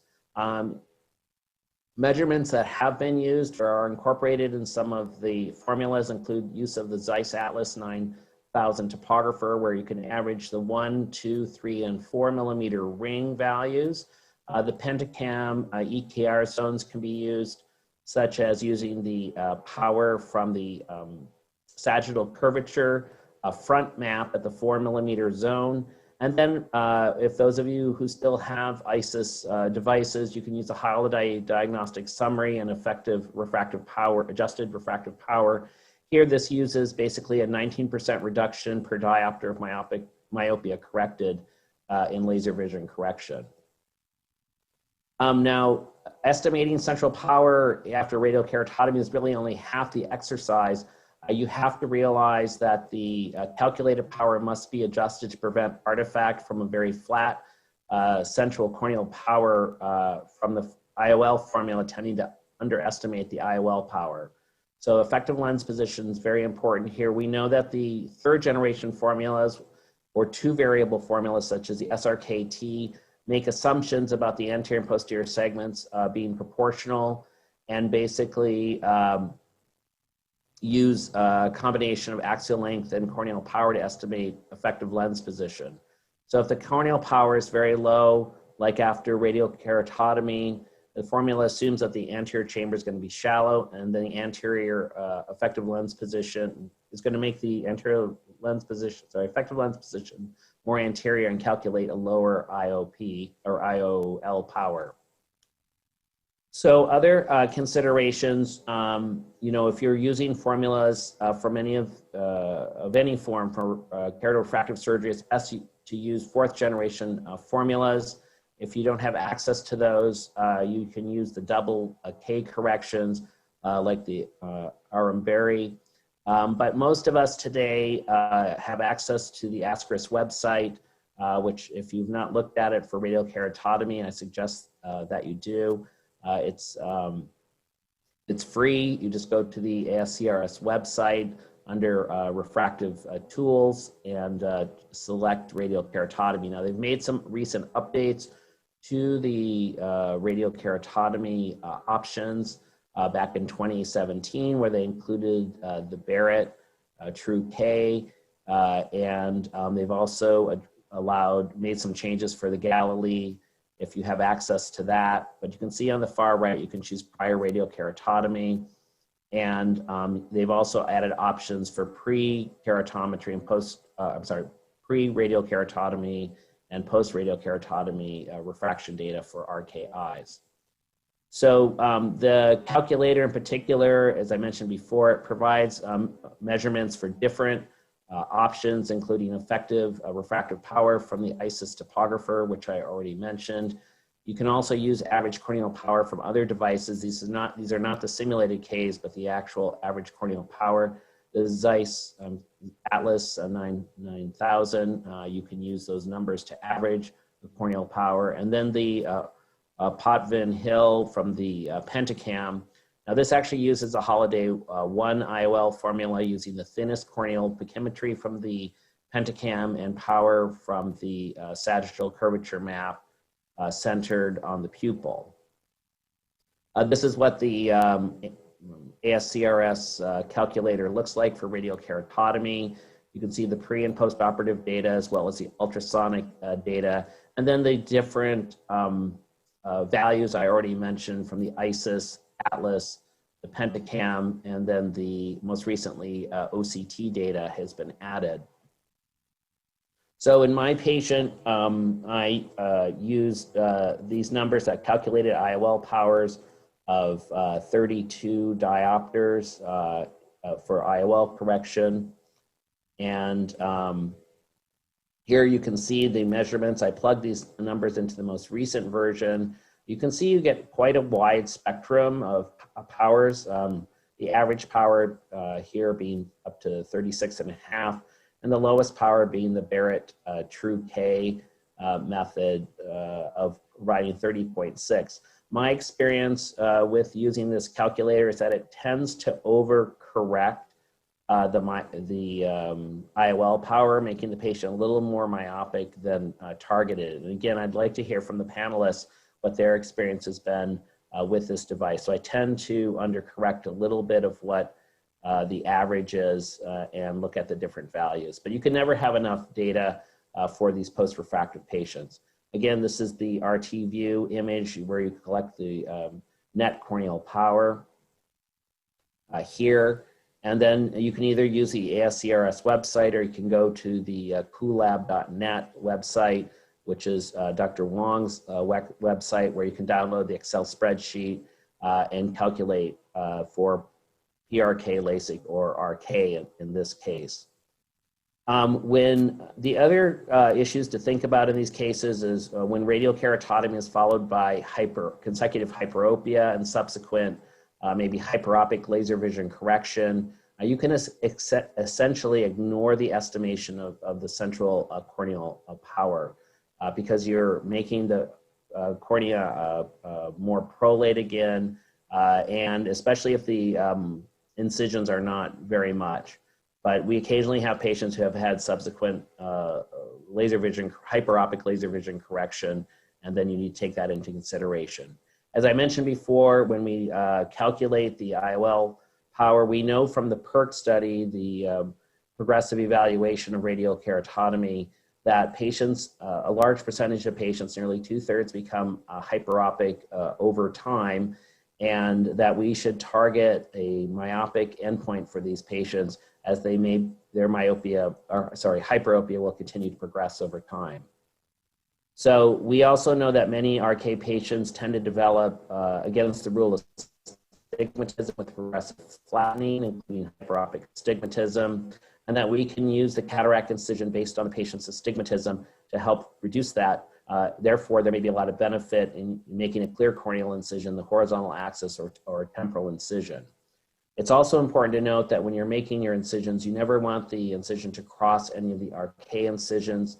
Measurements that have been used or are incorporated in some of the formulas include use of the Zeiss Atlas 9000 topographer, where you can average the 1, 2, 3, and 4 millimeter ring values. The Pentacam EKR zones can be used, such as using the power from the sagittal curvature front map at the 4 millimeter zone. And then if those of you who still have ISIS devices, you can use a holiday diagnostic summary and effective refractive power, adjusted refractive power. Here, this uses basically a 19% reduction per diopter of myopia corrected in laser vision correction. Now, estimating central power after radiokeratotomy is really only half the exercise. You have to realize that the calculated power must be adjusted to prevent artifact from a very flat central corneal power from the IOL formula, tending to underestimate the IOL power. So effective lens position is very important here. We know that the third generation formulas or two variable formulas such as the SRKT make assumptions about the anterior and posterior segments being proportional, and basically use a combination of axial length and corneal power to estimate effective lens position. So if the corneal power is very low, like after radiokeratotomy, the formula assumes that the anterior chamber is going to be shallow, and then the anterior effective lens position is going to make the anterior lens position, effective lens position more anterior and calculate a lower IOP or IOL power. So other considerations, if you're using formulas from any of any form for keratorefractive surgery, it's best to use fourth generation formulas. If you don't have access to those, you can use the double K corrections like the Aramberi. But most of us today have access to the IIRSI website, which if you've not looked at it for radiokeratotomy, I suggest that you do. It's free. You just go to the IIRSI website under refractive tools and select radiokeratotomy. Now, they've made some recent updates to the radiokeratotomy options back in 2017, where they included the Barrett True K, and they've also made some changes for the Galilee if you have access to that. But you can see on the far right, you can choose prior radiokeratotomy, and they've also added options for pre-keratometry and pre-radiokeratotomy and post-radiokeratotomy refraction data for RKIs. So the calculator in particular, as I mentioned before, it provides measurements for different options, including effective refractive power from the ISIS topographer, which I already mentioned. You can also use average corneal power from other devices. These are not the simulated Ks, but the actual average corneal power. The Zeiss Atlas 9000, you can use those numbers to average the corneal power. And then the Potvin Hill from the Pentacam. Now this actually uses a Holiday 1 IOL formula using the thinnest corneal pachymetry from the Pentacam and power from the sagittal curvature map centered on the pupil. This is what the ASCRS calculator looks like for radiokeratotomy. You can see the pre and post-operative data as well as the ultrasonic data, and then the different values I already mentioned from the ISIS, Atlas, the Pentacam, and then the most recently OCT data has been added. So in my patient, I used these numbers that calculated IOL powers of 32 diopters for IOL correction. And here you can see the measurements. I plugged these numbers into the most recent version. You can see you get quite a wide spectrum of powers. The average power here being up to 36.5, and the lowest power being the Barrett True K method of providing 30.6. My experience with using this calculator is that it tends to overcorrect IOL power, making the patient a little more myopic than targeted. And again, I'd like to hear from the panelists what their experience has been with this device. So I tend to undercorrect a little bit of what the average is and look at the different values. But you can never have enough data for these post-refractive patients. Again, this is the RT view image where you collect the net corneal power here. And then you can either use the IIRSI website, or you can go to the coolab.net website, which is Dr. Wong's website, where you can download the Excel spreadsheet and calculate for PRK LASIK or RK in this case. When the other issues to think about in these cases is when radial keratotomy is followed by consecutive hyperopia and subsequent maybe hyperopic laser vision correction, you can essentially ignore the estimation of the central corneal power because you're making the cornea more prolate again, and especially if the incisions are not very much. But we occasionally have patients who have had subsequent hyperopic laser vision correction, and then you need to take that into consideration. As I mentioned before, when we calculate the IOL power, we know from the PERC study, the progressive evaluation of radial keratotomy, that patients, a large percentage of patients, nearly 2/3, become hyperopic over time, and that we should target a myopic endpoint for these patients as their hyperopia will continue to progress over time. So we also know that many RK patients tend to develop, against the rule of astigmatism with progressive flattening, including hyperopic astigmatism, and that we can use the cataract incision based on the patient's astigmatism to help reduce that. Therefore, there may be a lot of benefit in making a clear corneal incision, the horizontal axis or temporal incision. It's also important to note that when you're making your incisions, you never want the incision to cross any of the RK incisions.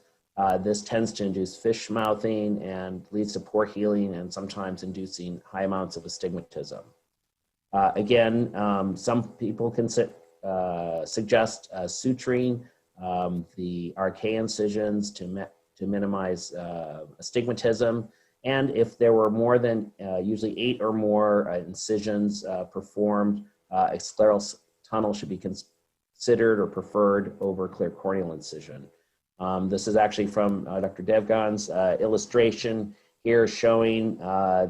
This tends to induce fish mouthing and leads to poor healing and sometimes inducing high amounts of astigmatism. Again, some people can suggest suturing the RK incisions to minimize astigmatism. And if there were more than usually 8 or more incisions performed, a scleral tunnel should be considered or preferred over clear corneal incision. This is actually from Dr. Devgan's illustration here showing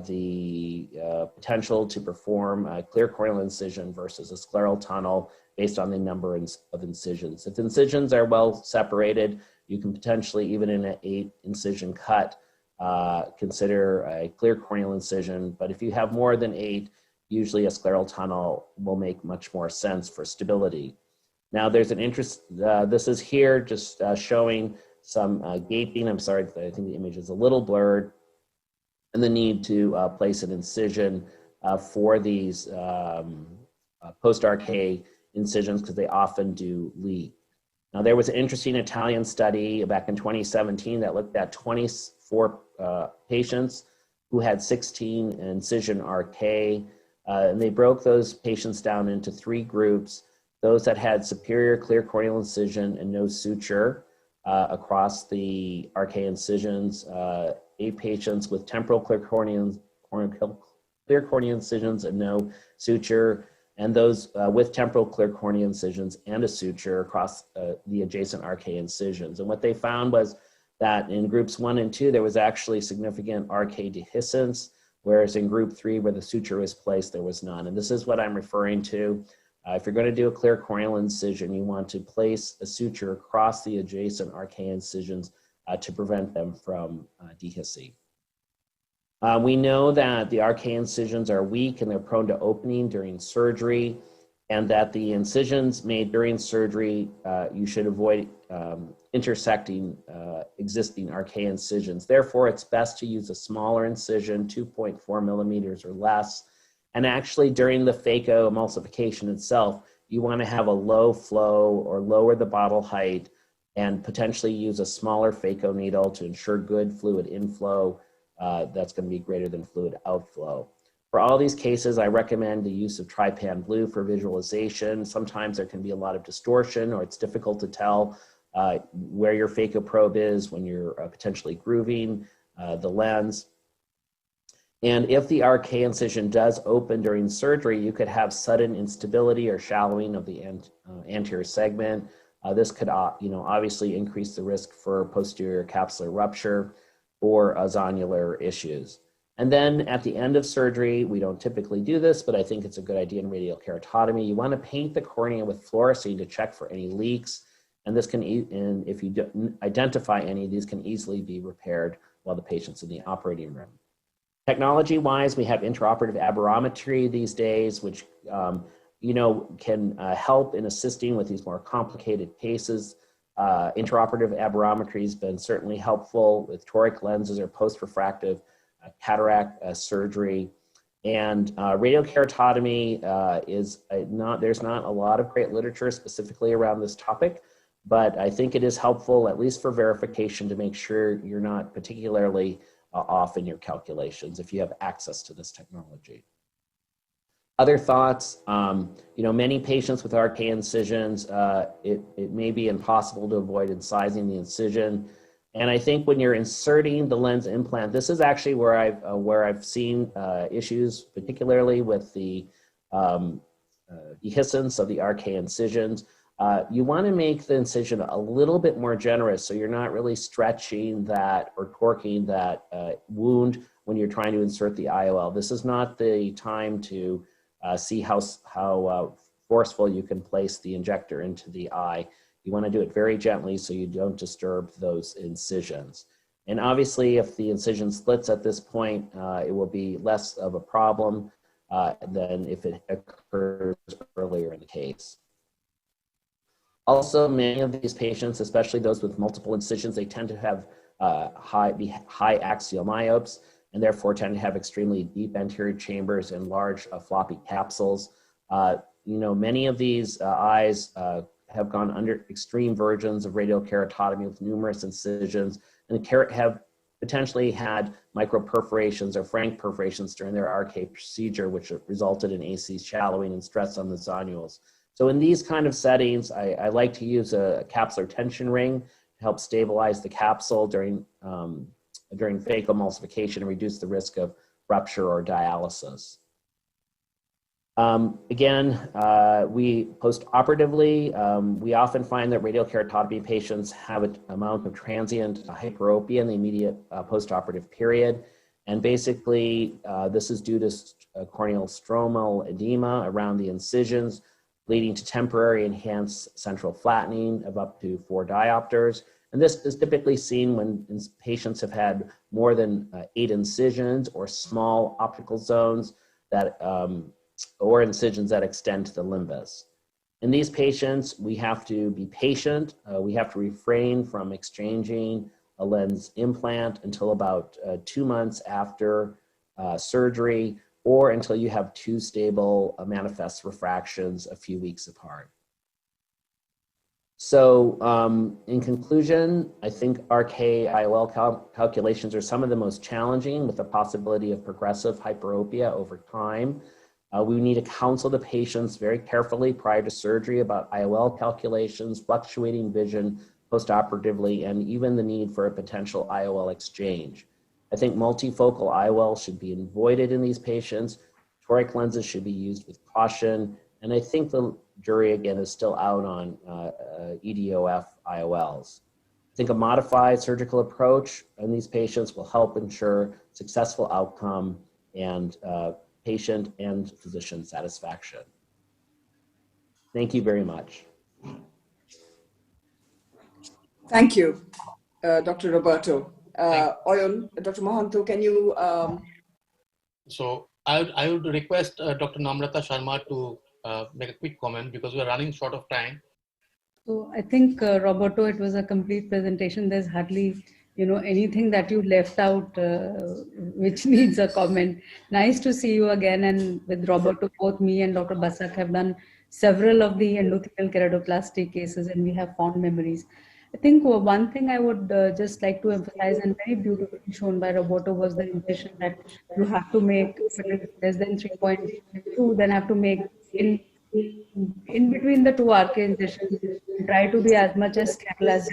the potential to perform a clear corneal incision versus a scleral tunnel based on the number of incisions. If incisions are well separated, you can potentially, even in an 8 incision cut, consider a clear corneal incision. But if you have more than 8, usually a scleral tunnel will make much more sense for stability. Now there's an interest, this is here just showing some gaping. I'm sorry, I think the image is a little blurred, and the need to place an incision for these post-RK incisions because they often do leak. Now there was an interesting Italian study back in 2017 that looked at 24 patients who had 16 incision RK, and they broke those patients down into 3 groups. Those that had superior clear corneal incision and no suture across the RK incisions, 8 patients with temporal clear corneal incisions and no suture, and those with temporal clear corneal incisions and a suture across the adjacent RK incisions. And what they found was that in groups 1 and 2, there was actually significant RK dehiscence, whereas in group 3, where the suture was placed, there was none. And this is what I'm referring to. If you're going to do a clear corneal incision, you want to place a suture across the adjacent RK incisions to prevent them from dehiscing. We know that the RK incisions are weak and they're prone to opening during surgery, and that the incisions made during surgery, you should avoid intersecting existing RK incisions. Therefore, it's best to use a smaller incision, 2.4 millimeters or less. And actually, during the phacoemulsification itself, you want to have a low flow or lower the bottle height and potentially use a smaller phaco needle to ensure good fluid inflow that's going to be greater than fluid outflow. For all these cases, I recommend the use of trypan blue for visualization. Sometimes there can be a lot of distortion, or it's difficult to tell where your phacoprobe is when you're potentially grooving the lens. And if the RK incision does open during surgery, you could have sudden instability or shallowing of the anterior segment. This could obviously increase the risk for posterior capsular rupture or zonular issues. And then at the end of surgery, we don't typically do this, but I think it's a good idea in radial keratotomy. You want to paint the cornea with fluorescein to check for any leaks. And this can, and if you don't identify any, these can easily be repaired while the patient's in the operating room. Technology-wise, we have intraoperative aberrometry these days, which can help in assisting with these more complicated cases. Intraoperative aberrometry has been certainly helpful with toric lenses or post-refractive cataract surgery. And radial keratotomy there's not a lot of great literature specifically around this topic, but I think it is helpful, at least for verification, to make sure you're not particularly off in your calculations if you have access to this technology. Other thoughts, many patients with RK incisions, it may be impossible to avoid incising the incision. And I think when you're inserting the lens implant, this is actually where I've seen issues, particularly with the dehiscence of the RK incisions. You want to make the incision a little bit more generous, so you're not really stretching that or torquing that wound when you're trying to insert the IOL. This is not the time to see how forceful you can place the injector into the eye. You want to do it very gently so you don't disturb those incisions. And obviously, if the incision splits at this point, it will be less of a problem than if it occurs earlier in the case. Also, many of these patients, especially those with multiple incisions, they tend to have high axial myopes, and therefore tend to have extremely deep anterior chambers and large floppy capsules. Many of these eyes have gone under extreme versions of radial keratotomy with numerous incisions, and have potentially had microperforations or frank perforations during their RK procedure, which resulted in AC shallowing and stress on the zonules. So in these kind of settings, I like to use a capsular tension ring to help stabilize the capsule during phacoemulsification and reduce the risk of rupture or dialysis. We post-operatively, we often find that radial keratotomy patients have an amount of transient hyperopia in the immediate post-operative period. And basically, this is due to corneal stromal edema around the incisions, leading to temporary enhanced central flattening of up to 4 diopters. And this is typically seen when patients have had more than 8 incisions or small optical zones that or incisions that extend to the limbus. In these patients, we have to be patient. We have to refrain from exchanging a lens implant until about 2 months after surgery, or until you have 2 stable manifest refractions a few weeks apart. So in conclusion, I think RK IOL calculations are some of the most challenging, with the possibility of progressive hyperopia over time. We need to counsel the patients very carefully prior to surgery about IOL calculations, fluctuating vision postoperatively, and even the need for a potential IOL exchange. I think multifocal IOL should be avoided in these patients. Toric lenses should be used with caution. And I think the jury, again, is still out on EDOF IOLs. I think a modified surgical approach in these patients will help ensure successful outcome and patient and physician satisfaction. Thank you very much. Thank you, Dr. Roberto. Oyun, Dr. Mohanto, can you? So I would request Dr. Namrata Sharma to make a quick comment, because we're running short of time. So I think, Roberto, it was a complete presentation. There's hardly, anything that you left out which needs a comment. Nice to see you again. And with Roberto, both me and Dr. Basak have done several of the endothelial keratoplasty cases, and we have fond memories. I think one thing I would just like to emphasize, and very beautifully shown by Roberto, was the incision that you have to make, if it is less than 3.2, then have to make in between the two RK incisions, and try to be as much as sterile as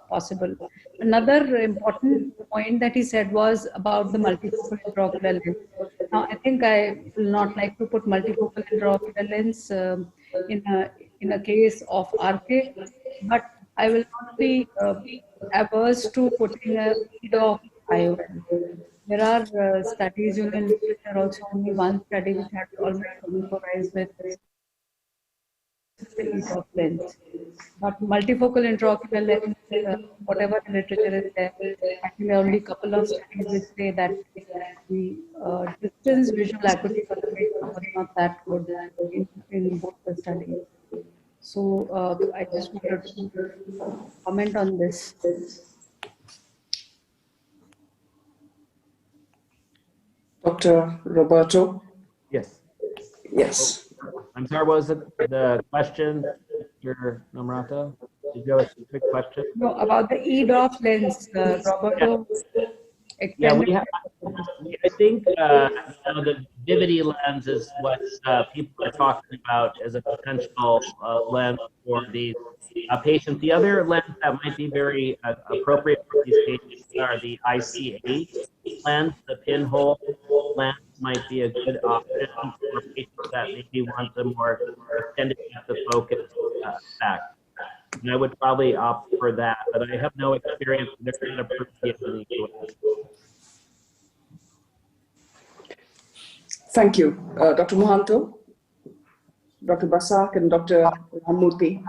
possible. Another important point that he said was about the multifocal intraocular lens. Now, I think I will not like to put multifocal intraocular lens in a case of RK, but I will not be averse to putting a lead of IOL. There are studies, in literature also, only one study which had already commercialized with the lead of lens. But multifocal intraocular lens, whatever the literature is there, actually only a couple of studies which say that the distance visual acuity for the patient was not that good in both the studies. So I just wanted to comment on this. Dr. Roberto? Yes. Yes. I'm sorry, what was the question, Mr. Namrata? Did you have a specific question? No, about the EDOF lens, Roberto. Yeah, we have. I think the Vivity lens is what people are talking about as a potential lens for these patients. The other lens that might be very appropriate for these patients are the IC8 lens. The pinhole lens might be a good option for patients that maybe want a more extended depth of focus effect. And I would probably opt for that, but I have no experience. They're not approved yet in the US. Thank you. Dr. Mohanto, Dr. Basak, and Dr. Ramamurthy.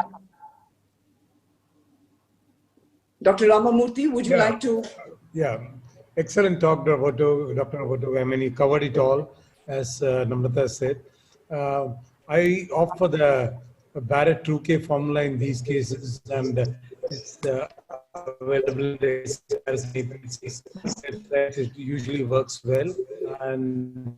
Dr. Ramamurthy, would you like to? Yeah, excellent talk, Dr. Roberto. I mean, you covered it all, as Namrata said. I opt for the Barrett 2K formula in these cases, and it's available as APCs. It usually works well. And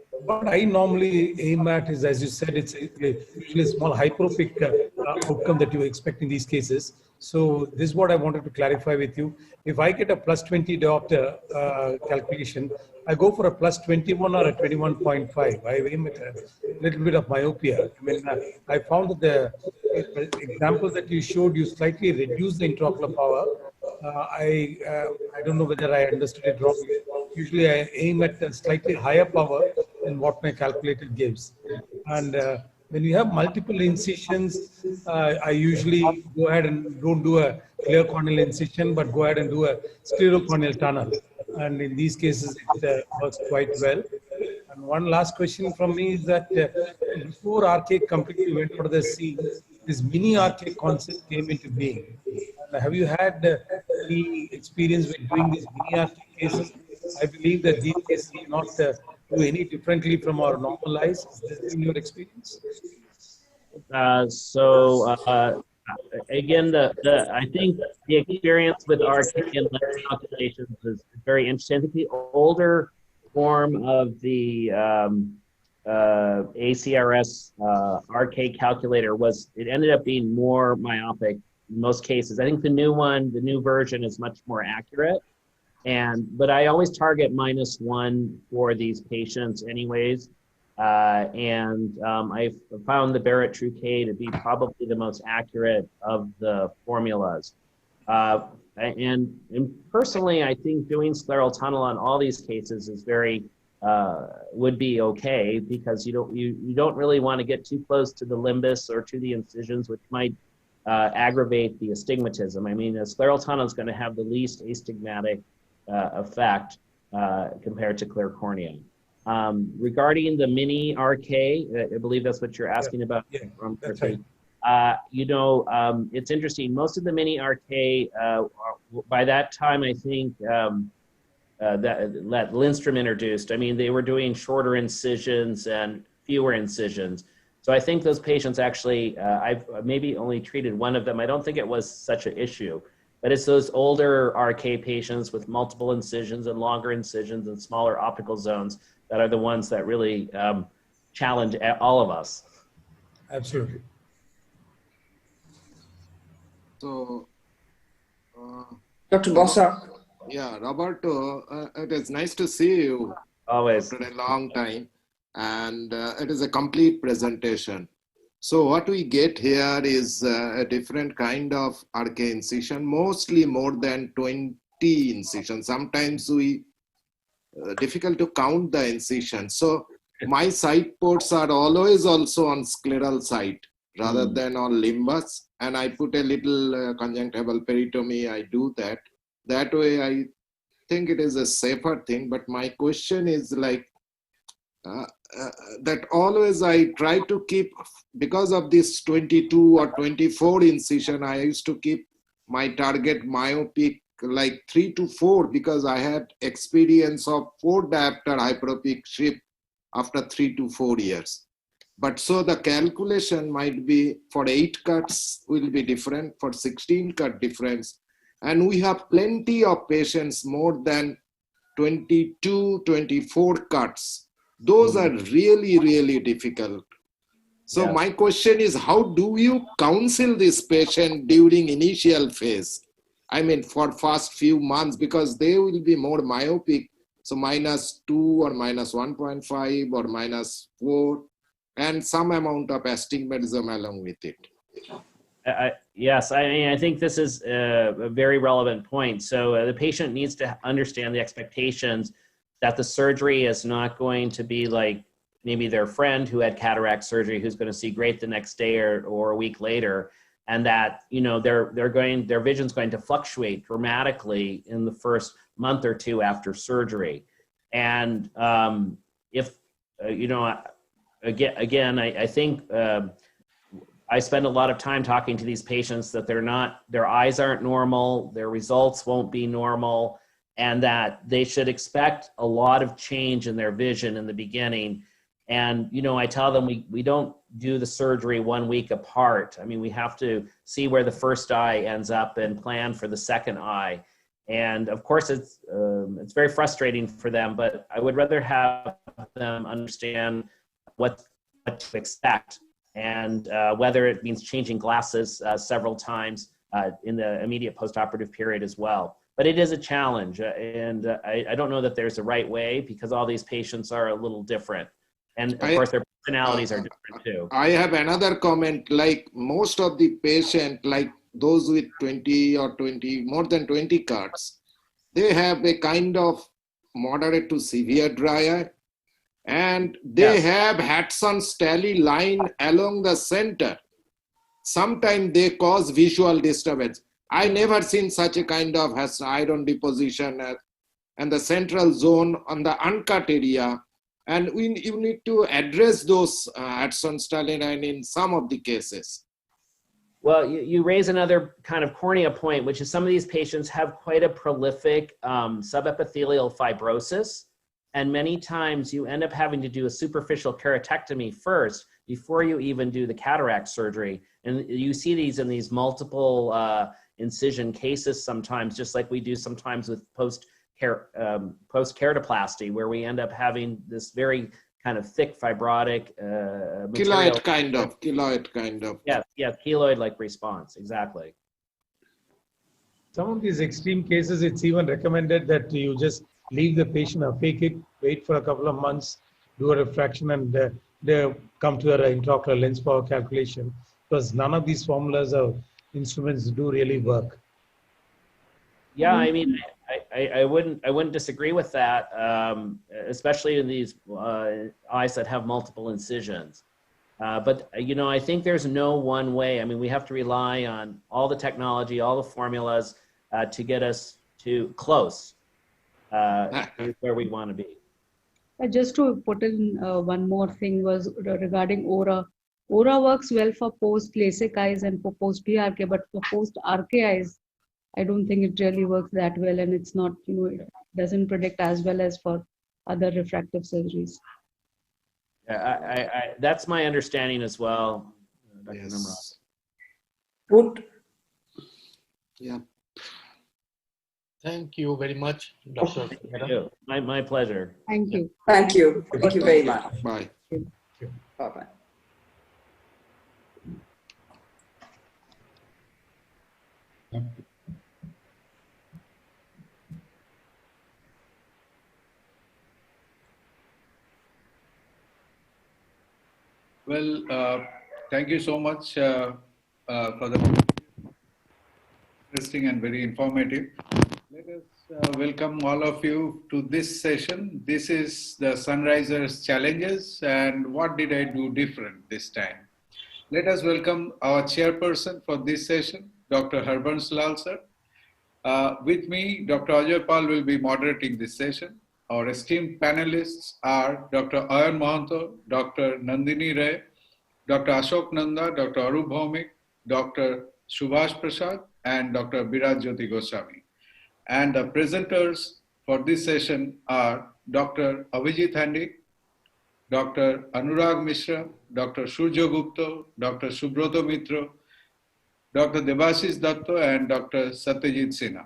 what I normally aim at is, as you said, it's usually a small hyperopic outcome that you expect in these cases. So this is what I wanted to clarify with you. If I get a plus 20 diopter calculation, I go for a plus 21 or a 21.5. I aim at a little bit of myopia. I mean, I found that the example that you showed, you slightly reduced the intraocular power. I don't know whether I understood it wrong. Usually I aim at a slightly higher power than what my calculator gives. And when you have multiple incisions, I usually go ahead and don't do a clear corneal incision, but go ahead and do a sclerocorneal tunnel. And in these cases, it works quite well. And one last question from me is that before RK completely went out of the scene, this mini RK concept came into being. And have you had any experience with doing these mini RK cases? I believe that these cases do not do any differently from our normal eyes. Is this been your experience? Again, I think the experience with RK and lens calculations is very interesting. I think the older form of the IIRSI RK calculator it ended up being more myopic in most cases. I think the new version is much more accurate. But I always target -1 for these patients anyways. I've found the Barrett True K to be probably the most accurate of the formulas. And personally, I think doing scleral tunnel on all these cases is would be okay, because you don't really want to get too close to the limbus or to the incisions, which might aggravate the astigmatism. I mean, a scleral tunnel is going to have the least astigmatic effect compared to clear cornea. Regarding the mini RK, I believe that's what you're asking about. Yeah, that's right. It's interesting. Most of the mini RK, by that time, I think that Lindstrom introduced, I mean, they were doing shorter incisions and fewer incisions. So I think those patients actually, I've maybe only treated one of them. I don't think it was such an issue. But it's those older RK patients with multiple incisions and longer incisions and smaller optical zones that are the ones that really challenge all of us. Absolutely. So, Dr. Bossa. Yeah, Roberto, it is nice to see you. Always. After a long time. And it is a complete presentation. So what we get here is a different kind of arcane incision, mostly more than 20 incisions. Sometimes we difficult to count the incisions. So my side ports are always also on scleral side rather than on limbus. And I put a little conjunctival peritomy, I do that. That way I think it is a safer thing. But my question is like, that always I try to keep, because of this 22 or 24 incision, I used to keep my target myopic like 3 to 4 because I had experience of 4 diopter hyperopic shift after 3 to 4 years. But so the calculation might be for 8 cuts will be different, for 16 cut difference. And we have plenty of patients more than 22, 24 cuts. Those are really, really difficult. So my question is, how do you counsel this patient during initial phase? I mean, for first few months, because they will be more myopic. So -2 or -1.5 or -4, and some amount of astigmatism along with it. Yes, I mean, I think this is a very relevant point. So the patient needs to understand the expectations that the surgery is not going to be like maybe their friend who had cataract surgery who's going to see great the next day or a week later, and that, you know, their vision's going to fluctuate dramatically in the first month or two after surgery. And if you know, again, I think I spend a lot of time talking to these patients that their eyes aren't normal, their results won't be normal, and that they should expect a lot of change in their vision in the beginning. And, you know, I tell them we don't do the surgery 1 week apart. I mean, we have to see where the first eye ends up and plan for the second eye. And of course, it's very frustrating for them, but I would rather have them understand what to expect, and whether it means changing glasses several times in the immediate postoperative period as well. But it is a challenge, and I don't know that there's a right way, because all these patients are a little different. And of course, their personalities are different too. I have another comment, like most of the patient, like those with 20 or 20, more than 20 cuts, they have a kind of moderate to severe dry eye, and they have Hudson-Staley line along the center. Sometimes they cause visual disturbance. I never seen such a kind of iron deposition and the central zone on the uncut area. And you need to address those Hudson-Staley line in some of the cases. Well, you raise another kind of cornea point, which is some of these patients have quite a prolific subepithelial fibrosis. And many times you end up having to do a superficial keratectomy first before you even do the cataract surgery. And you see these in these multiple incision cases sometimes, just like we do sometimes with post-keratoplasty, where we end up having this very kind of thick fibrotic keloid kind of. Yeah, keloid-like response, exactly. Some of these extreme cases, it's even recommended that you just leave the patient or fake it, wait for a couple of months, do a refraction, and they come to an intraocular lens power calculation, because none of these formulas or instruments do really work. Yeah, I mean, I wouldn't disagree with that, especially in these eyes that have multiple incisions. But you know, I think there's no one way. I mean, we have to rely on all the technology, all the formulas to get us to close where we want to be. Just to put in one more thing was regarding aura. Aura works well for post-LASIK eyes and for post-PRK, but for post-RK eyes, I don't think it really works that well, and it's not, you know, it doesn't predict as well as for other refractive surgeries. That's my understanding as well, Dr. Yes. Good. Yeah. Thank you very much, Dr. Thank you. My pleasure. Thank you. Thank you. Thank you very much. Bye. Bye-bye. Well, thank you so much for the interesting and very informative. Let us welcome all of you to this session. This is the Sunrisers Challenges and what did I do different this time? Let us welcome our chairperson for this session, Dr. Harbans Lal sir. With me, Dr. Ajay Pal will be moderating this session. Our esteemed panelists are Dr. Ayan Mohanto, Dr. Nandini Ray, Dr. Ashok Nanda, Dr. Arup Bhaumik, Dr. Subhash Prasad, and Dr. Biraj Jyoti Goswami. And the presenters for this session are Dr. Abhijit Handi, Dr. Anurag Mishra, Dr. Surjo Gupta, Dr. Subroto Mitra, Dr. Debashis Datto, and Dr. Satyajit Sinha.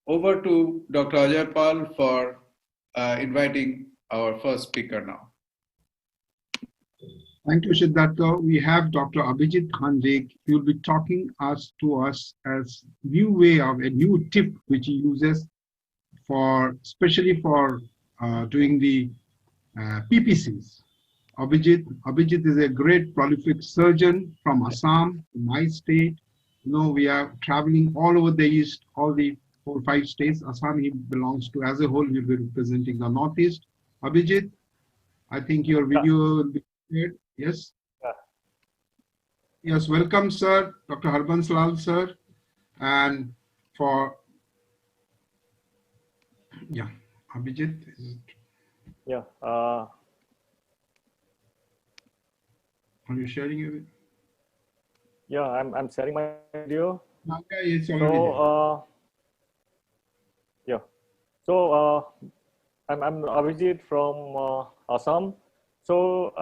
Over to Dr. Ajay Pal for inviting our first speaker now. Thank you, Siddhartha. We have Dr. Abhijit Handik. He will be talking to us as new way of a new tip which he uses for, especially for doing the PPCs. Abhijit is a great prolific surgeon from Assam, my state. You know, we are traveling all over the East, all the 4 or 5 states. Assam he belongs to. As a whole, he will be representing the Northeast. Abhijit, I think your video will be shared. Yes? Yes, welcome, sir. Dr. Harbans Lal, sir. And for, yeah, Abhijit. Yeah. Are you sharing it? Yeah, I'm sharing my video. Okay, it's already so, yeah. So, I'm Abhijit from Assam. So,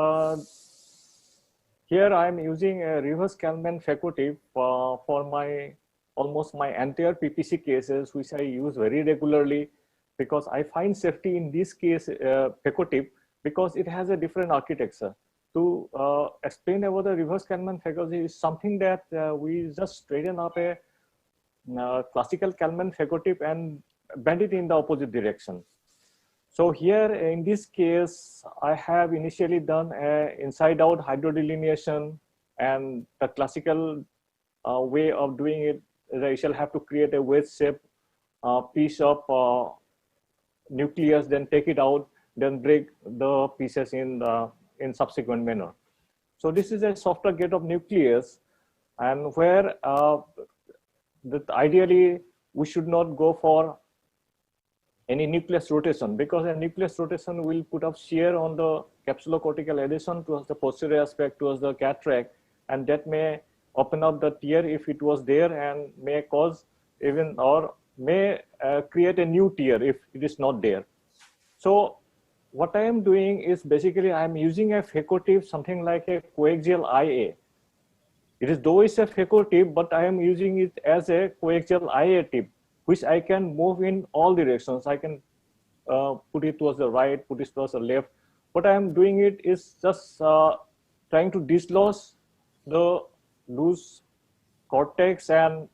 here I'm using a reverse Kalman facultative for my almost my entire PPC cases, which I use very regularly because I find safety in this case facultative because it has a different architecture. To explain about the reverse Kalman facultative is something that we just straighten up a classical Kalman facultative and bend it in the opposite direction. So here in this case, I have initially done a inside-out hydrodelineation, and the classical way of doing it is I shall have to create a wedge shape piece of nucleus, then take it out, then break the pieces in subsequent manner. So this is a softer gate of nucleus, and where ideally we should not go for any nucleus rotation, because a nucleus rotation will put up shear on the capsulocortical adhesion towards the posterior aspect towards the cataract, and that may open up the tear if it was there and may cause even or may create a new tear if it is not there. So what I am doing is basically I am using a facultative, something like a coaxial IA. It is though it's a facultative, but I am using it as a coaxial IA tip, which I can move in all directions. I can put it towards the right, put it towards the left. What I am doing it is just trying to dislodge the loose cortex and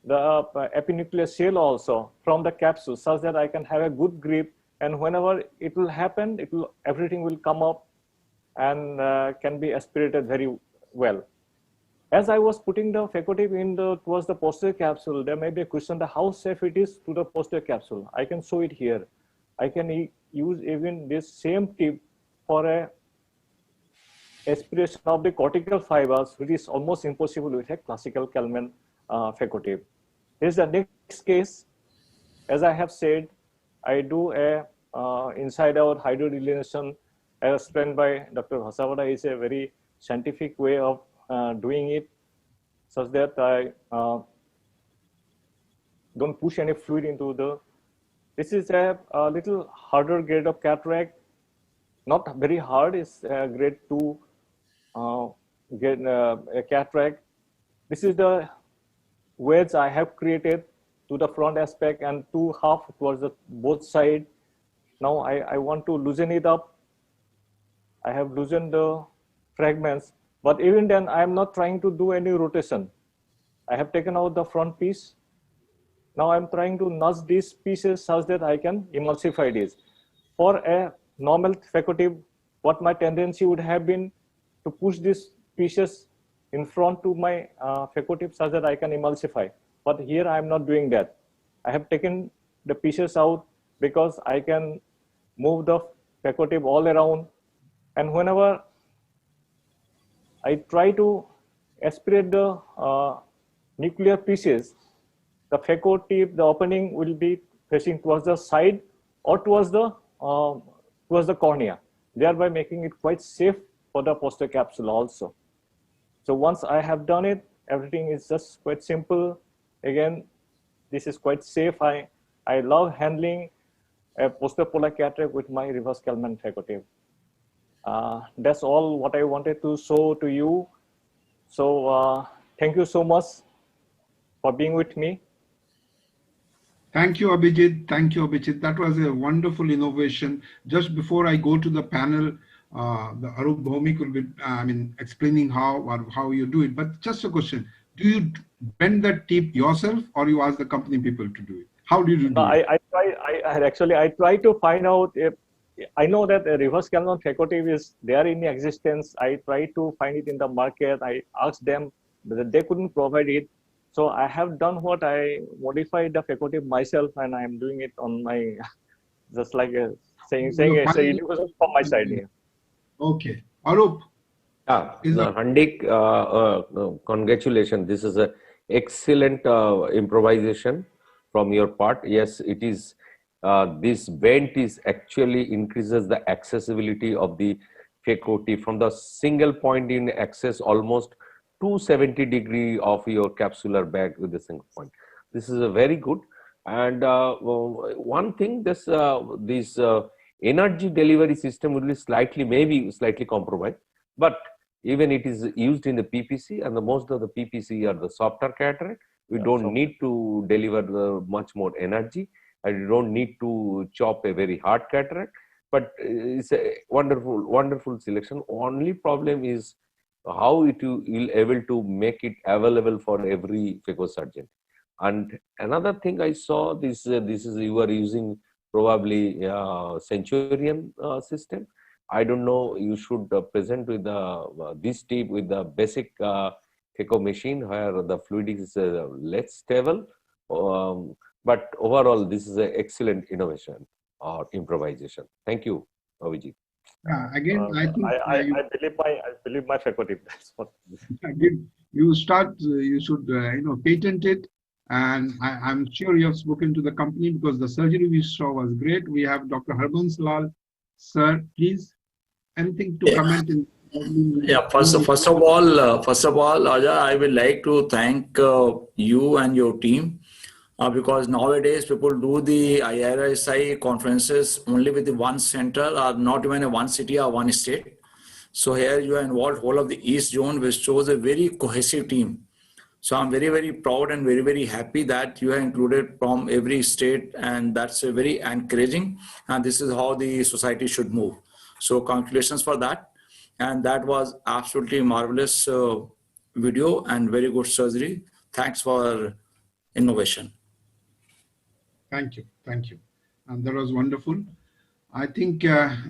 the epinuclear shell also from the capsule, such that I can have a good grip, and whenever it will happen, everything will come up and can be aspirated very well. As I was putting the facultative in towards the posterior capsule, there may be a question that how safe it is to the posterior capsule. I can show it here. I can use even this same tip for a aspiration of the cortical fibers, which is almost impossible with a classical Kalman facultative. Here's the next case. As I have said, I do a inside-out hydrodelineation as explained by Dr. Hasavada. Is a very scientific way of doing it, such that I don't push any fluid into the. This is a little harder grade of cataract, not very hard. It's grade 2 a cataract. This is the wedge I have created to the front aspect and 2 half towards the both side. Now I want to loosen it up. I have loosened the fragments, but even then I am not trying to do any rotation. I have taken out the front piece. Now I'm trying to nudge these pieces such that I can emulsify this. For a normal facultative, what my tendency would have been to push these pieces in front to my facultative such that I can emulsify. But here I'm not doing that. I have taken the pieces out because I can move the facultative all around. And whenever I try to aspirate the nuclear pieces, the facultative, the opening will be facing towards the side or towards the cornea, thereby making it quite safe for the posterior capsule also. So once I have done it, everything is just quite simple. Again, this is quite safe. I love handling a posterior polar cataract with my reverse Kalman facultative. That's all what I wanted to show to you. So thank you so much for being with me. Thank you, Abhijit. Thank you, Abhijit. That was a wonderful innovation. Just before I go to the panel, the Arup Bhaumik will be, explaining how you do it. But just a question: do you bend the tip yourself, or you ask the company people to do it? How do you do it? I try to find out if I know that a reverse Kalman facultative is there in existence. I try to find it in the market. I asked them, but they couldn't provide it. So I have done what I modified the facultative myself, and I am doing it on my, just like saying it's a universal from my side here. Okay, Arup. Handik, congratulations. This is an excellent improvisation from your part. Yes, it is. This bend is actually increases the accessibility of the facultative from the single point in access almost 270 degree of your capsular bag with the single point. This is a very good. And one thing, this energy delivery system will be maybe slightly compromised, but even it is used in the PPC, and the most of the PPC are the softer cataract. We don't need to deliver much more energy, and you don't need to chop a very hard cataract. But it's a wonderful selection. Only problem is how it will able to make it available for every phaco surgeon. And another thing I saw, this is you are using probably Centurion system. I don't know, you should present with this tip with the basic phaco machine where the fluidics is less stable. But overall, this is an excellent innovation or improvisation. Thank you, Abhijit. Again, I think I believe my facultative. That's what. Again, you should patent it, and I'm sure you have spoken to the company because the surgery we saw was great. We have Dr. Harbans Lal, sir. Please, anything to comment in? Yeah. First of all, Aja, I would like to thank you and your team. Because nowadays people do the IIRSI conferences only with the one center or not even in one city or one state. So here you are involved whole of the East Zone, which shows a very cohesive team. So I'm very, very proud and very, very happy that you are included from every state, and that's a very encouraging, and this is how the society should move. So congratulations for that. And that was absolutely marvelous video and very good surgery. Thanks for innovation. Thank you. And that was wonderful. I think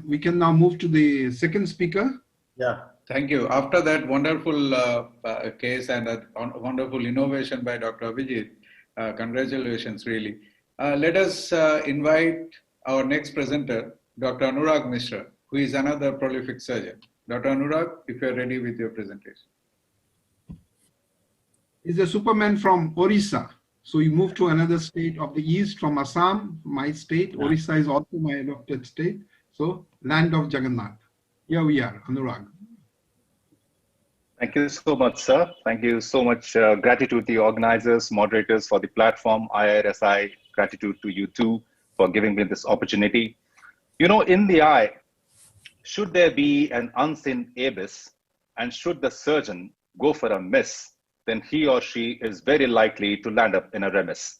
we can now move to the second speaker. Yeah, thank you. After that wonderful case and a wonderful innovation by Dr. Abhijit, congratulations really. Let us invite our next presenter, Dr. Anurag Mishra, who is another prolific surgeon. Dr. Anurag, if you're ready with your presentation. He's a superman from Orissa. So you move to another state of the East from Assam, my state. Yeah. Orissa is also my adopted state. So land of Jagannath. Here we are, Anurag. Thank you so much, sir. Thank you so much. Gratitude to the organizers, moderators for the platform, IIRSI. Gratitude to you too for giving me this opportunity. You know, in the eye, should there be an unseen abyss, and should the surgeon go for a miss, then he or she is very likely to land up in a remiss.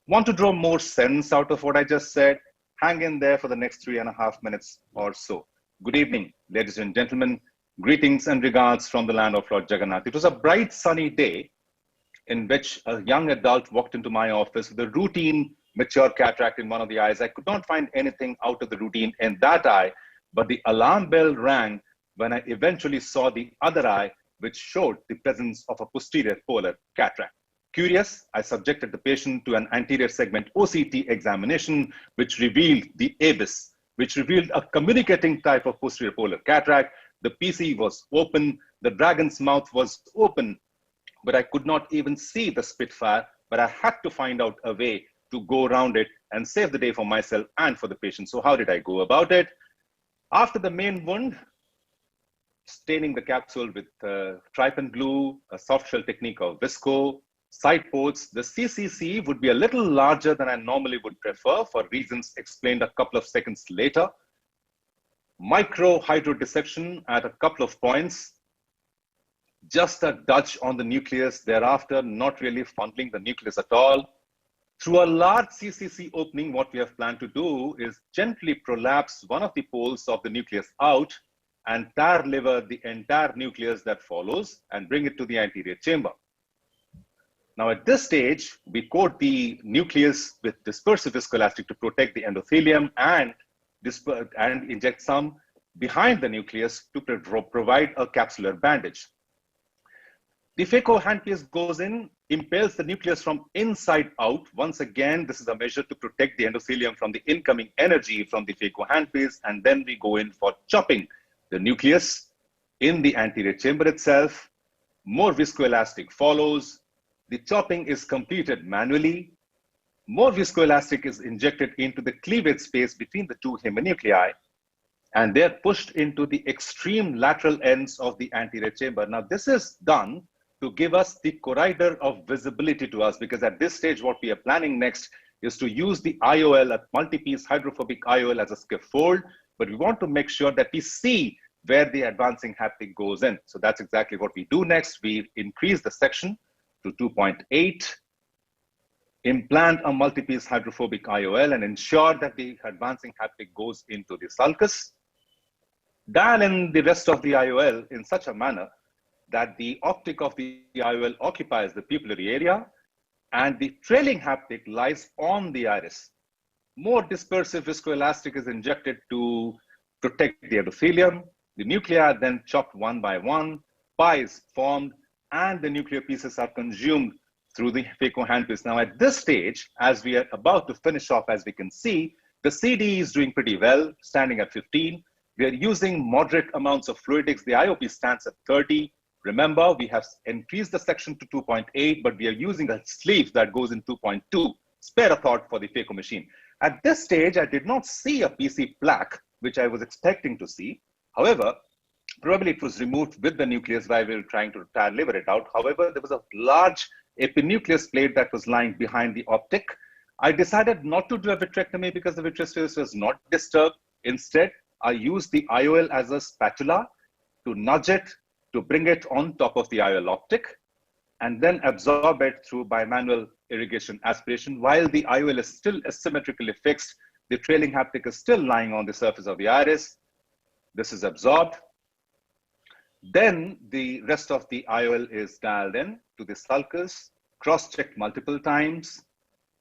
Want to draw more sense out of what I just said? Hang in there for the next 3.5 minutes or so. Good evening, ladies and gentlemen. Greetings and regards from the land of Lord Jagannath. It was a bright sunny day in which a young adult walked into my office with a routine mature cataract in one of the eyes. I could not find anything out of the routine in that eye, but the alarm bell rang when I eventually saw the other eye, which showed the presence of a posterior polar cataract. Curious, I subjected the patient to an anterior segment OCT examination, which revealed the ABIS, which revealed a communicating type of posterior polar cataract. The PC was open, the dragon's mouth was open, but I could not even see the Spitfire, but I had to find out a way to go around it and save the day for myself and for the patient. So how did I go about it? After the main wound, staining the capsule with trypan glue, a soft shell technique of visco, side ports, the CCC would be a little larger than I normally would prefer for reasons explained a couple of seconds later. Micro hydrodissection at a couple of points, just a touch on the nucleus thereafter, not really fondling the nucleus at all. Through a large CCC opening, what we have planned to do is gently prolapse one of the poles of the nucleus out and liver the entire nucleus that follows and bring it to the anterior chamber. Now at this stage, we coat the nucleus with dispersive viscoelastic to protect the endothelium and inject some behind the nucleus to provide a capsular bandage. The phaco handpiece goes in, impales the nucleus from inside out. Once again, this is a measure to protect the endothelium from the incoming energy from the phaco handpiece, and then we go in for chopping the nucleus in the anterior chamber itself. More viscoelastic follows. The chopping is completed manually. More viscoelastic is injected into the cleavage space between the two heminuclei, and they're pushed into the extreme lateral ends of the anterior chamber. Now, this is done to give us the corridor of visibility to us, because at this stage, what we are planning next is to use the IOL, a multi-piece hydrophobic IOL, as a scaffold, but we want to make sure that we see where the advancing haptic goes in. So that's exactly what we do next. We increase the section to 2.8, implant a multi-piece hydrophobic IOL and ensure that the advancing haptic goes into the sulcus. Dial in the rest of the IOL in such a manner that the optic of the IOL occupies the pupillary area and the trailing haptic lies on the iris. More dispersive viscoelastic is injected to protect the endothelium. The nuclei are then chopped one by one, pies formed, and the nuclear pieces are consumed through the phaco handpiece. Now at this stage, as we are about to finish off, as we can see, the CD is doing pretty well, standing at 15. We are using moderate amounts of fluidics. The IOP stands at 30. Remember, we have increased the section to 2.8, but we are using a sleeve that goes in 2.2. Spare a thought for the phaco machine. At this stage, I did not see a PC plaque, which I was expecting to see. However, probably it was removed with the nucleus while we were trying to liver it out. However, there was a large epinucleus plate that was lying behind the optic. I decided not to do a vitrectomy because the vitreous field was not disturbed. Instead, I used the IOL as a spatula to nudge it, to bring it on top of the IOL optic, and then absorb it through bimanual irrigation aspiration. While the IOL is still asymmetrically fixed, the trailing haptic is still lying on the surface of the iris. This is absorbed. Then the rest of the IOL is dialed in to the sulcus, cross-checked multiple times.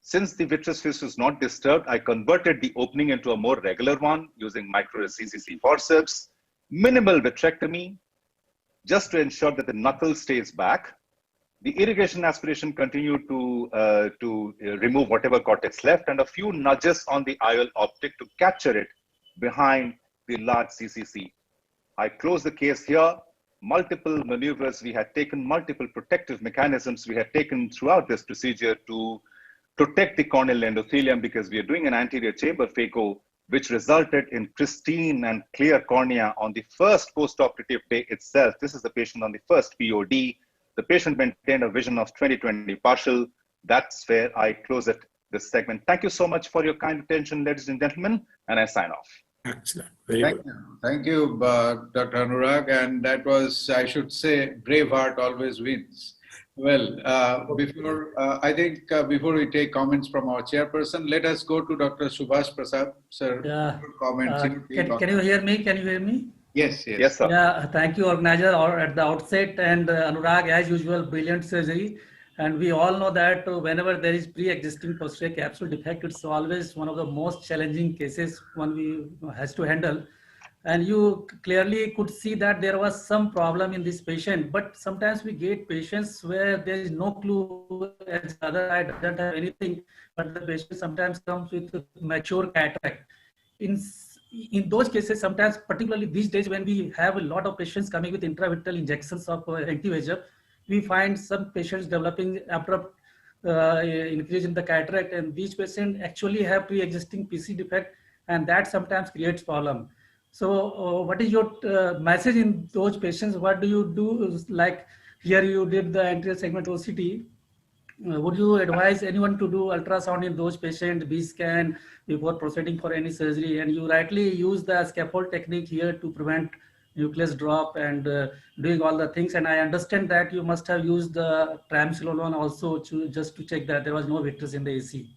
Since the vitreous field was not disturbed, I converted the opening into a more regular one using micro CCC forceps, minimal vitrectomy, just to ensure that the knuckle stays back. The irrigation aspiration continued to remove whatever cortex left, and a few nudges on the IOL optic to capture it behind the large CCC. I closed the case here. Multiple maneuvers we had taken, multiple protective mechanisms we had taken throughout this procedure to protect the corneal endothelium, because we are doing an anterior chamber phaco, which resulted in pristine and clear cornea on the first postoperative day itself. This is the patient on the first POD. The patient maintained a vision of 20/20 partial. That's where I close it, this segment. Thank you so much for your kind attention, ladies and gentlemen, and I sign off. Excellent. Very good. Thank you, Dr. Anurag. And that was, I should say, brave heart always wins. Well, before we take comments from our chairperson, let us go to Dr. Subhash Prasad. Sir, yeah. Comments. Can you hear me? Can you hear me? Yes, yes. Yes, sir. Yeah, thank you, organizer, at the outset. And Anurag, as usual, brilliant surgery. And we all know that whenever there is pre-existing posterior capsule defect, it's always one of the most challenging cases one has to handle. And you clearly could see that there was some problem in this patient, but sometimes we get patients where there is no clue, as the other eye doesn't have anything, but the patient sometimes comes with mature cataract. In those cases, sometimes, particularly these days when we have a lot of patients coming with intravitreal injections of anti-VEGF, we find some patients developing abrupt increase in the cataract, and these patients actually have pre-existing PC defect, and that sometimes creates problem. So what is your message in those patients? What do you do? Like here you did the anterior segment OCT. Would you advise anyone to do ultrasound in those patients, B-scan before proceeding for any surgery? And you rightly use the scaffold technique here to prevent nucleus drop and doing all the things. And I understand that you must have used the triamcinolone also just to check that there was no vitreous in the AC.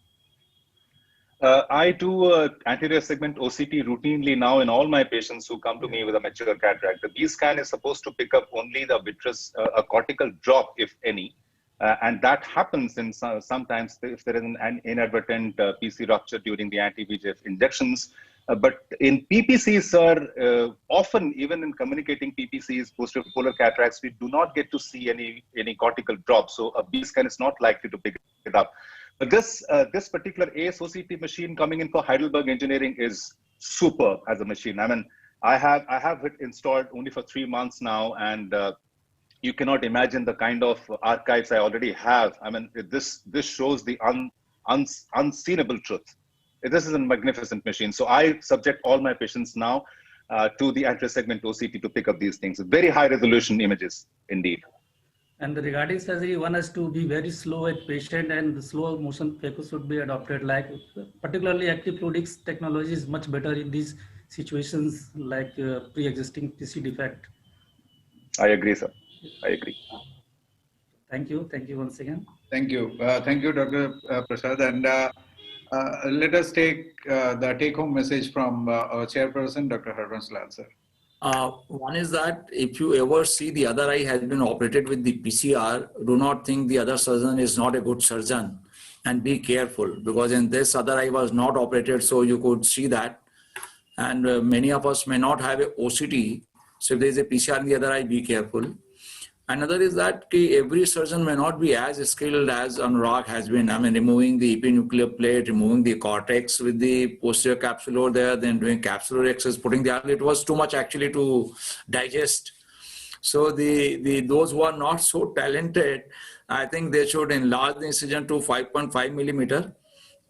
I do anterior segment OCT routinely now in all my patients who come to me with a mature cataract. The B-scan is supposed to pick up only the vitreous, a cortical drop, if any. And that happens in sometimes if there is an inadvertent PC rupture during the anti-VEGF injections. But in PPCs, sir, often even in communicating PPCs, posterior polar cataracts, we do not get to see any cortical drop. So a B-scan is not likely to pick it up. But this particular ASOCT machine coming in for Heidelberg Engineering is superb as a machine. I mean, I have it installed only for 3 months now, and you cannot imagine the kind of archives I already have. I mean, this shows the unseenable truth. This is a magnificent machine. So I subject all my patients now to the anterior segment OCT to pick up these things. Very high resolution images indeed. And regarding surgery, one has to be very slow at patient, and the slow motion phaco should be adopted. Like particularly active fluidics technology is much better in these situations like pre-existing PC defect. I agree, sir. I agree. Thank you. Thank you once again. Thank you. Thank you, Dr. Prasad. And let us take the take-home message from our chairperson, Dr. Harvansh Lal, sir. One is that if you ever see the other eye has been operated with the PCR, do not think the other surgeon is not a good surgeon, and be careful, because in this other eye was not operated, so you could see that. And many of us may not have a OCT, so if there is a PCR in the other eye, be careful. Another is that every surgeon may not be as skilled as Anurag has been. I mean, removing the epinuclear plate, removing the cortex with the posterior capsule over there, then doing capsular access, putting the other, it was too much actually to digest. So those who are not so talented, I think they should enlarge the incision to 5.5 millimeter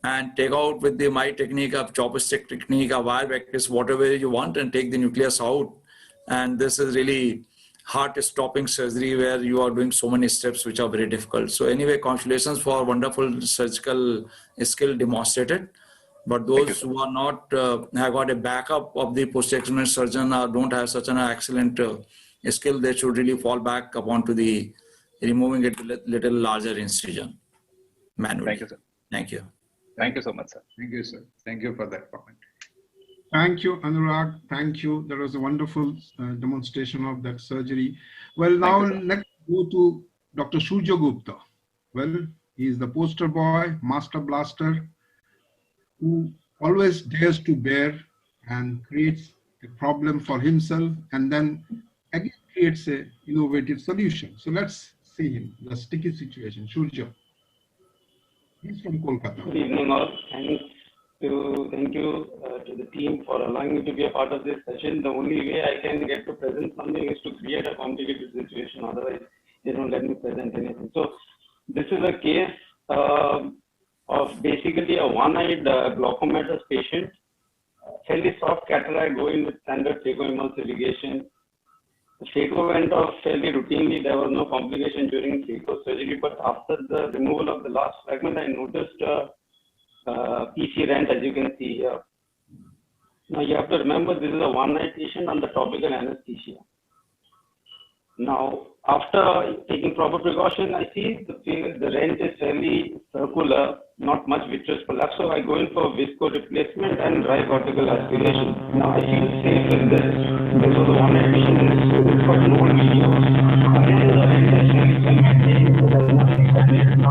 and take out with my technique of chopstick technique, a wire vectors, whatever you want, and take the nucleus out. And this is really heart-stopping surgery where you are doing so many steps which are very difficult. So anyway, congratulations for wonderful surgical skill demonstrated. But those who are not have got a backup of the posterior surgeon or don't have such an excellent skill, they should really fall back upon to the removing it little larger incision manually. Thank you, sir. Thank you. Thank you so much, sir. Thank you, sir. Thank you for that comment. Thank you, Anurag. Thank you. That was a wonderful demonstration of that surgery. Well, now let's go to Dr. Surya Gupta. Well, he is the poster boy, master blaster, who always dares to bear and creates a problem for himself and then again creates an innovative solution. So let's see him, the sticky situation. Surya. He's from Kolkata. Good evening all. Thank you to the team for allowing me to be a part of this session. The only way I can get to present something is to create a complicated situation. Otherwise, they don't let me present anything. So this is a case of basically a one-eyed glaucomatous patient, fairly soft cataract going with standard phacoemulsive irrigation. The phaco went off fairly routinely. There was no complication during phaco surgery, but after the removal of the last fragment, I noticed PC rent, as you can see here. Now you have to remember this is a one-night patient under topical anesthesia. Now, after taking proper precaution, I see the rent is fairly circular, not much vitreous prolapse. So I go in for visco replacement and dry cortical aspiration. Now I feel safe in this. This was a one-night patient and it's got no video. Again, the rent is fairly convenient, so there is nothing standard. Your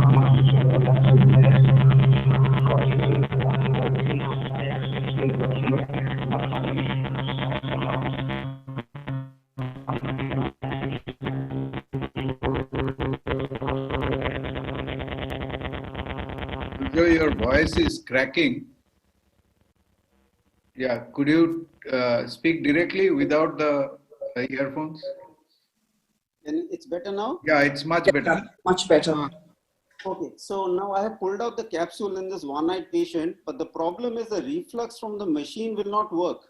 voice is cracking. Yeah, could you speak directly without the earphones? And it's better now? Yeah, it's much better. Much better. Okay, so now I have pulled out the capsule in this one-eyed patient, but the problem is the reflux from the machine will not work.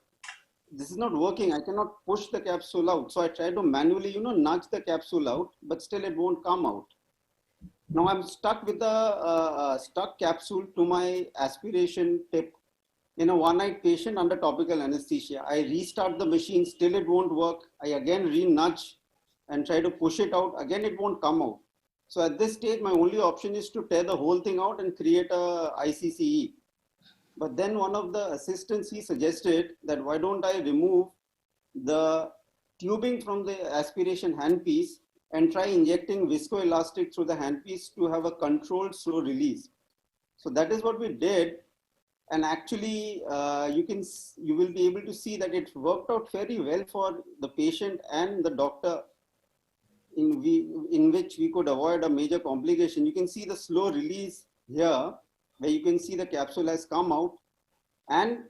This is not working. I cannot push the capsule out. So I try to manually, nudge the capsule out, but still it won't come out. Now I'm stuck with the stuck capsule to my aspiration tip in a one-eyed patient under topical anesthesia. I restart the machine, still it won't work. I again re-nudge and try to push it out. Again, it won't come out. So at this stage, my only option is to tear the whole thing out and create a ICCE. But then one of the assistants, he suggested that why don't I remove the tubing from the aspiration handpiece and try injecting viscoelastic through the handpiece to have a controlled slow release. So that is what we did. And actually, you will be able to see that it worked out very well for the patient and the doctor, in which we could avoid a major complication. You can see the slow release here, where you can see the capsule has come out, and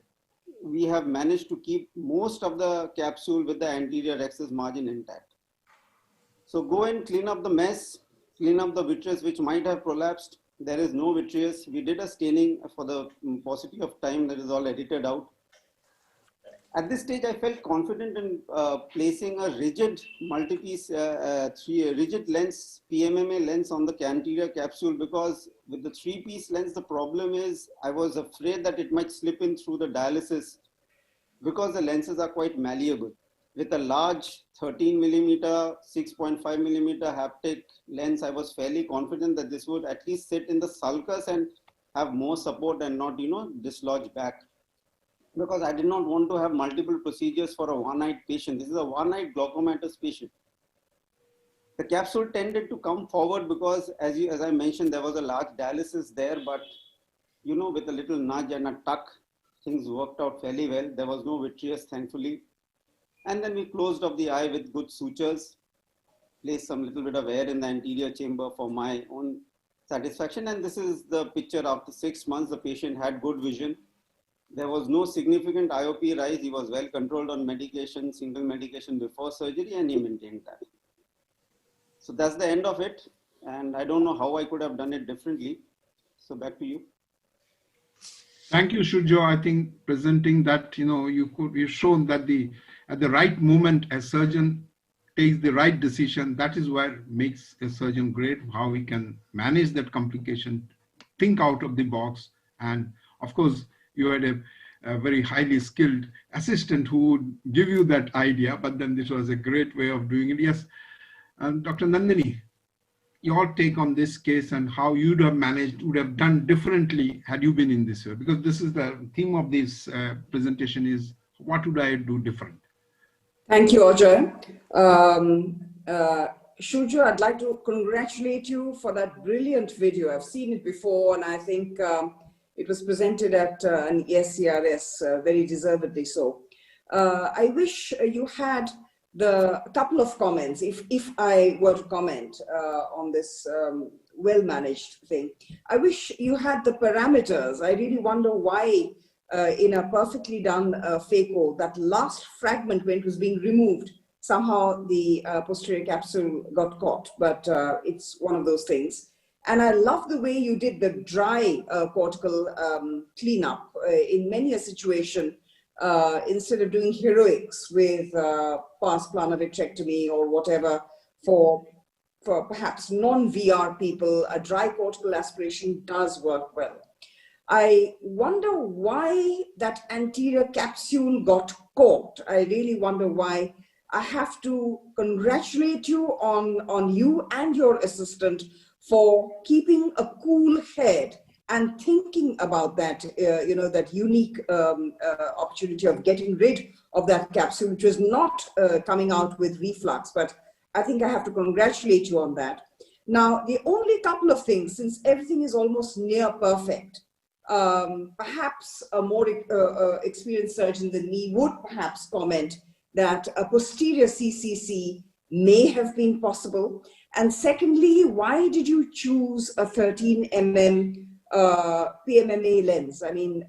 we have managed to keep most of the capsule with the anterior excess margin intact. So go and clean up the mess, clean up the vitreous which might have prolapsed. There is no vitreous. We did a staining for the paucity of time, that is all edited out. At this stage, I felt confident in placing a rigid multi-piece, rigid lens, PMMA lens on the anterior capsule, because with the 3-piece lens, the problem is I was afraid that it might slip in through the dialysis because the lenses are quite malleable. With a large 13 millimeter, 6.5 millimeter haptic lens, I was fairly confident that this would at least sit in the sulcus and have more support and not, dislodge back. Because I did not want to have multiple procedures for a one-eyed patient. This is a one-eyed glaucomatous patient. The capsule tended to come forward because, as I mentioned, there was a large dialysis there, but with a little nudge and a tuck, things worked out fairly well. There was no vitreous, thankfully. And then we closed off the eye with good sutures, placed some little bit of air in the anterior chamber for my own satisfaction. And this is the picture after 6 months. The patient had good vision. There was no significant IOP rise. He was well controlled on medication, single medication before surgery, and he maintained that. So that's the end of it. And I don't know how I could have done it differently. So back to you. Thank you, Shujo. I think presenting that, you've shown that at the right moment, a surgeon takes the right decision. That is what makes a surgeon great, how he can manage that complication, think out of the box. And of course, you had a very highly skilled assistant who would give you that idea, but then this was a great way of doing it. Yes, Dr. Nandini, your take on this case and how you'd have managed, would have done differently had you been in this way, because this is the theme of this presentation is, what would I do different? Thank you, Ajay. Shujo, I'd like to congratulate you for that brilliant video. I've seen it before, and I think it was presented at an IIRSI, very deservedly so. I wish you had a couple of comments, if I were to comment on this well-managed thing. I wish you had the parameters. I really wonder why in a perfectly done phaco, that last fragment when it was being removed, somehow the posterior capsule got caught, but it's one of those things. And I love the way you did the dry cortical cleanup in many a situation, instead of doing heroics with pars plana vitrectomy or whatever, for perhaps non-VR people, a dry cortical aspiration does work well. I wonder why that anterior capsule got caught. I really wonder why. I have to congratulate you on you and your assistant for keeping a cool head and thinking about that, that unique opportunity of getting rid of that capsule, which was not coming out with reflux. But I think I have to congratulate you on that. Now, the only couple of things, since everything is almost near perfect, perhaps a more experienced surgeon than me would perhaps comment that a posterior CCC may have been possible. And secondly, why did you choose a 13 mm PMMA lens? I mean,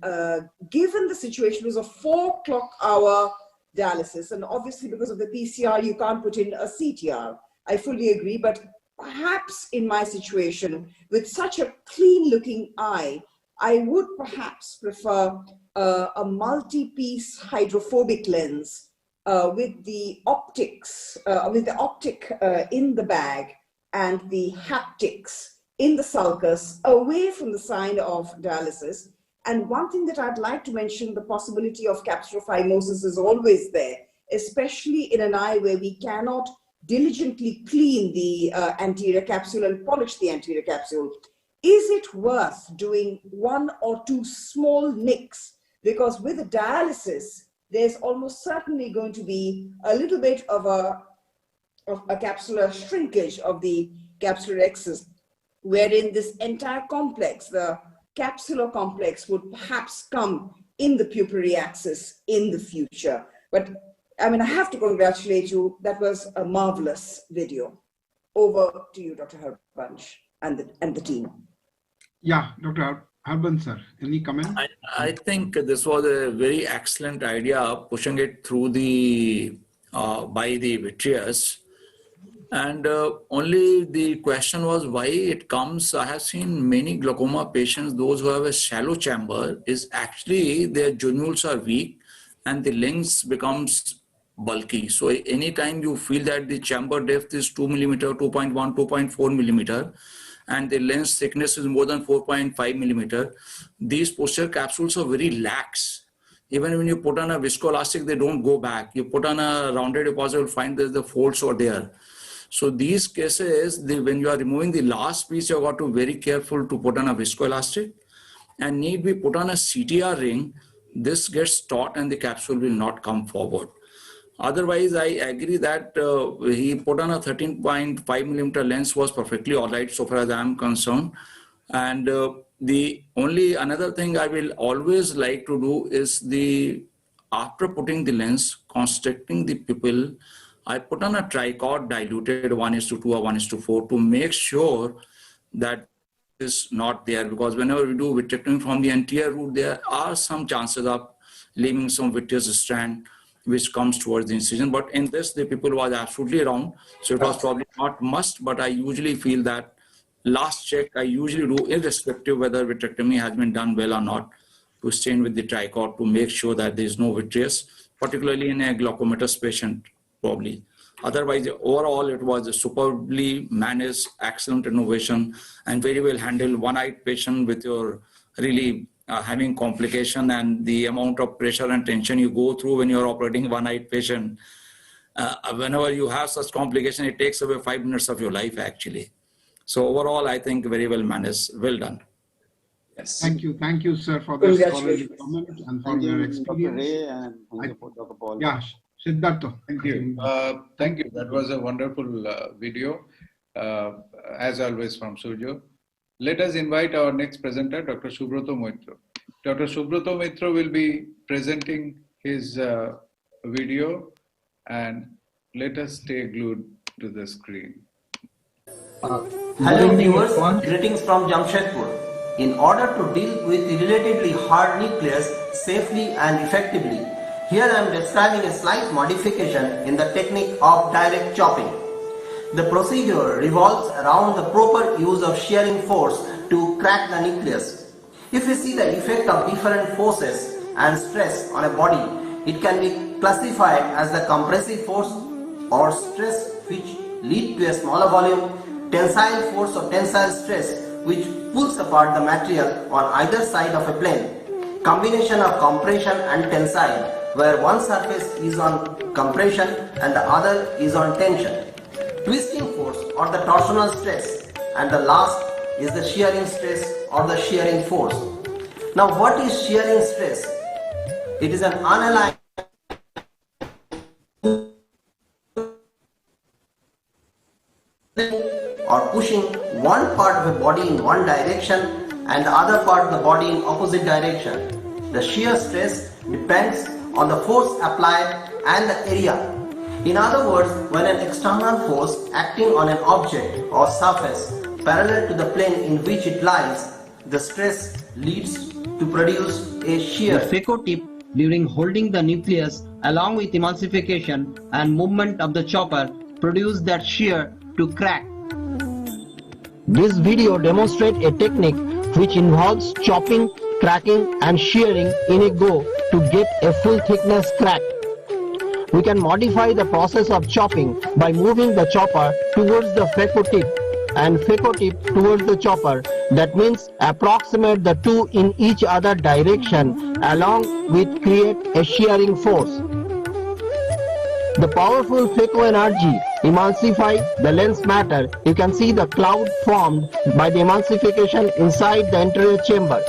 given the situation, it was a 4 o'clock hour dialysis, and obviously because of the PCR, you can't put in a CTR. I fully agree, but perhaps in my situation, with such a clean looking eye, I would perhaps prefer a multi-piece hydrophobic lens with the optics, with the optic in the bag and the haptics in the sulcus away from the side of dialysis. And one thing that I'd like to mention, the possibility of capsulophimosis is always there, especially in an eye where we cannot diligently clean the anterior capsule and polish the anterior capsule. Is it worth doing 1 or 2 small nicks? Because with the dialysis, there's almost certainly going to be a little bit of a capsular shrinkage of the capsular excess, wherein this entire complex, the capsular complex, would perhaps come in the pupillary axis in the future. But I mean, I have to congratulate you. That was a marvelous video. Over to you, Dr. Harbansh and the team. Yeah, Dr. Harban, sir, any comment? I think this was a very excellent idea, pushing it through the by the vitreous. And only the question was why it comes. I have seen many glaucoma patients, those who have a shallow chamber, is actually their junules are weak and the lens becomes bulky. So anytime you feel that the chamber depth is 2 millimeter, 2.1, 2.4 millimeter, and the lens thickness is more than 4.5 millimeter, these posterior capsules are very lax. Even when you put on a viscoelastic, they don't go back. You put on a rounded deposit, you'll find that the folds are there. So these cases, when you are removing the last piece, you've got to be very careful to put on a viscoelastic, and need we put on a CTR ring, this gets taut and the capsule will not come forward. Otherwise, I agree that he put on a 13.5 millimeter lens was perfectly all right so far as I am concerned. And the only another thing I will always like to do is after putting the lens, constricting the pupil, I put on a tricot diluted 1:2 or 1:4 to make sure that is not there, because whenever we do vitrectomy from the anterior root, there are some chances of leaving some vitreous strand which comes towards the incision. But in this, the pupil was absolutely round, so it was probably not must, but I usually feel that last check I usually do, irrespective whether vitrectomy has been done well or not, to stain with the tricot to make sure that there is no vitreous, particularly in a glaucomatous patient probably. Otherwise, overall, it was a superbly managed, excellent innovation, and very well handled. One-eyed patient with your really having complication and the amount of pressure and tension you go through when you're operating one-eyed patient. Whenever you have such complication, it takes away 5 minutes of your life actually. So overall, I think very well managed, well done. Yes. Thank you, sir, for this scholarly comment and for your experience. Dr. Ray, and thank you for Dr. Paul. Yeah, Siddhartha. Thank you. Thank you. That was a wonderful video, as always from Surjo. Let us invite our next presenter, Dr. Subroto Moitra. Dr. Subroto Moitra will be presenting his video, and let us stay glued to the screen. Hello viewers, greetings from Jamshedpur. In order to deal with the relatively hard nucleus safely and effectively, here I am describing a slight modification in the technique of direct chopping. The procedure revolves around the proper use of shearing force to crack the nucleus. If we see the effect of different forces and stress on a body, it can be classified as the compressive force or stress which lead to a smaller volume, tensile force or tensile stress which pulls apart the material on either side of a plane, combination of compression and tensile where one surface is on compression and the other is on tension, twisting force or the torsional stress, and the last is the shearing stress or the shearing force. Now what is shearing stress? It is an unaligned or pushing one part of a body in one direction and the other part of the body in opposite direction. The shear stress depends on the force applied and the area. In other words, when an external force acting on an object or surface parallel to the plane in which it lies, the stress leads to produce a shear. The FECO tip during holding the nucleus along with emulsification and movement of the chopper produce that shear to crack. This video demonstrates a technique which involves chopping, cracking and shearing in a go to get a full thickness crack. We can modify the process of chopping by moving the chopper towards the FECO tip and FECO tip towards the chopper. That means approximate the two in each other direction along with create a shearing force. The powerful FECO energy emulsify the lens matter. You can see the cloud formed by the emulsification inside the interior chamber.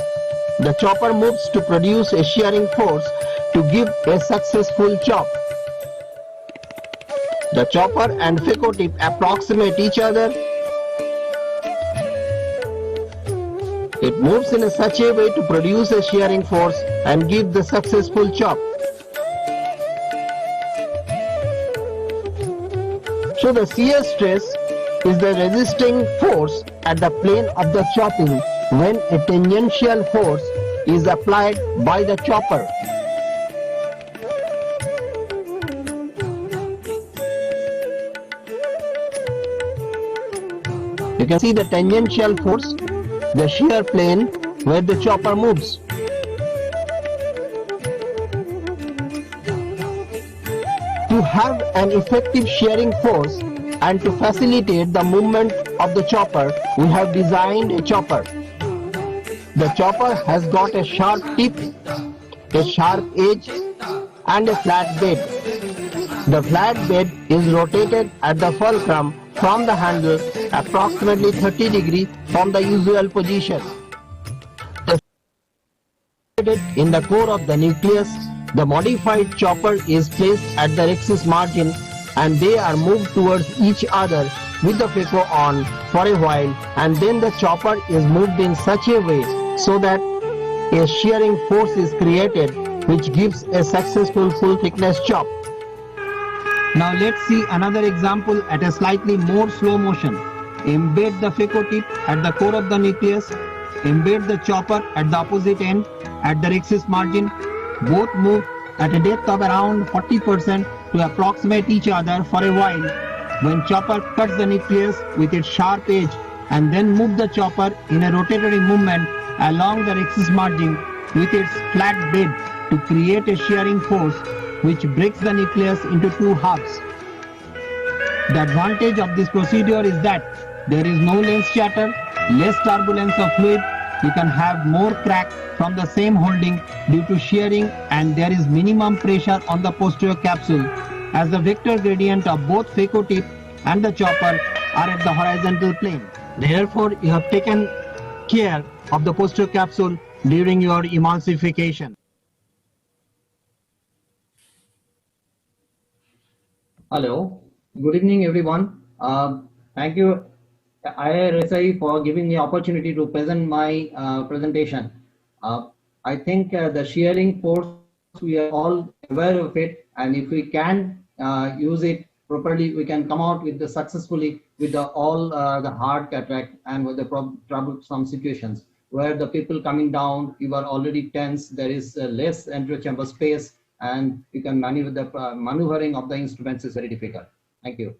The chopper moves to produce a shearing force to give a successful chop. The chopper and FECO tip approximate each other. It moves in such a way to produce a shearing force and give the successful chop. So the shear stress is the resisting force at the plane of the chopping when a tangential force is applied by the chopper. You can see the tangential force, the shear plane where the chopper moves. To have an effective shearing force and to facilitate the movement of the chopper, we have designed a chopper. The chopper has got a sharp tip, a sharp edge and a flat bed. The flat bed is rotated at the fulcrum from the handle approximately 30 degrees from the usual position. In the core of the nucleus, the modified chopper is placed at the axis margin and they are moved towards each other with the FECO on for a while, and then the chopper is moved in such a way so that a shearing force is created which gives a successful full thickness chop. Now let's see another example at a slightly more slow motion. Embed the FECO tip at the core of the nucleus, embed the chopper at the opposite end at the axis margin. Both move at a depth of around 40% to approximate each other for a while. When chopper cuts the nucleus with its sharp edge and then move the chopper in a rotatory movement along the axis margin with its flat bed to create a shearing force which breaks the nucleus into two halves. The advantage of this procedure is that there is no lens chatter, less turbulence of fluid, you can have more crack from the same holding due to shearing, and there is minimum pressure on the posterior capsule as the vector gradient of both FECO tip and the chopper are at the horizontal plane. Therefore, you have taken care of the posterior capsule during your emulsification. Hello, good evening everyone. Thank you IIRSI for giving me opportunity to present my presentation. I think the shearing force, we are all aware of it, and if we can use it properly, we can come out with the successfully with the all the hard cataract and with the troublesome situations where the people coming down, you are already tense, there is less anterior chamber space, and you can maneuver the maneuvering of the instruments is very difficult. Thank you.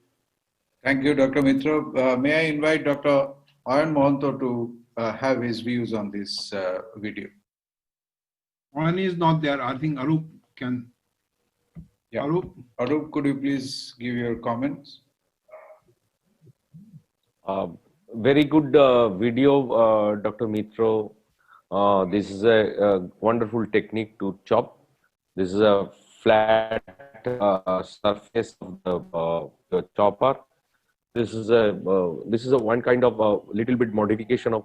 Thank you, Dr. Mitra. May I invite Dr. Ayan Mohanto to have his views on this video. Ayan is not there. I think Arup can. Yeah. Arup, could you please give your comments? Very good video, Dr. Mitra. This is a wonderful technique to chop. This is a flat surface of the chopper. This is a one kind of a little bit modification of.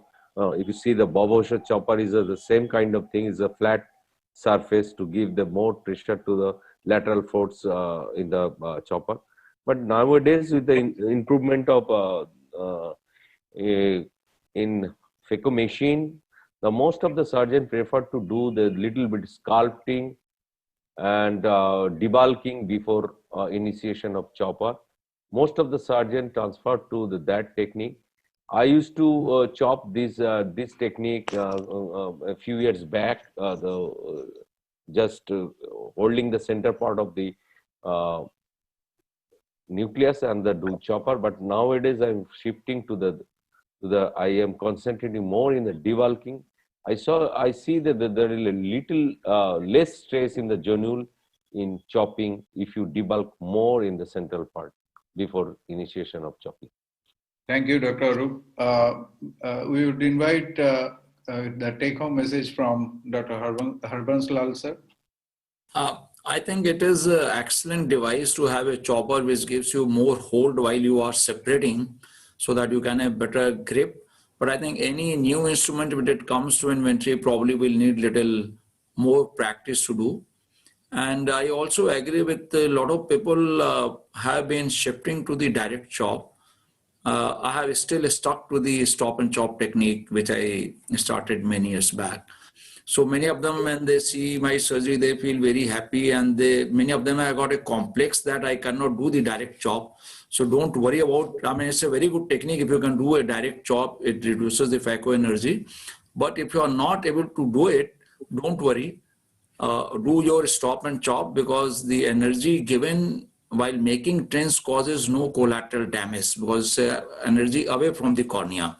If you see the Bobosher chopper is the same kind of thing. Is a flat surface to give the more pressure to the lateral force in the chopper. But nowadays, with the improvement of In phaco machine, the most of the surgeon prefer to do the little bit sculpting and debulking before initiation of chopper. Most of the surgeon transfer to that technique. I used to chop this technique a few years back, just holding the center part of the nucleus and the do chopper. But nowadays I'm shifting to the I am concentrating more in the debulking. I see that there is a little less stress in the jonule in chopping if you debulk more in the central part before initiation of chopping. Thank you, Dr. Arup. We would invite the take-home message from Dr. Harbanslal, sir. I think it is an excellent device to have a chopper which gives you more hold while you are separating so that you can have better grip. But I think any new instrument when it comes to inventory probably will need little more practice to do. And I also agree with a lot of people have been shifting to the direct chop. I have still stuck to the stop and chop technique, which I started many years back. So many of them, when they see my surgery, they feel very happy, and many of them have got a complex that I cannot do the direct chop. So don't worry about, I mean, it's a very good technique. If you can do a direct chop, it reduces the phaco energy. But if you are not able to do it, don't worry. Do your stop and chop, because the energy given while making trends causes no collateral damage because energy away from the cornea.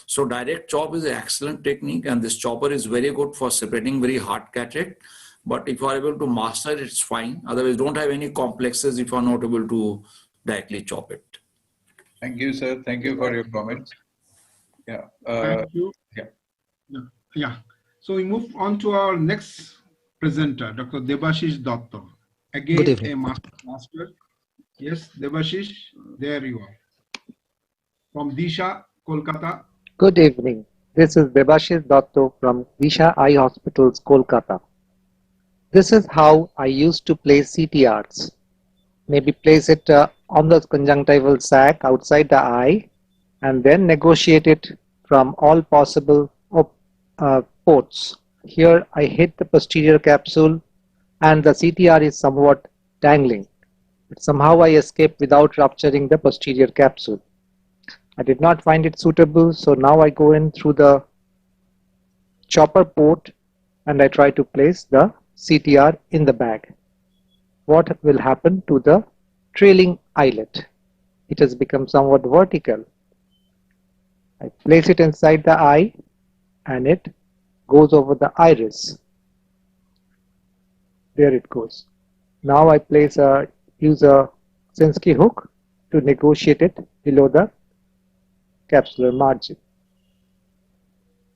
So direct chop is an excellent technique, and this chopper is very good for separating very hard cataract. But if you are able to master it, it's fine. Otherwise, don't have any complexes if you are not able to directly chop it. Thank you, sir. Thank you for your comments. Yeah. Thank you. Yeah. So we move on to our next presenter, Dr. Debashish Datta. Again, Good evening. a master. Yes, Debashish, there you are. From Disha, Kolkata. Good evening. This is Debashish Datta from Disha Eye Hospitals, Kolkata. This is how I used to place CTRs. Maybe place it on the conjunctival sac outside the eye and then negotiate it from all possible ports. Here I hit the posterior capsule and the CTR is somewhat dangling. But somehow I escape without rupturing the posterior capsule. I did not find it suitable, so now I go in through the chopper port and I try to place the CTR in the bag. What will happen to the trailing eyelet? It has become somewhat vertical. I place it inside the eye and it goes over the iris. There it goes. Now I use a Sinskey hook to negotiate it below the capsular margin.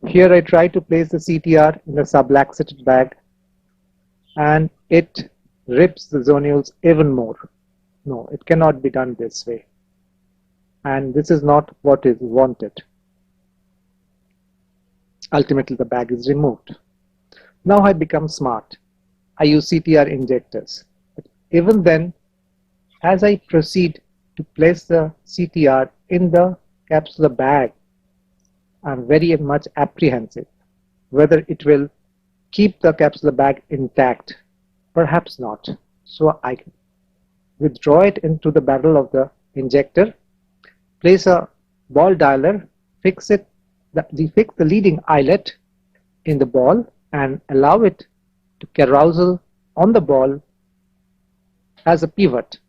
Here I try to place the CTR in the subluxated bag and it rips the zonules even more. No, it cannot be done this way. And this is not what is wanted. Ultimately, the bag is removed. Now I become smart. I use CTR injectors. But even then, as I proceed to place the CTR in the capsular bag, I'm very much apprehensive whether it will keep the capsular bag intact. Perhaps not. So I withdraw it into the barrel of the injector, place a ball dialer, fix the leading eyelet in the ball and allow it to carousel on the ball as a pivot.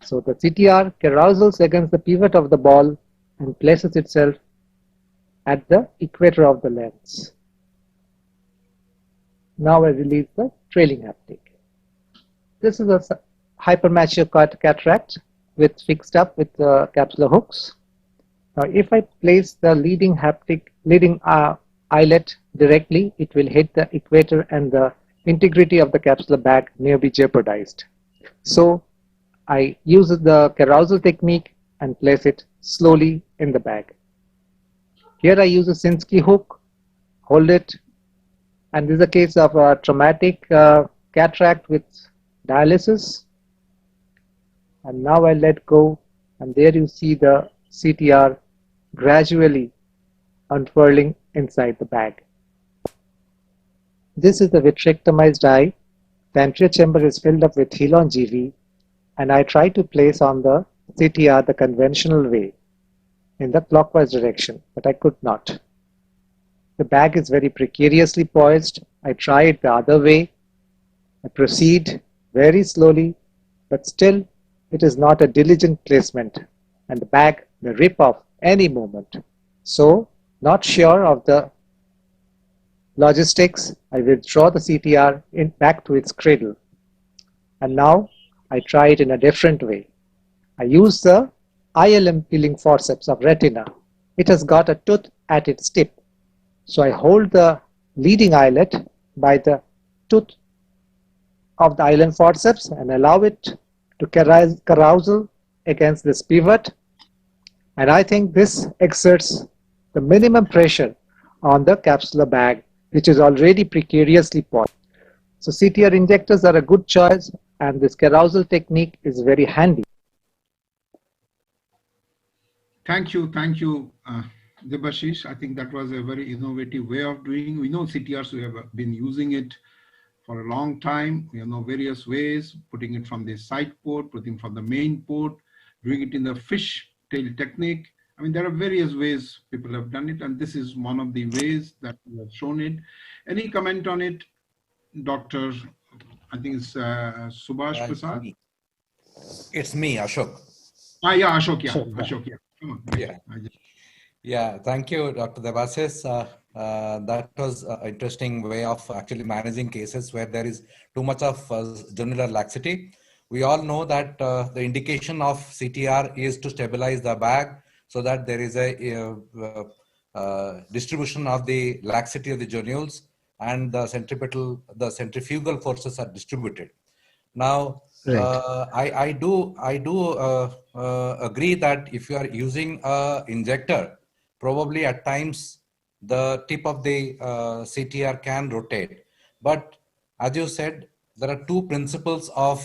So the CTR carousels against the pivot of the ball and places itself at the equator of the lens. Now I release the trailing haptic. This is a hypermature cataract fixed up with capsular hooks. Now if I place the leading eyelet directly, it will hit the equator and the integrity of the capsular bag may be jeopardized. So I use the carousel technique and place it slowly in the bag. Here I use a Sinskey hook, hold it, and this is a case of a traumatic cataract with dialysis. And now I let go, and there you see the CTR gradually unfurling inside the bag. This is the vitrectomized eye. The anterior chamber is filled up with Helon GV, and I try to place on the CTR the conventional way in the clockwise direction, but I could not. The bag is very precariously poised. I try it the other way. I proceed very slowly, but still it is not a diligent placement, and the bag may rip off any moment. So, not sure of the logistics, I withdraw the CTR back to its cradle. And now I try it in a different way. I use the ILM peeling forceps of retina. It has got a tooth at its tip. So I hold the leading eyelet by the tooth of the ILM forceps and allow it to carousel against this pivot. And I think this exerts the minimum pressure on the capsular bag, which is already precariously poised. So CTR injectors are a good choice, and this carousel technique is very handy. Thank you, Debashish. I think that was a very innovative way of doing. We know CTRs, we have been using it for a long time. We know various ways, putting it from the side port, putting from the main port, doing it in the fish tail technique. I mean, there are various ways people have done it, and this is one of the ways that we have shown it. Any comment on it, Dr. I think it's Subhash Prasad? It's me, Ashok. Yeah, Ashok, yeah. Ashok, yeah. Come on. Yeah. Yeah, thank you, Dr. Devasis. That was an interesting way of actually managing cases where there is too much of jugular laxity. We all know that the indication of CTR is to stabilize the bag so that there is a distribution of the laxity of the jonules and the centrifugal forces are distributed. Now, I do agree that if you are using a injector, probably at times the tip of the CTR can rotate. But as you said, there are two principles of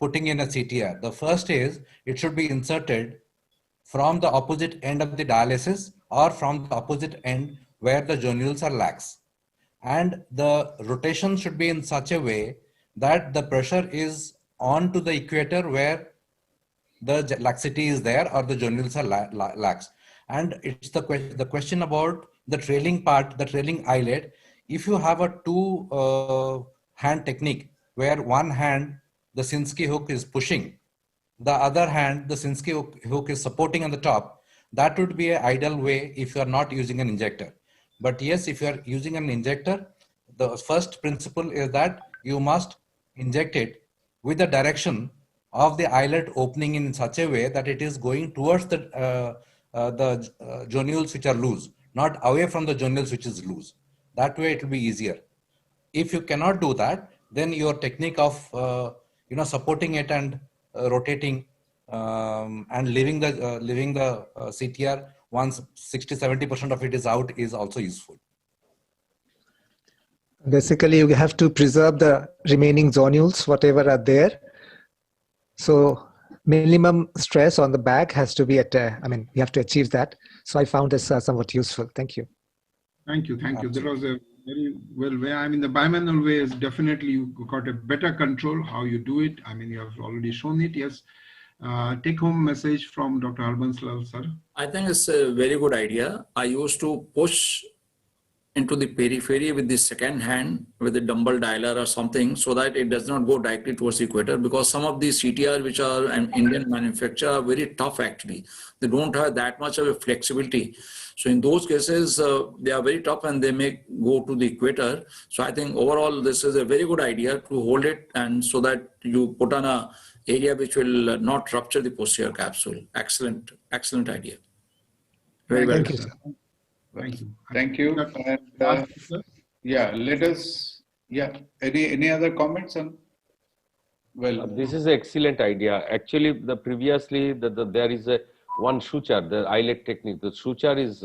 putting in a CTR. The first is it should be inserted from the opposite end of the dialysis or from the opposite end where the jonules are lax. And the rotation should be in such a way that the pressure is on to the equator where the laxity is there or the jonules are lax. And it's the question about the trailing part, the trailing eyelid. If you have a two hand technique where one hand the Sinskey hook is pushing, the other hand the Sinskey hook is supporting on the top, that would be an ideal way if you are not using an injector. But yes, if you are using an injector, the first principle is that you must inject it with the direction of the eyelid opening in such a way that it is going towards the jonules which are loose, not away from the jonules which is loose. That way it will be easier. If you cannot do that, then your technique of supporting it and rotating and leaving the CTR once 60-70% of it is out is also useful. Basically, you have to preserve the remaining zonules, whatever are there. So minimum stress on the bag has to be at, you have to achieve that. So I found this somewhat useful. Thank you. Thank you. That was a very well way. I mean, the bimanual way is definitely, you got a better control how you do it. I mean, you have already shown it, yes. Take home message from Dr. Harbanslal, sir. I think it's a very good idea. I used to push into the periphery with the second hand with a dumbbell dialer or something so that it does not go directly towards the equator, because some of these CTR which are an Indian manufacturer are very tough actually. They don't have that much of a flexibility. So in those cases, they are very tough and they may go to the equator. So I think overall this is a very good idea to hold it and so that you put on a area which will not rupture the posterior capsule. Excellent idea. Very well. Thank you, sir. Thank you. And, let us. Yeah. Any other comments on? Well, this is an excellent idea. Actually, previously there is one suture, the eyelet technique. The suture is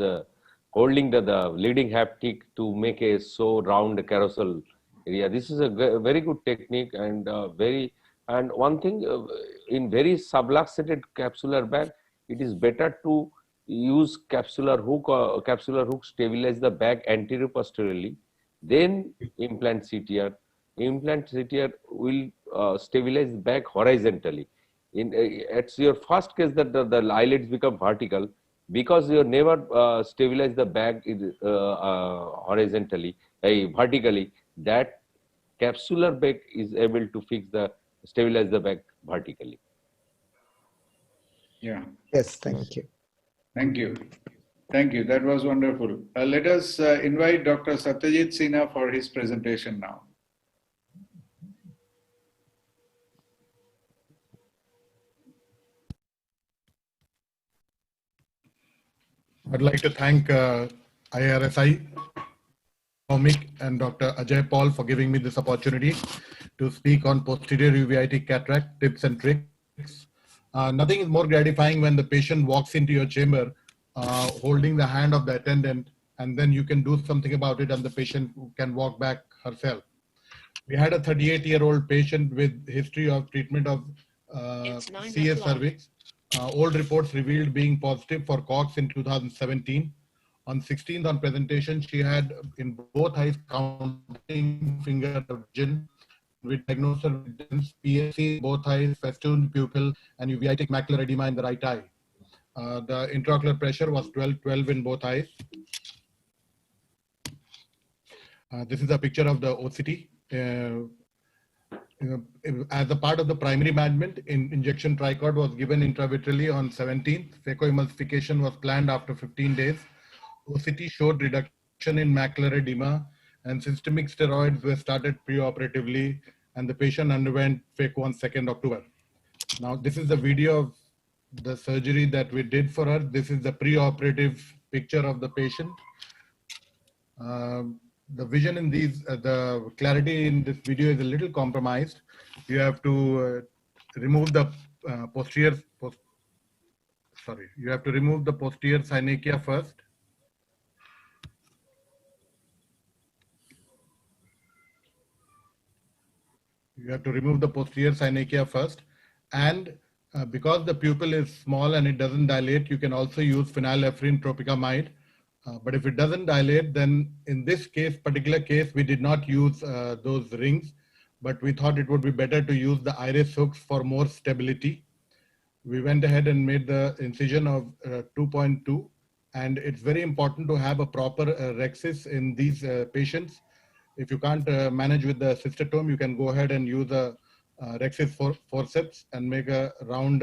holding the leading haptic to make a so round carousel area. This is a very good technique and one thing in very subluxated capsular bag, it is better to use capsular hook stabilize the bag anterior posteriorly, then implant CTR. Implant CTR will stabilize the bag horizontally. It's your first case that the eyelids become vertical because you never stabilize the bag horizontally, vertically. That capsular bag is able to stabilize the bag vertically. Yeah. Yes, thank you. Thank you. Thank you. That was wonderful. Let us invite Dr. Satyajit Sinha for his presentation now. I'd like to thank IIRSI, Omik, and Dr. Ajay Paul for giving me this opportunity to speak on posterior uveitic cataract tips and tricks. Nothing is more gratifying when the patient walks into your chamber holding the hand of the attendant, and then you can do something about it and the patient can walk back herself. We had a 38-year-old patient with history of treatment of CS cervix. Old reports revealed being positive for COX in 2017. On 16th on presentation, she had in both eyes counting finger vision. We diagnosed her with dense PSC in both eyes, festooned pupil, and uveitic macular edema in the right eye. The intraocular pressure was 12 in both eyes. This is a picture of the OCT. As a part of the primary management, injection tricort was given intravitreally on 17th. Phacoemulsification was planned after 15 days. OCT showed reduction in macular edema, and systemic steroids were started preoperatively, and the patient underwent phaco on 2nd October. Now, this is the video of the surgery that we did for her. This is the preoperative picture of the patient. The vision in these, the clarity in this video is a little compromised. You have to remove the posterior synechia first. You have to remove the posterior synechia first, and because the pupil is small and it doesn't dilate, you can also use phenylephrine propicamide. But if it doesn't dilate, then in this particular case, we did not use those rings, but we thought it would be better to use the iris hooks for more stability. We went ahead and made the incision of 2.2, and it's very important to have a proper rhexis in these patients. If you can't manage with the cystotome, you can go ahead and use a rhexis forceps and make a round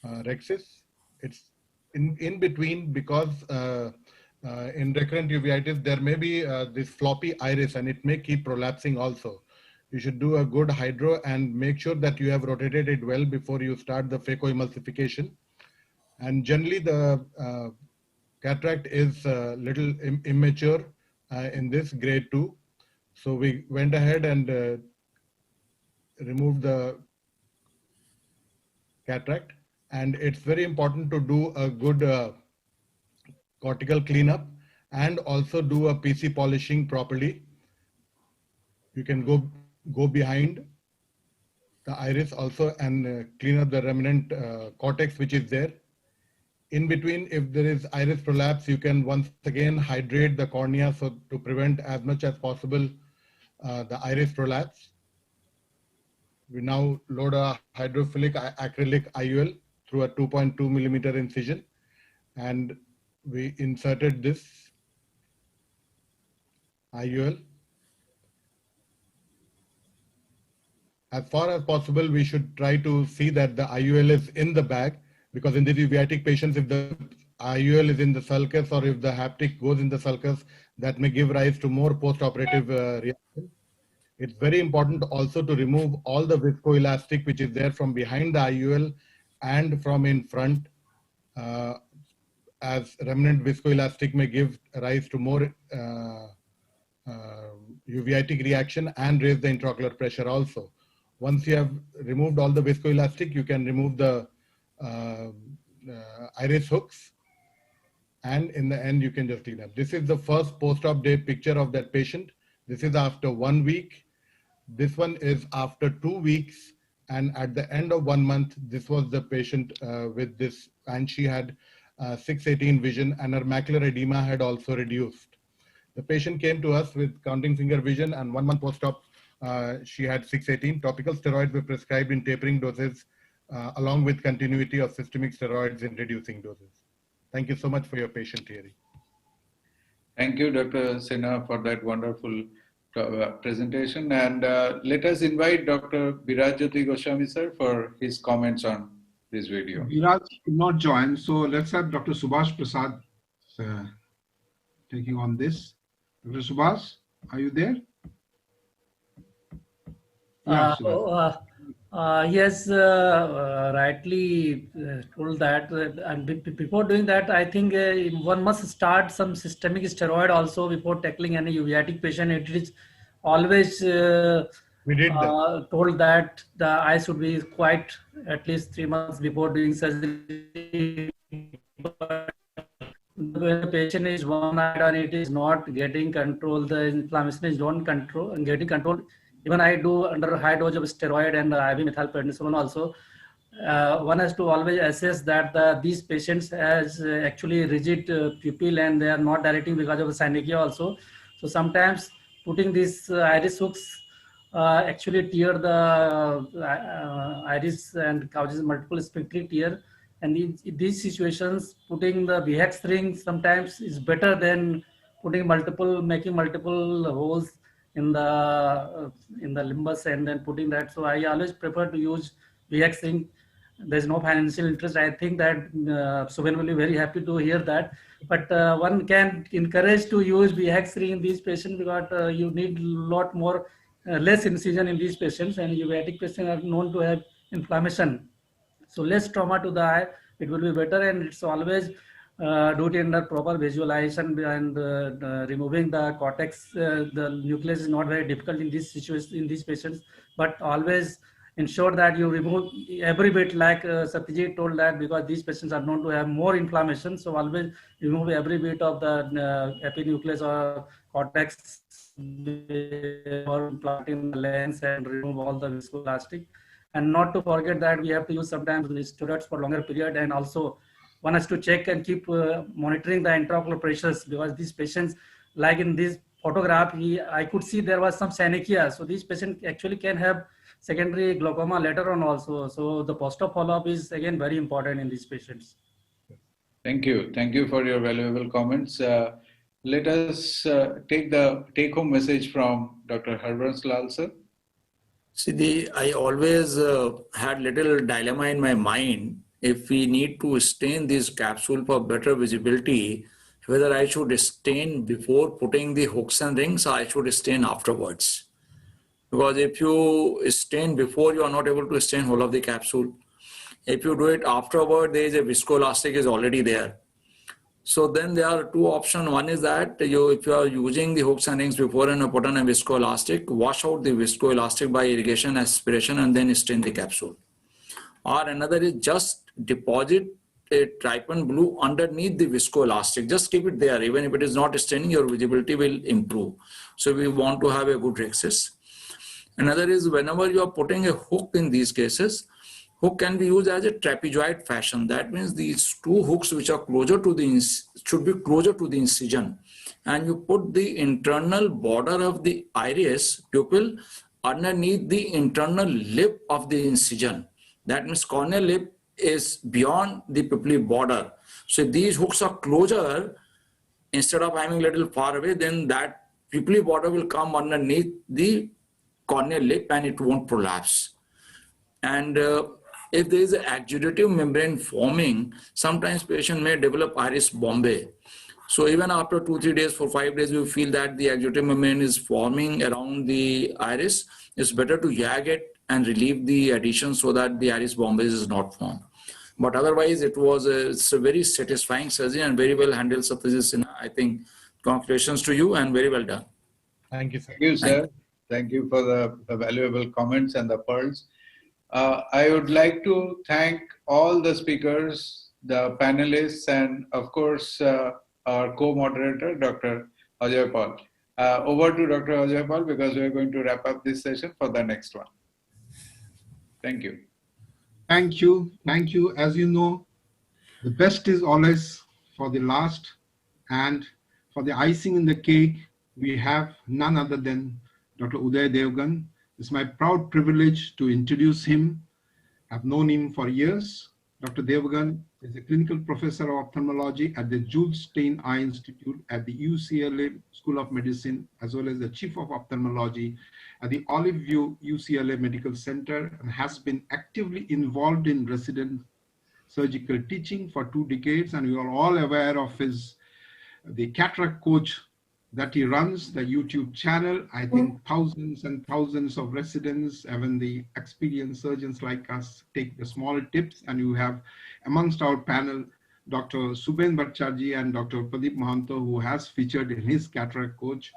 rhexis. It's in between because in recurrent uveitis, there may be this floppy iris and it may keep prolapsing also. You should do a good hydro and make sure that you have rotated it well before you start the phacoemulsification. And generally the cataract is a little immature in this grade 2. So we went ahead and removed the cataract. And it's very important to do a good cortical cleanup and also do a PC polishing properly. You can go behind the iris also and clean up the remnant cortex which is there. In between, if there is iris prolapse, you can once again hydrate the cornea so to prevent as much as possible the iris prolapse. We now load a hydrophilic acrylic IUL through a 2.2 millimeter incision, and we inserted this IUL. As far as possible, we should try to see that the IUL is in the bag, because in these uveitic patients, if the IUL is in the sulcus or if the haptic goes in the sulcus, that may give rise to more post-operative reaction. It's very important also to remove all the viscoelastic which is there from behind the IUL and from in front, as remnant viscoelastic may give rise to more uveitic reaction and raise the intraocular pressure also. Once you have removed all the viscoelastic, you can remove the iris hooks, and in the end you can just clean up. This is the first post-op day picture of that patient. This is after 1 week. This one is after 2 weeks, and at the end of 1 month, this was the patient with this, and she had 618 vision, and her macular edema had also reduced. The patient came to us with counting finger vision, and 1 month post-op, she had 618. Topical steroids were prescribed in tapering doses, along with continuity of systemic steroids in reducing doses. Thank you so much for your patient hearing. Thank you, Dr. Sinha, for that wonderful presentation. And let us invite Dr. Birajyoti Goswami, sir, for his comments on this video. Biraj could not join, so let's have Dr. Subhash Prasad taking on this. Dr. Subhash, are you there? Yeah, Yes, rightly told that. And before doing that, I think one must start some systemic steroid also before tackling any uveitic patient. It is always we did that. Told that the eye should be quite at least 3 months before doing surgery. But when the patient is one-eyed and it is not getting control, the inflammation is not getting control. Even I do under high dose of steroid and IV methylprednisolone also. One has to always assess that these patients has actually rigid pupil and they are not dilating because of the synechia also. So sometimes putting these iris hooks actually tear the iris and causes multiple sphincter tear. And in these situations, putting the BX ring sometimes is better than making multiple holes in the limbus and then putting that. So I always prefer to use BX ring. There's no financial interest. I think that Subhen will be very happy to hear that. But one can encourage to use BX ring in these patients because you need a lot more less incision in these patients, and uveitic patients are known to have inflammation. So less trauma to the eye, it will be better, and it's always do it under proper visualization and removing the cortex. The nucleus is not very difficult in this situation in these patients, but always ensure that you remove every bit, like Satyajit told that, because these patients are known to have more inflammation. So always remove every bit of the epinucleus or cortex or implanting the lens and remove all the viscoelastic. And not to forget that we have to use sometimes the steroids for longer period, and also one has to check and keep monitoring the intraocular pressures, because these patients, like in this photograph, I could see there was some synechia. So these patients actually can have secondary glaucoma later on also. So the post-op follow-up is again very important in these patients. Thank you. Thank you for your valuable comments. Let us take the take-home message from Dr. Harbans Lal, sir. See, I always had little dilemma in my mind. If we need to stain this capsule for better visibility, whether I should stain before putting the hooks and rings or I should stain afterwards. Because if you stain before, you are not able to stain whole of the capsule. If you do it afterward, there is a viscoelastic is already there. So then there are two options. One is that if you are using the hooks and rings before and you put on a viscoelastic, wash out the viscoelastic by irrigation, aspiration, and then stain the capsule. Or another is just deposit a trypan glue underneath the viscoelastic. Just keep it there. Even if it is not staining, your visibility will improve. So we want to have a good access. Another is whenever you are putting a hook in these cases, hook can be used as a trapezoid fashion. That means these two hooks which are closer to the should be closer to the incision, and you put the internal border of the iris pupil underneath the internal lip of the incision. That means corneal lip is beyond the pupillary border. So if these hooks are closer instead of having a little far away, then that pupillary border will come underneath the corneal lip and it won't prolapse. And if there is an exudative membrane forming, sometimes patient may develop iris bombay. So even after 2-3 days, for 5 days, you feel that the exudative membrane is forming around the iris. It's better to YAG it and relieve the adhesion so that the iris bombay is not formed. But otherwise, it's a very satisfying surgery and very well handled, Satyajit Sinha. I think congratulations to you and very well done. Thank you, sir. Thank you, sir. Thank you for the valuable comments and the pearls. I would like to thank all the speakers, the panelists, and of course, our co-moderator, Dr. Ajay Paul. Over to Dr. Ajay Paul, because we're going to wrap up this session for the next one. Thank you. Thank you. Thank you. As you know, The best is always for the last, and for the icing in the cake, we have none other than Dr. Uday Devgan. It's my proud privilege to introduce him. I've known him for years. Dr. Devgan is a clinical professor of ophthalmology at the Jules Stein Eye Institute at the UCLA School of Medicine, as well as the chief of ophthalmology at the Olive View UCLA Medical Center, and has been actively involved in resident surgical teaching for 2 decades. And we are all aware of the cataract coach that he runs, the YouTube channel. I think thousands and thousands of residents, even the experienced surgeons like us, take the small tips. And you have amongst our panel, Dr. Suben Bhattacharjee and Dr. Pradeep Mahanto, who has featured in his cataract coach.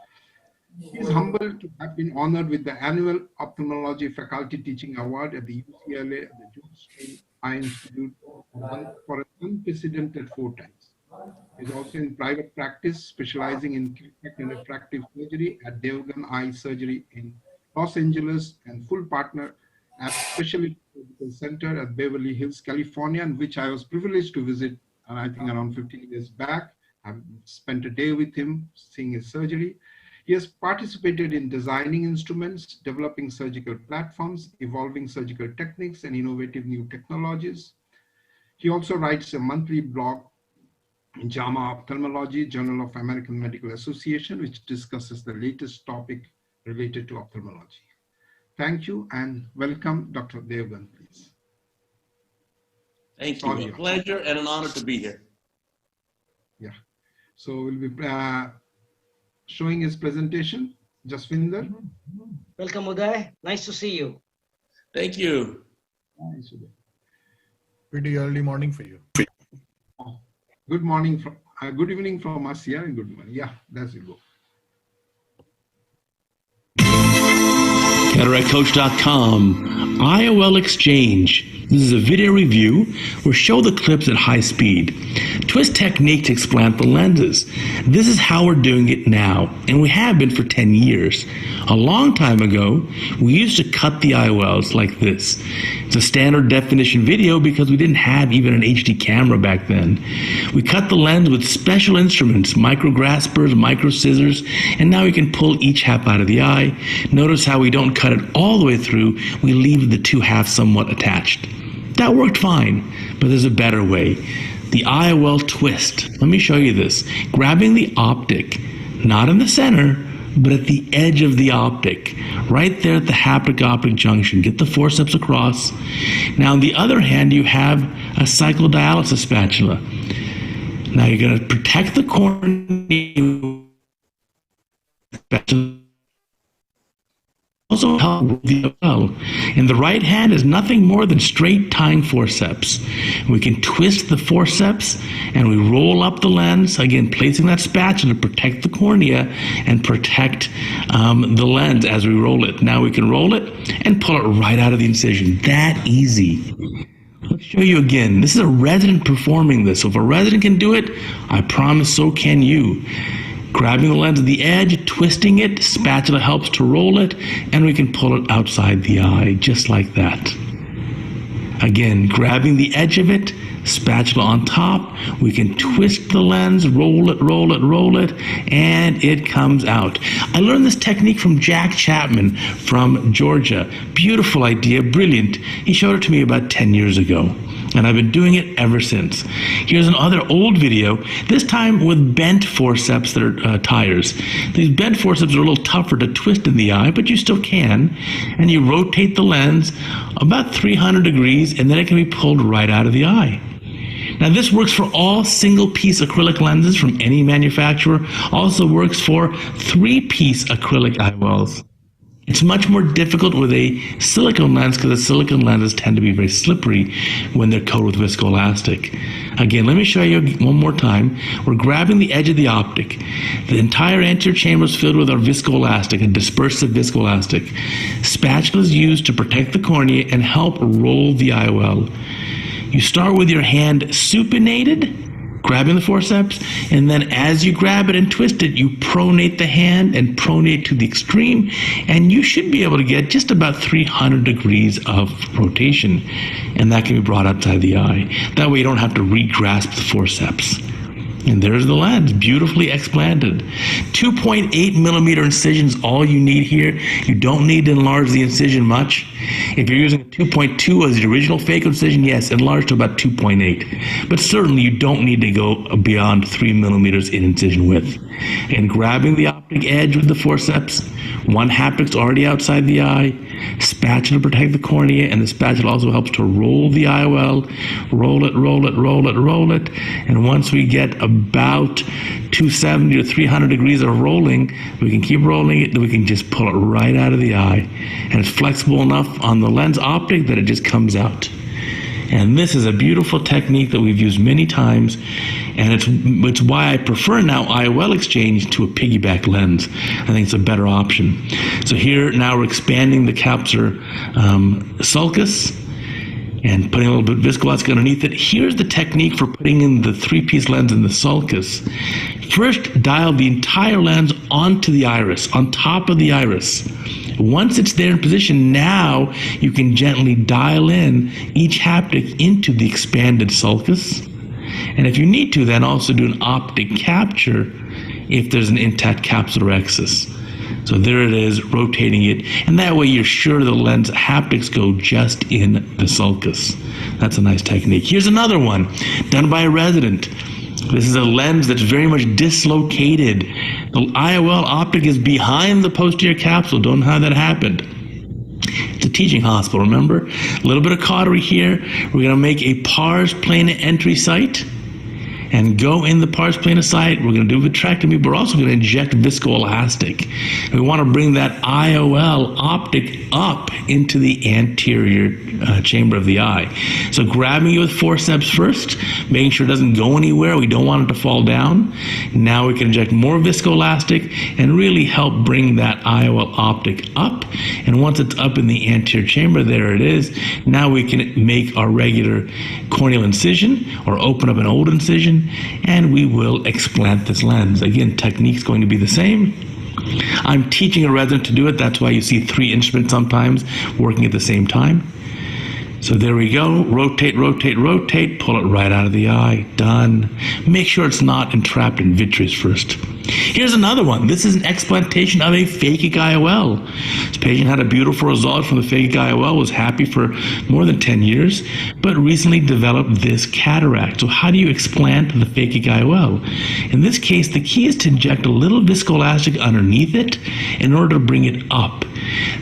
He is humbled to have been honored with the annual Ophthalmology Faculty Teaching Award at the UCLA, at the Jules Stein Eye Institute, for an unprecedented 4 times. He's also in private practice, specializing in cataract and refractive surgery at Devgan Eye Surgery in Los Angeles, and full partner at Specialty Surgical Center at Beverly Hills, California, in which I was privileged to visit, I think around 15 years back. I've spent a day with him, seeing his surgery. He has participated in designing instruments, developing surgical platforms, evolving surgical techniques, and innovative new technologies. He also writes a monthly blog in JAMA Ophthalmology, Journal of American Medical Association, which discusses the latest topic related to ophthalmology. Thank you, and welcome, Dr. Devgan, please. Thank you. A pleasure and an honor to be here. Yeah. So we'll be showing his presentation. Jasvinder. Welcome, Uday. Nice to see you. Thank you. Nice, Uday. Pretty early morning for you. Good morning, good evening from us here, and good morning. Yeah, that's it. Go. CataractCoach.com, IOL Exchange. This is a video review. We'll show the clips at high speed. Twist technique to explant the lenses. This is how we're doing it now, and we have been for 10 years. A long time ago, we used to cut the IOLs like this. It's a standard definition video because we didn't have even an HD camera back then. We cut the lens with special instruments, micro graspers, micro scissors, and now we can pull each half out of the eye. Notice how we don't cut it all the way through. We leave the 2 halves somewhat attached. That worked fine, but there's a better way. The IOL twist. Let me show you this. Grabbing the optic, not in the center, but at the edge of the optic, right there at the haptic-optic junction. Get the forceps across. Now, on the other hand, you have a cyclodialysis spatula. Now, you're going to protect the cornea. Also help with the IOL. In the right hand is nothing more than straight tying forceps. We can twist the forceps and we roll up the lens, again placing that spatula to protect the cornea and protect the lens as we roll it. Now we can roll it and pull it right out of the incision. That easy. Let's show you again. This is a resident performing this. So if a resident can do it, I promise so can you. Grabbing the lens at the edge, twisting it, spatula helps to roll it, and we can pull it outside the eye, just like that. Again, grabbing the edge of it, spatula on top, we can twist the lens, roll it, roll it, roll it, and it comes out. I learned this technique from Jack Chapman from Georgia. Beautiful idea, brilliant. He showed it to me about 10 years ago, and I've been doing it ever since. Here's another old video, this time with bent forceps that are tires. These bent forceps are a little tougher to twist in the eye, but you still can. And you rotate the lens about 300 degrees, and then it can be pulled right out of the eye. Now this works for all single-piece acrylic lenses from any manufacturer. Also works for 3-piece acrylic IOLs. It's much more difficult with a silicone lens because the silicone lenses tend to be very slippery when they're coated with viscoelastic. Again, let me show you one more time. We're grabbing the edge of the optic. The entire anterior chamber is filled with our viscoelastic, a dispersive viscoelastic. Spatula is used to protect the cornea and help roll the IOL. You start with your hand supinated, grabbing the forceps, and then as you grab it and twist it, you pronate the hand and pronate to the extreme, and you should be able to get just about 300 degrees of rotation, and that can be brought outside the eye. That way you don't have to re-grasp the forceps. And there's the lens, beautifully explanted. 2.8 millimeter incision is all you need here. You don't need to enlarge the incision much. If you're using 2.2 as the original phaco incision, yes, enlarge to about 2.8. But certainly you don't need to go beyond 3 millimeters in incision width. And grabbing the optic edge with the forceps, one haptic's already outside the eye, spatula to protect the cornea, and the spatula also helps to roll the IOL, roll it, roll it, roll it, roll it, and once we get about 270 to 300 degrees of rolling, we can keep rolling it, then we can just pull it right out of the eye, and it's flexible enough on the lens optic that it just comes out. And this is a beautiful technique that we've used many times, and it's why I prefer now IOL exchange to a piggyback lens. I think it's a better option. So here now we're expanding the capsular sulcus and putting a little bit of viscoelastic underneath it. Here's the technique for putting in the 3-piece lens in the sulcus. First, dial the entire lens onto the iris, on top of the iris. Once it's there in position, now you can gently dial in each haptic into the expanded sulcus. And if you need to, then also do an optic capture if there's an intact capsular excess. So there it is, rotating it, and that way you're sure the lens haptics go just in the sulcus. That's a nice technique. Here's another one, done by a resident. This is a lens that's very much dislocated. The IOL optic is behind the posterior capsule. Don't know how that happened. It's a teaching hospital, remember? A little bit of cautery here. We're going to make a pars plana entry site and go in the pars plana site. We're going to do vitrectomy, but we're also going to inject viscoelastic. We want to bring that IOL optic up into the anterior chamber of the eye. So grabbing it with forceps first, making sure it doesn't go anywhere. We don't want it to fall down. Now we can inject more viscoelastic and really help bring that IOL optic up. And once it's up in the anterior chamber, there it is. Now we can make our regular corneal incision or open up an old incision, and we will explant this lens. Again, technique's going to be the same. I'm teaching a resident to do it. That's why you see 3 instruments sometimes working at the same time. So there we go. Rotate, rotate, rotate. Pull it right out of the eye. Done. Make sure it's not entrapped in vitreous first. Here's another one. This is an explantation of a phakic IOL. This patient had a beautiful result from the phakic IOL, was happy for more than 10 years, but recently developed this cataract. So how do you explant the phakic IOL? In this case, the key is to inject a little viscoelastic underneath it in order to bring it up.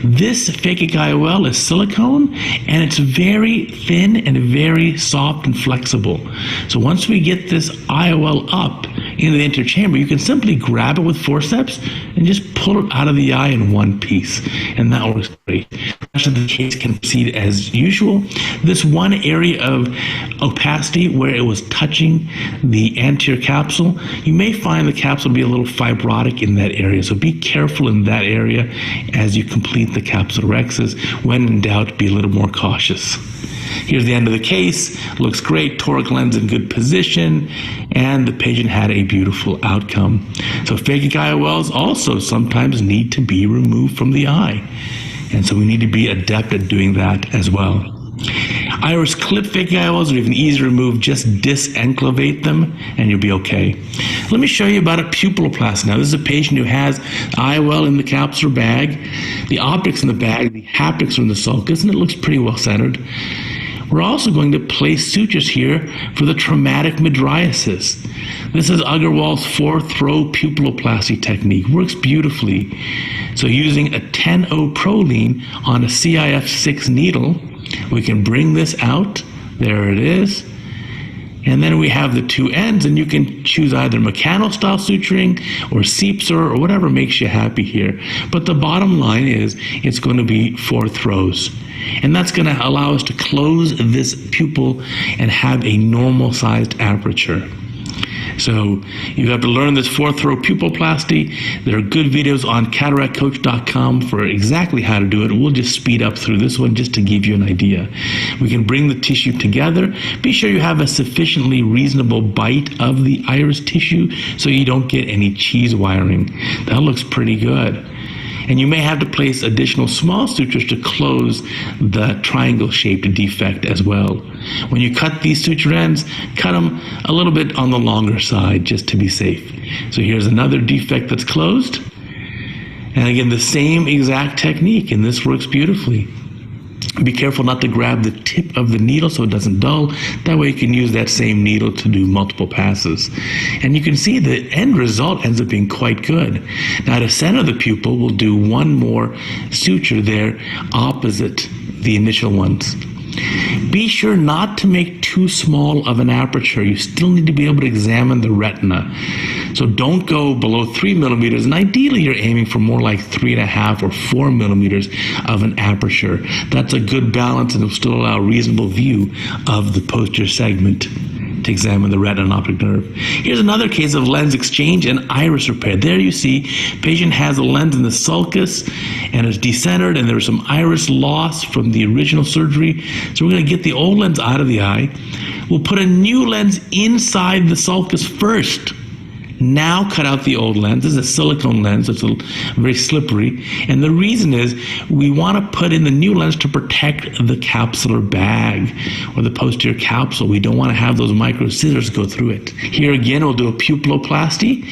This phakic IOL is silicone, and it's very thin and very soft and flexible. So once we get this IOL up into the anterior chamber, you can simply grab it with forceps and just pull it out of the eye in one piece, and that works great. The case can proceed as usual. This one area of opacity where it was touching the anterior capsule, you may find the capsule to be a little fibrotic in that area, so be careful in that area as you complete the capsulorhexis. When in doubt, be a little more cautious. Here's the end of the case. Looks great. Toric lens in good position, and the patient had a beautiful outcome. So phakic IOLs also sometimes need to be removed from the eye, and so we need to be adept at doing that as well. Iris clip phakic IOLs are even easier to remove. Just disenclavate them and you'll be okay. Let me show you about a pupilloplasty. Now, this is a patient who has IOL in the capsular bag, the optics in the bag, the haptics are in the sulcus, and it looks pretty well centered. We're also going to place sutures here for the traumatic mydriasis. This is Agarwal's 4-throw pupilloplasty technique. Works beautifully. So using a 10-0 Prolene on a CIF6 needle, we can bring this out. There it is. And then we have the 2 ends, and you can choose either mechano-style suturing or CPSUR or whatever makes you happy here. But the bottom line is it's going to be 4 throws. And that's going to allow us to close this pupil and have a normal-sized aperture. So you have to learn this fourth row pupiloplasty. There are good videos on cataractcoach.com for exactly how to do it. We'll just speed up through this one just to give you an idea. We can bring the tissue together. Be sure you have a sufficiently reasonable bite of the iris tissue so you don't get any cheese wiring. That looks pretty good. And you may have to place additional small sutures to close the triangle-shaped defect as well. When you cut these suture ends, cut them a little bit on the longer side just to be safe. So here's another defect that's closed. And again, the same exact technique, and this works beautifully. Be careful not to grab the tip of the needle so it doesn't dull. That way you can use that same needle to do multiple passes. And you can see the end result ends up being quite good. Now to center the pupil, we'll do one more suture there opposite the initial ones. Be sure not to make too small of an aperture. You still need to be able to examine the retina. So don't go below 3 millimeters, and ideally you're aiming for more like 3.5 or 4 millimeters of an aperture. That's a good balance and will still allow a reasonable view of the posterior segment to examine the retina and optic nerve. Here's another case of lens exchange and iris repair. There you see patient has a lens in the sulcus and it's decentered and there's some iris loss from the original surgery. So we're going to get the old lens out of the eye. We'll put a new lens inside the sulcus first. Now cut out the old lens. This is a silicone lens, so it's very slippery. And the reason is we want to put in the new lens to protect the capsular bag or the posterior capsule. We don't want to have those micro scissors go through it. Here again, we'll do a pupiloplasty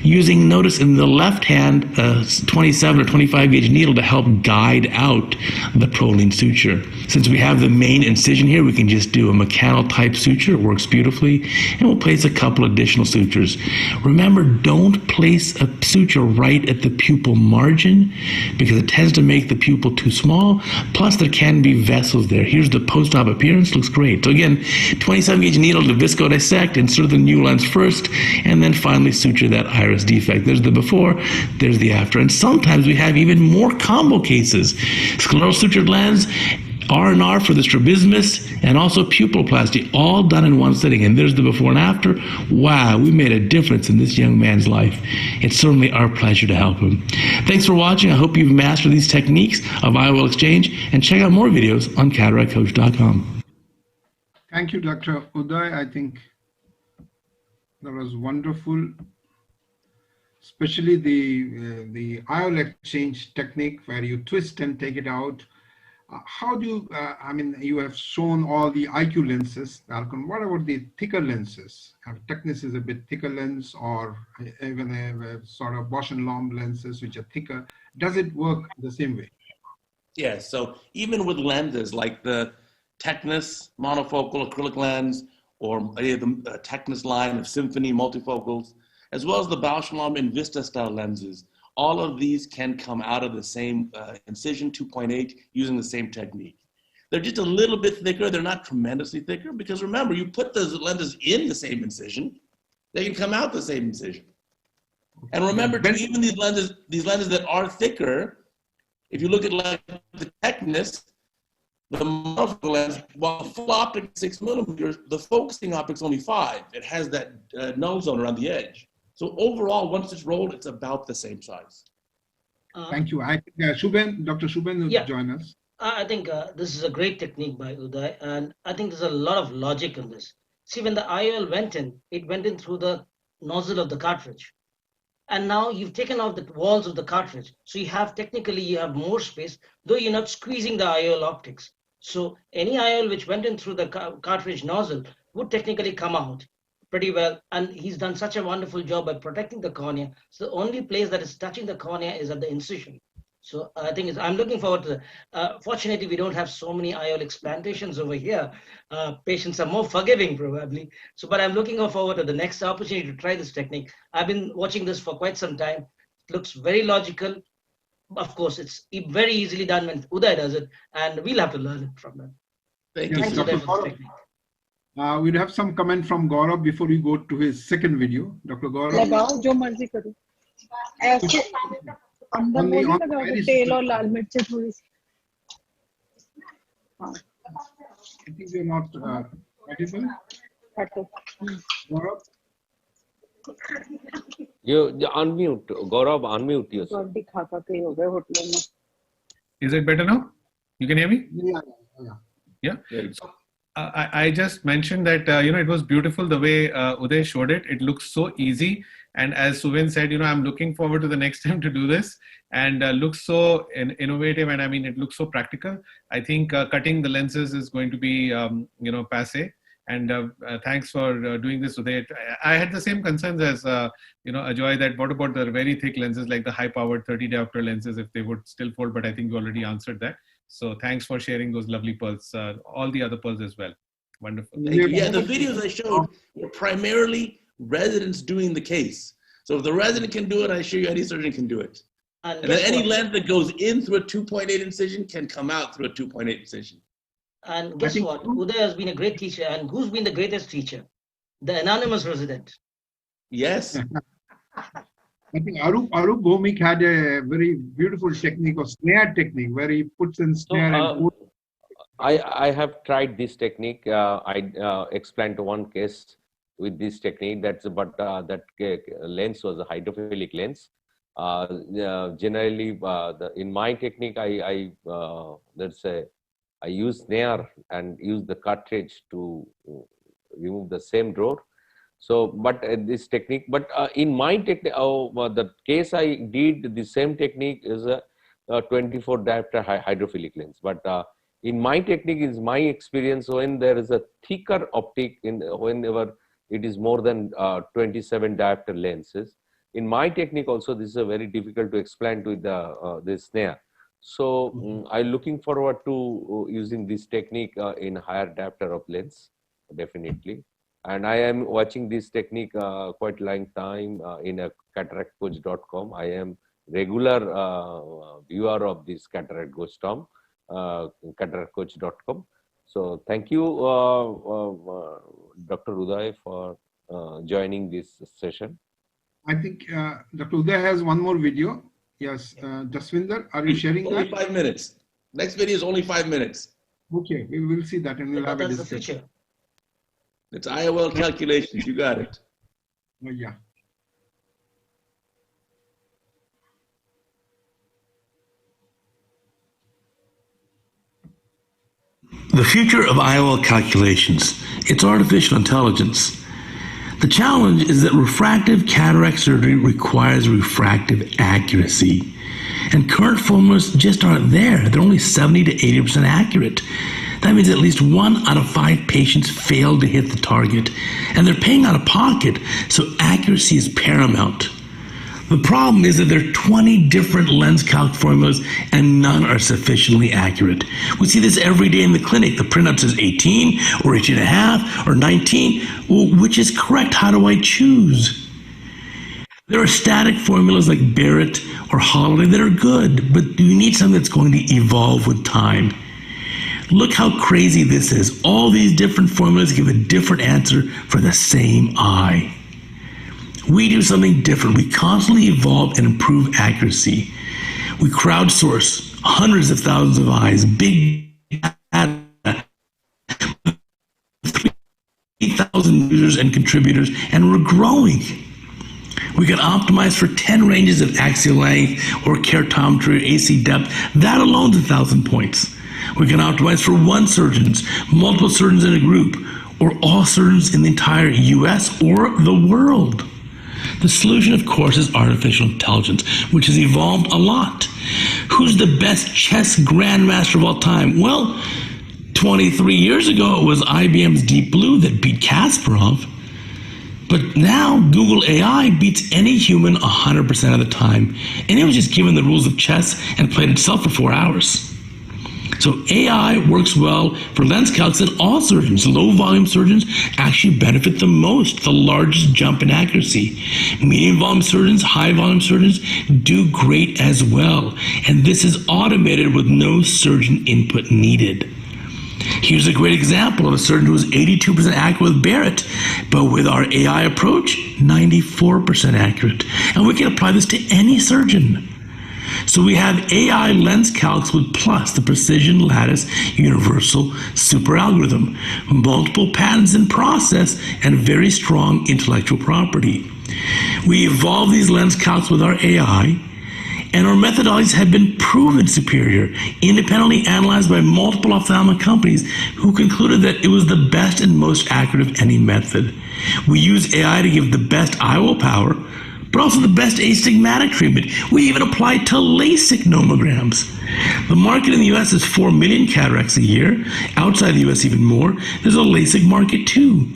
using, notice in the left hand, a 27 or 25 gauge needle to help guide out the Prolene suture. Since we have the main incision here, we can just do a mechanical type suture. It works beautifully. And we'll place a couple additional sutures. Remember, don't place a suture right at the pupil margin because it tends to make the pupil too small. Plus, there can be vessels there. Here's the post-op appearance. Looks great. So again, 27 gauge needle to visco dissect, insert the new lens first, and then finally suture that iris defect. There's the before, there's the after. And sometimes we have even more combo cases. Scleral sutured lens, R&R for the strabismus, and also pupiloplasty, all done in one sitting. And there's the before and after. Wow, we made a difference in this young man's life. It's certainly our pleasure to help him. Thanks for watching. I hope you've mastered these techniques of IOL exchange, and check out more videos on cataractcoach.com. Thank you, Dr. Uday. I think that was wonderful, especially the IOL exchange technique where you twist and take it out. How do you, I mean, you have shown all the IQ lenses. What about the thicker lenses? Technis is a bit thicker lens, or even a sort of Bausch and Lomb lenses, which are thicker. Does it work the same way? Yes, so even with lenses like the Technis monofocal acrylic lens, or any of the Technis line of Symphony multifocals, as well as the Bausch & Lomb Invista style lenses, all of these can come out of the same incision 2.8 using the same technique. They're just a little bit thicker. They're not tremendously thicker because remember, you put those lenses in the same incision, they can come out the same incision. And remember, even these lenses that are thicker, if you look at like the Technis, the monofocal lens, while the full optic is 6 millimeters, the focusing optic's only 5. It has that null zone around the edge. So overall, once it's rolled, it's about the same size. Thank you. I think Dr. Shubhen will join us. I think this is a great technique by Uday, and I think there's a lot of logic in this. See, when the IOL went in, it went in through the nozzle of the cartridge. And now you've taken off the walls of the cartridge. So you have more space, though you're not squeezing the IOL optics. So any IOL which went in through the cartridge nozzle would technically come out pretty well. And he's done such a wonderful job by protecting the cornea. So the only place that is touching the cornea is at the incision. So I think I'm looking forward to fortunately, we don't have so many IOL explantations over here. Patients are more forgiving probably. So, but I'm looking forward to the next opportunity to try this technique. I've been watching this for quite some time. It looks very logical. Of course, it's very easily done when Uday does it, and we'll have to learn it from them. Thank you, Dr. Gaurav. We'll have some comment from Gaurav before we go to his second video. Dr. Gaurav. लगाओ जो मर्जी करो ऐसे अंदर वो नहीं लगाओ तेल और लाल मिर्च थोड़ी सी I think you're not audible. Gaurav. You unmute, Gaurav, unmute yourself. Is it better now? You can hear me? Yeah. Yeah. So I just mentioned that, it was beautiful the way Uday showed it. It looks so easy. And as Suvin said, I'm looking forward to the next time to do this, and looks so innovative. And I mean, it looks so practical. I think cutting the lenses is going to be, passé. And thanks for doing this, Uday. I had the same concerns as, Ajoy, that what about the very thick lenses, like the high-powered 30 diopter lenses, if they would still fold, but I think you already answered that. So thanks for sharing those lovely pearls, all the other pearls as well. Wonderful. Thank you. Yeah, the videos I showed were primarily residents doing the case. So if the resident can do it, I assure you any surgeon can do it. And then any lens that goes in through a 2.8 incision can come out through a 2.8 incision. And guess what? Uday has been a great teacher. And who's been the greatest teacher? The anonymous resident. Yes. I think Arup Bhomik had a very beautiful technique of snare technique where he puts in snare and I have tried this technique. I explained one case with this technique. That lens was a hydrophilic lens. Generally, in my technique, I use snare and use the cartridge to remove the same drawer. So, but this technique, in my technique, the case I did the same technique is a 24 diopter hydrophilic lens. But in my technique, is my experience when there is a thicker optic whenever it is more than 27 diopter lenses. In my technique also, this is very difficult to explain to the snare. So I'm looking forward to using this technique in higher diopter of lens, definitely. And I am watching this technique quite long time in a cataractcoach.com. I am regular viewer of this cataractcoach.com, cataractcoach.com. So thank you, Dr. Uday, for joining this session. I think Dr. Uday has one more video. Yes, Jaswinder, are you sharing only that? 5 minutes. Next video is only 5 minutes. Okay, we will see that and we'll have a discussion. It's IOL calculations. You got it. Oh, yeah. The future of IOL calculations, it's artificial intelligence. The challenge is that refractive cataract surgery requires refractive accuracy. And current formulas just aren't there. They're only 70 to 80% accurate. That means at least 1 out of 5 patients fail to hit the target. And they're paying out of pocket, so accuracy is paramount. The problem is that there are 20 different lens calc formulas and none are sufficiently accurate. We see this every day in the clinic. The printout says 18 or 18.5 or 19. Well, which is correct? How do I choose? There are static formulas like Barrett or Holiday that are good, but you need something that's going to evolve with time. Look how crazy this is. All these different formulas give a different answer for the same eye. We do something different. We constantly evolve and improve accuracy. We crowdsource hundreds of thousands of eyes, big data, 3,000 users and contributors, and we're growing. We can optimize for 10 ranges of axial length or keratometry or AC depth. That alone is 1,000 points. We can optimize for 1 surgeon, multiple surgeons in a group, or all surgeons in the entire US or the world. The solution, of course, is artificial intelligence, which has evolved a lot. Who's the best chess grandmaster of all time? Well, 23 years ago, it was IBM's Deep Blue that beat Kasparov. But now, Google AI beats any human 100% of the time. And it was just given the rules of chess and played itself for 4 hours. So AI works well for lens calcs and all surgeons. Low volume surgeons actually benefit the most, the largest jump in accuracy. Medium volume surgeons, high volume surgeons do great as well. And this is automated with no surgeon input needed. Here's a great example of a surgeon who was 82% accurate with Barrett, but with our AI approach, 94% accurate. And we can apply this to any surgeon. So we have AI lens calcs with plus the precision lattice universal super algorithm, multiple patents in process, and very strong intellectual property. We evolved these lens calcs with our AI, and our methodologies have been proven superior, independently analyzed by multiple ophthalmic companies who concluded that it was the best and most accurate of any method. We use AI to give the best IOL power, but also the best astigmatic treatment. We even apply it to LASIK nomograms. The market in the US is 4 million cataracts a year. Outside the US, even more. There's a LASIK market too.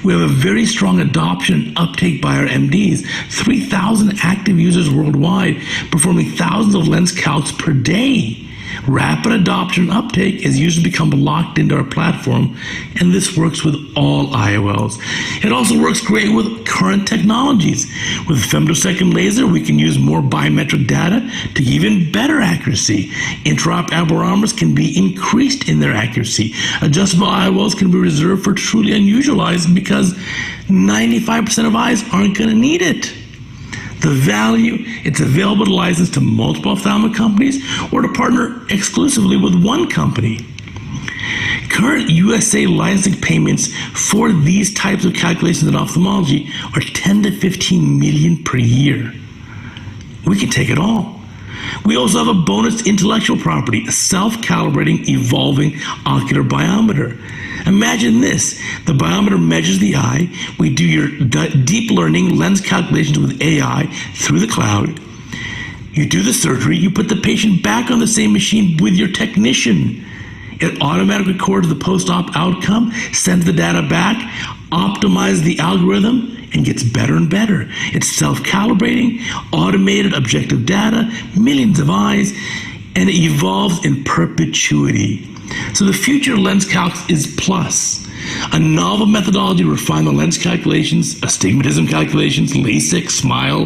We have a very strong adoption and uptake by our MDs, 3,000 active users worldwide, performing thousands of lens calcs per day. Rapid adoption and uptake as users become locked into our platform, and this works with all IOLs. It also works great with current technologies. With femtosecond laser, we can use more biometric data to give even better accuracy. Intraop aborometers can be increased in their accuracy. Adjustable IOLs can be reserved for truly unusual eyes because 95% of eyes aren't going to need it. The value, it's available to license to multiple ophthalmic companies or to partner exclusively with one company. Current USA licensing payments for these types of calculations in ophthalmology are 10 to 15 million per year. We can take it all. We also have a bonus intellectual property, a self-calibrating, evolving ocular biometer. Imagine this, the biometer measures the eye, we do your deep learning lens calculations with AI through the cloud, you do the surgery, you put the patient back on the same machine with your technician. It automatically records the post-op outcome, sends the data back, optimizes the algorithm, and gets better and better. It's self-calibrating, automated, objective data, millions of eyes, and it evolves in perpetuity. So the future of lens calcs is plus. A novel methodology to refine the lens calculations, astigmatism calculations, LASIK, SMILE,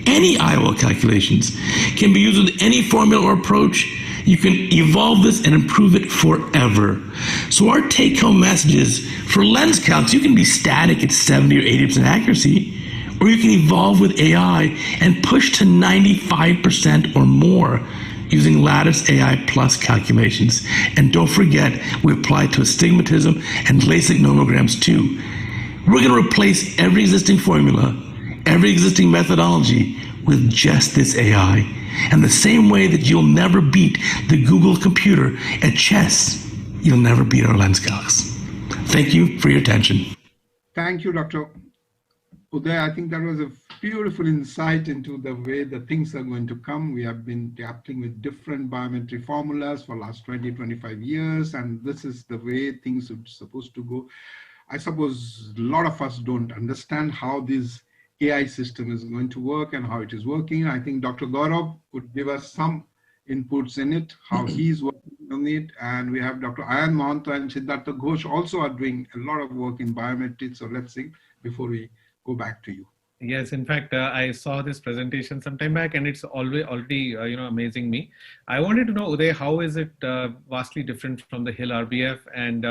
any IOL calculations can be used with any formula or approach. You can evolve this and improve it forever. So our take-home message is, for lens calcs, you can be static at 70 or 80% accuracy, or you can evolve with AI and push to 95% or more using Lattice AI Plus calculations. And don't forget, we apply it to astigmatism and LASIK nomograms too. We're going to replace every existing formula, every existing methodology with just this AI. And the same way that you'll never beat the Google computer at chess, you'll never beat our lens calcs. Thank you for your attention. Thank you, Dr. Uday. I think that was a beautiful insight into the way the things are going to come. We have been grappling with different biometry formulas for the last 20, 25 years, and this is the way things are supposed to go. I suppose a lot of us don't understand how this AI system is going to work and how it is working. I think Dr. Gaurav would give us some inputs in it, how he's working on it. And we have Dr. Ayan Mahanta and Siddhartha Ghosh also are doing a lot of work in biometrics. So let's see before we go back to you. Yes, in fact, I saw this presentation some time back, and it's already amazing me. I wanted to know, Uday, how is it vastly different from the Hill RBF? And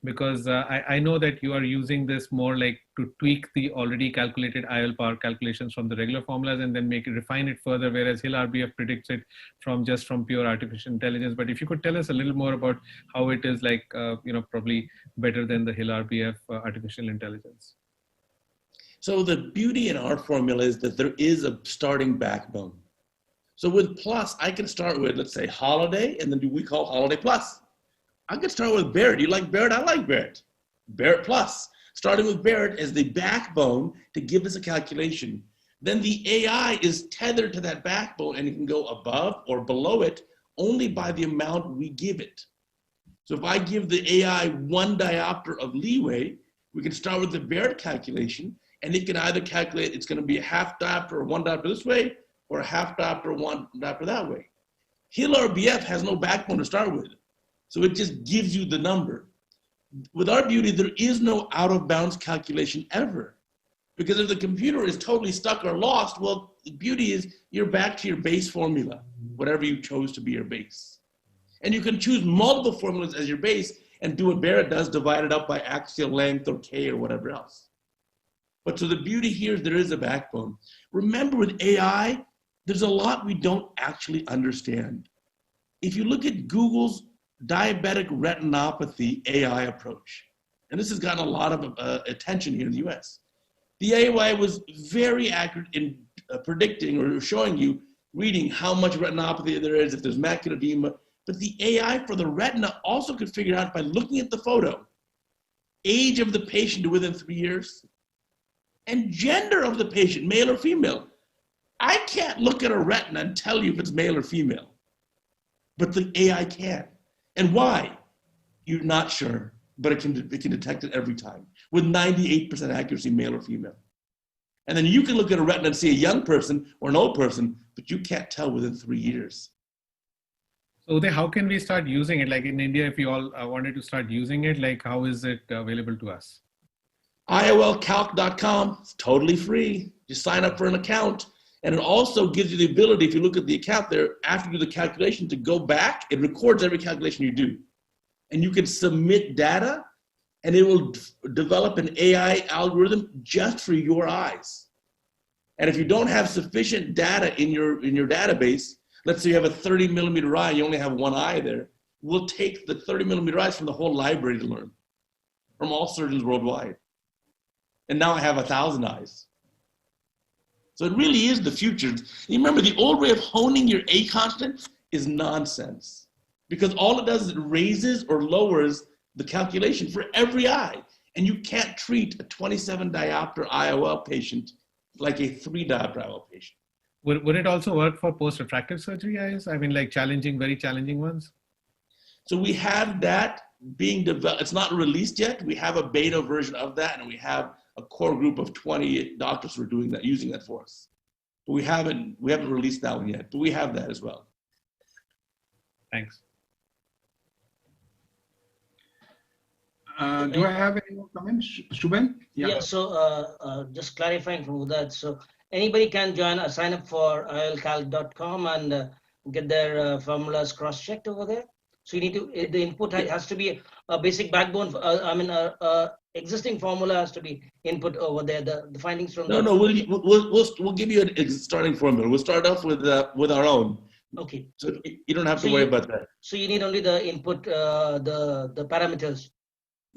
because I know that you are using this more like to tweak the already calculated IOL power calculations from the regular formulas and then refine it further, whereas Hill RBF predicts it from pure artificial intelligence. But if you could tell us a little more about how it is like, probably better than the Hill RBF artificial intelligence. So the beauty in our formula is that there is a starting backbone. So with Plus, I can start with, let's say, Holiday, and then we call Holiday Plus. I could start with Barrett. You like Barrett? I like Barrett. Barrett Plus. Starting with Barrett as the backbone to give us a calculation. Then the AI is tethered to that backbone, and it can go above or below it only by the amount we give it. So if I give the AI 1 diopter of leeway, we can start with the Barrett calculation, and it can either calculate it's going to be a half diopter or 1 diopter this way, or a half diopter or 1 diopter that way. Hill RBF has no backbone to start with, so it just gives you the number. With our beauty, there is no out of bounds calculation ever, because if the computer is totally stuck or lost, well, the beauty is you're back to your base formula, whatever you chose to be your base. And you can choose multiple formulas as your base and do what Barrett does, divide it up by axial length or K or whatever else. But so the beauty here is there is a backbone. Remember, with AI, there's a lot we don't actually understand. If you look at Google's diabetic retinopathy AI approach, and this has gotten a lot of attention here in the US, The AI was very accurate in predicting or showing you, reading how much retinopathy there is, if there's macular edema. But the AI for the retina also could figure out by looking at the photo, age of the patient to within 3 years, and gender of the patient, male or female. I can't look at a retina and tell you if it's male or female, but the AI can. And why? You're not sure, but it can detect it every time with 98% accuracy, male or female. And then you can look at a retina and see a young person or an old person, but you can't tell within 3 years. So Uday, how can we start using it? Like in India, if we all wanted to start using it, like how is it available to us? IOLcalc.com, it's totally free. Just sign up for an account. And it also gives you the ability, if you look at the account there, after you do the calculation, to go back. It records every calculation you do. And you can submit data, and it will develop an AI algorithm just for your eyes. And if you don't have sufficient data in your database, let's say you have a 30 millimeter eye, you only have one eye there, we'll take the 30 millimeter eyes from the whole library to learn, from all surgeons worldwide. And now I have 1,000 eyes. So it really is the future. You remember, the old way of honing your A constant is nonsense, because all it does is it raises or lowers the calculation for every eye. And you can't treat a 27 diopter IOL patient like a 3 diopter IOL patient. Would it also work for post-refractive surgery eyes? I mean, like challenging, very challenging ones? So we have that being developed. It's not released yet. We have a beta version of that, and we have a core group of 20 doctors who are doing that, using that for us. But we haven't released that one yet, but we have that as well. Thanks. Do I have any more comments, Shubhen? Yeah. So just clarifying from that. So anybody can sign up for IOLcalc.com and get their formulas cross-checked over there. So you need to, the input has to be a basic backbone. Existing formula has to be input over there. The findings from No, we'll give you a starting formula. We'll start off with our own. Okay. So you don't have to worry about that. So you need only the input, the parameters.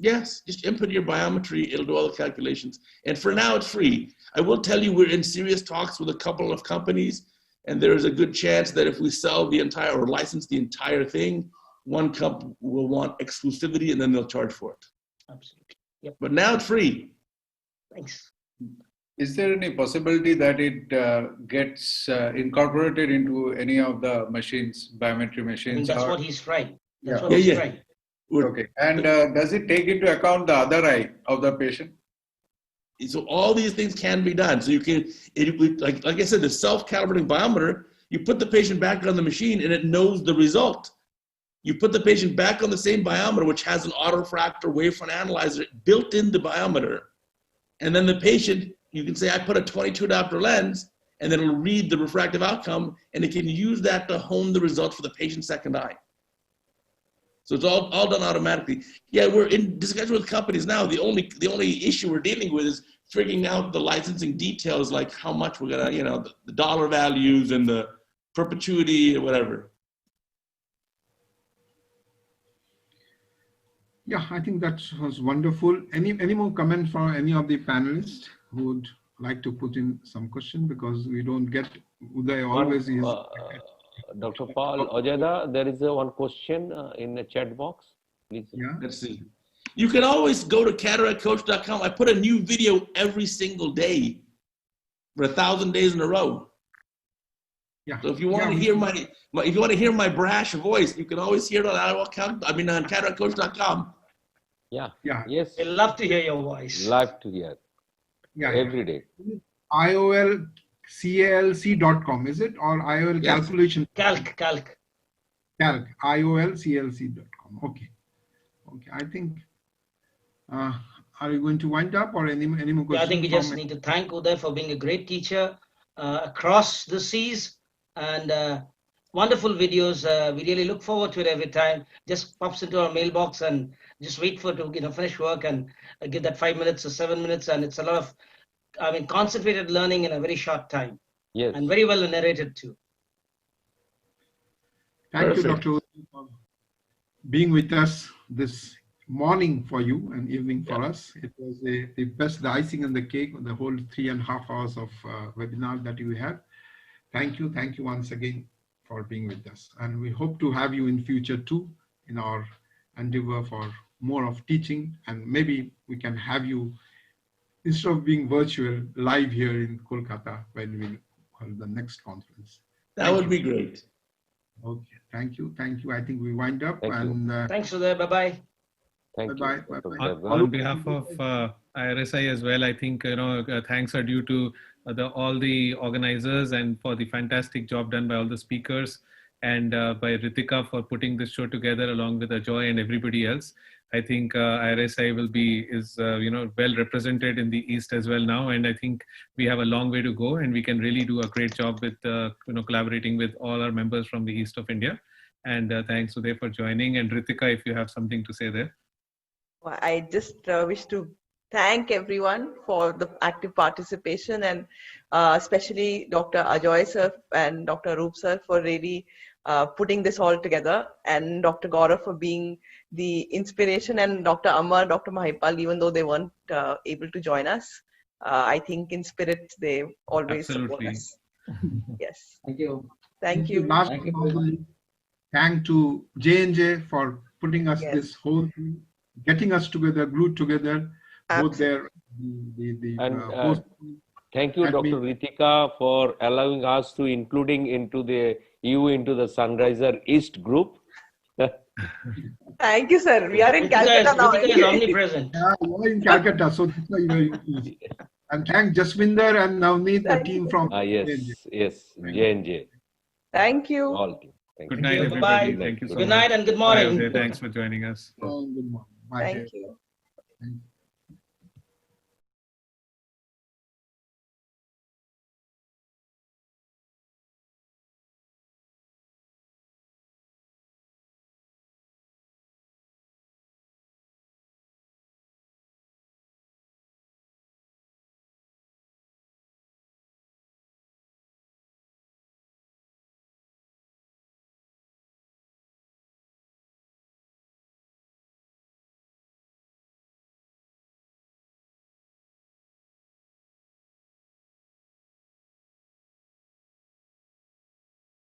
Yes, just input your biometry. It'll do all the calculations. And for now, it's free. I will tell you, we're in serious talks with a couple of companies, and there is a good chance that if we sell the entire or license the entire thing, one company will want exclusivity, and then they'll charge for it. Absolutely. Yep. But now it's free. Thanks. Is there any possibility that it gets incorporated into any of the machines, biometry machines? I mean, that's what he's trying. That's what Yeah. he's trying. Okay. And does it take into account the other eye of the patient? So all these things can be done. So you can, like I said, the self-calibrating biometer, you put the patient back on the machine and it knows the result. You put the patient back on the same biometer, which has an autofractor wavefront analyzer built in the biometer. And then the patient, you can say, I put a 22 diopter lens, and then it'll read the refractive outcome, and it can use that to hone the result for the patient's second eye. So it's all done automatically. Yeah, we're in discussion with companies now. The only issue we're dealing with is figuring out the licensing details, like how much we're gonna, the dollar values and the perpetuity or whatever. Yeah, I think that was wonderful. Any more comments from any of the panelists who would like to put in some question, because we don't get Uday always is. Dr. Paul Ojeda, there is one question in the chat box. Please. Yeah. Let's see. You can always go to cataractcoach.com. I put a new video every single day for 1,000 days in a row. Yeah. So if you want to hear if you want to hear my brash voice, you can always hear it on cataractcoach.com. Yeah. Yeah. Yes. I love to hear your voice. Love to hear. Yeah. Every day. IOLcalc.com, is it? Or IOL calculation? Calc. IOLcalc.com. Okay. I think, are you going to wind up or any more questions? Yeah, I think we just need to thank Uday for being a great teacher across the seas, and wonderful videos. We really look forward to it every time. Just pops into our mailbox and just wait for to finish work and give that 5 minutes or 7 minutes, and it's a lot of concentrated learning in a very short time. Yes. And very well narrated too. Thank you, Dr. for being with us this morning for you and evening for us. It was the best, the icing on the cake, the whole 3.5 hours of webinar that you had. Thank you once again for being with us. And we hope to have you in future too, in our endeavor for more of teaching, and maybe we can have you, instead of being virtual, live here in Kolkata when we hold the next conference. That would be great. Okay, thank you. I think we wind up. Thanks, Uday. Bye-bye. Bye-bye. On behalf of IRSI as well, I think thanks are due to all the organizers and for the fantastic job done by all the speakers, and by Ritika for putting this show together along with Ajoy and everybody else. I think IRSI is well represented in the East as well now, and I think we have a long way to go, and we can really do a great job with collaborating with all our members from the East of India. And thanks Uday for joining, and Ritika, if you have something to say there. I just wish to thank everyone for the active participation, and especially Dr. Ajoy sir and Dr. Roop sir for really putting this all together, and Dr. Gaurav for being the inspiration, and Dr. Amar, Dr. Mahipal, even though they weren't able to join us. I think in spirit they always support us. Yes. Thank you. Thank you. Thank to J&J for putting us this whole thing, getting us together, glued together, both their thank you, Dr. Ritika, for allowing us to including into the Sunriser East group. Thank you, sir. We are in Calcutta now. Ritika is omnipresent. Yeah, you are in Calcutta, so that's why you are. And thank Jaswinder and Navneet, the team from yes, J&J. Thank you. All team. Good night, everybody. Bye. Thank you so Good much. night and good morning. Bye, Uday. Thanks for joining us. Good morning. Bye. Thank you. Thank you.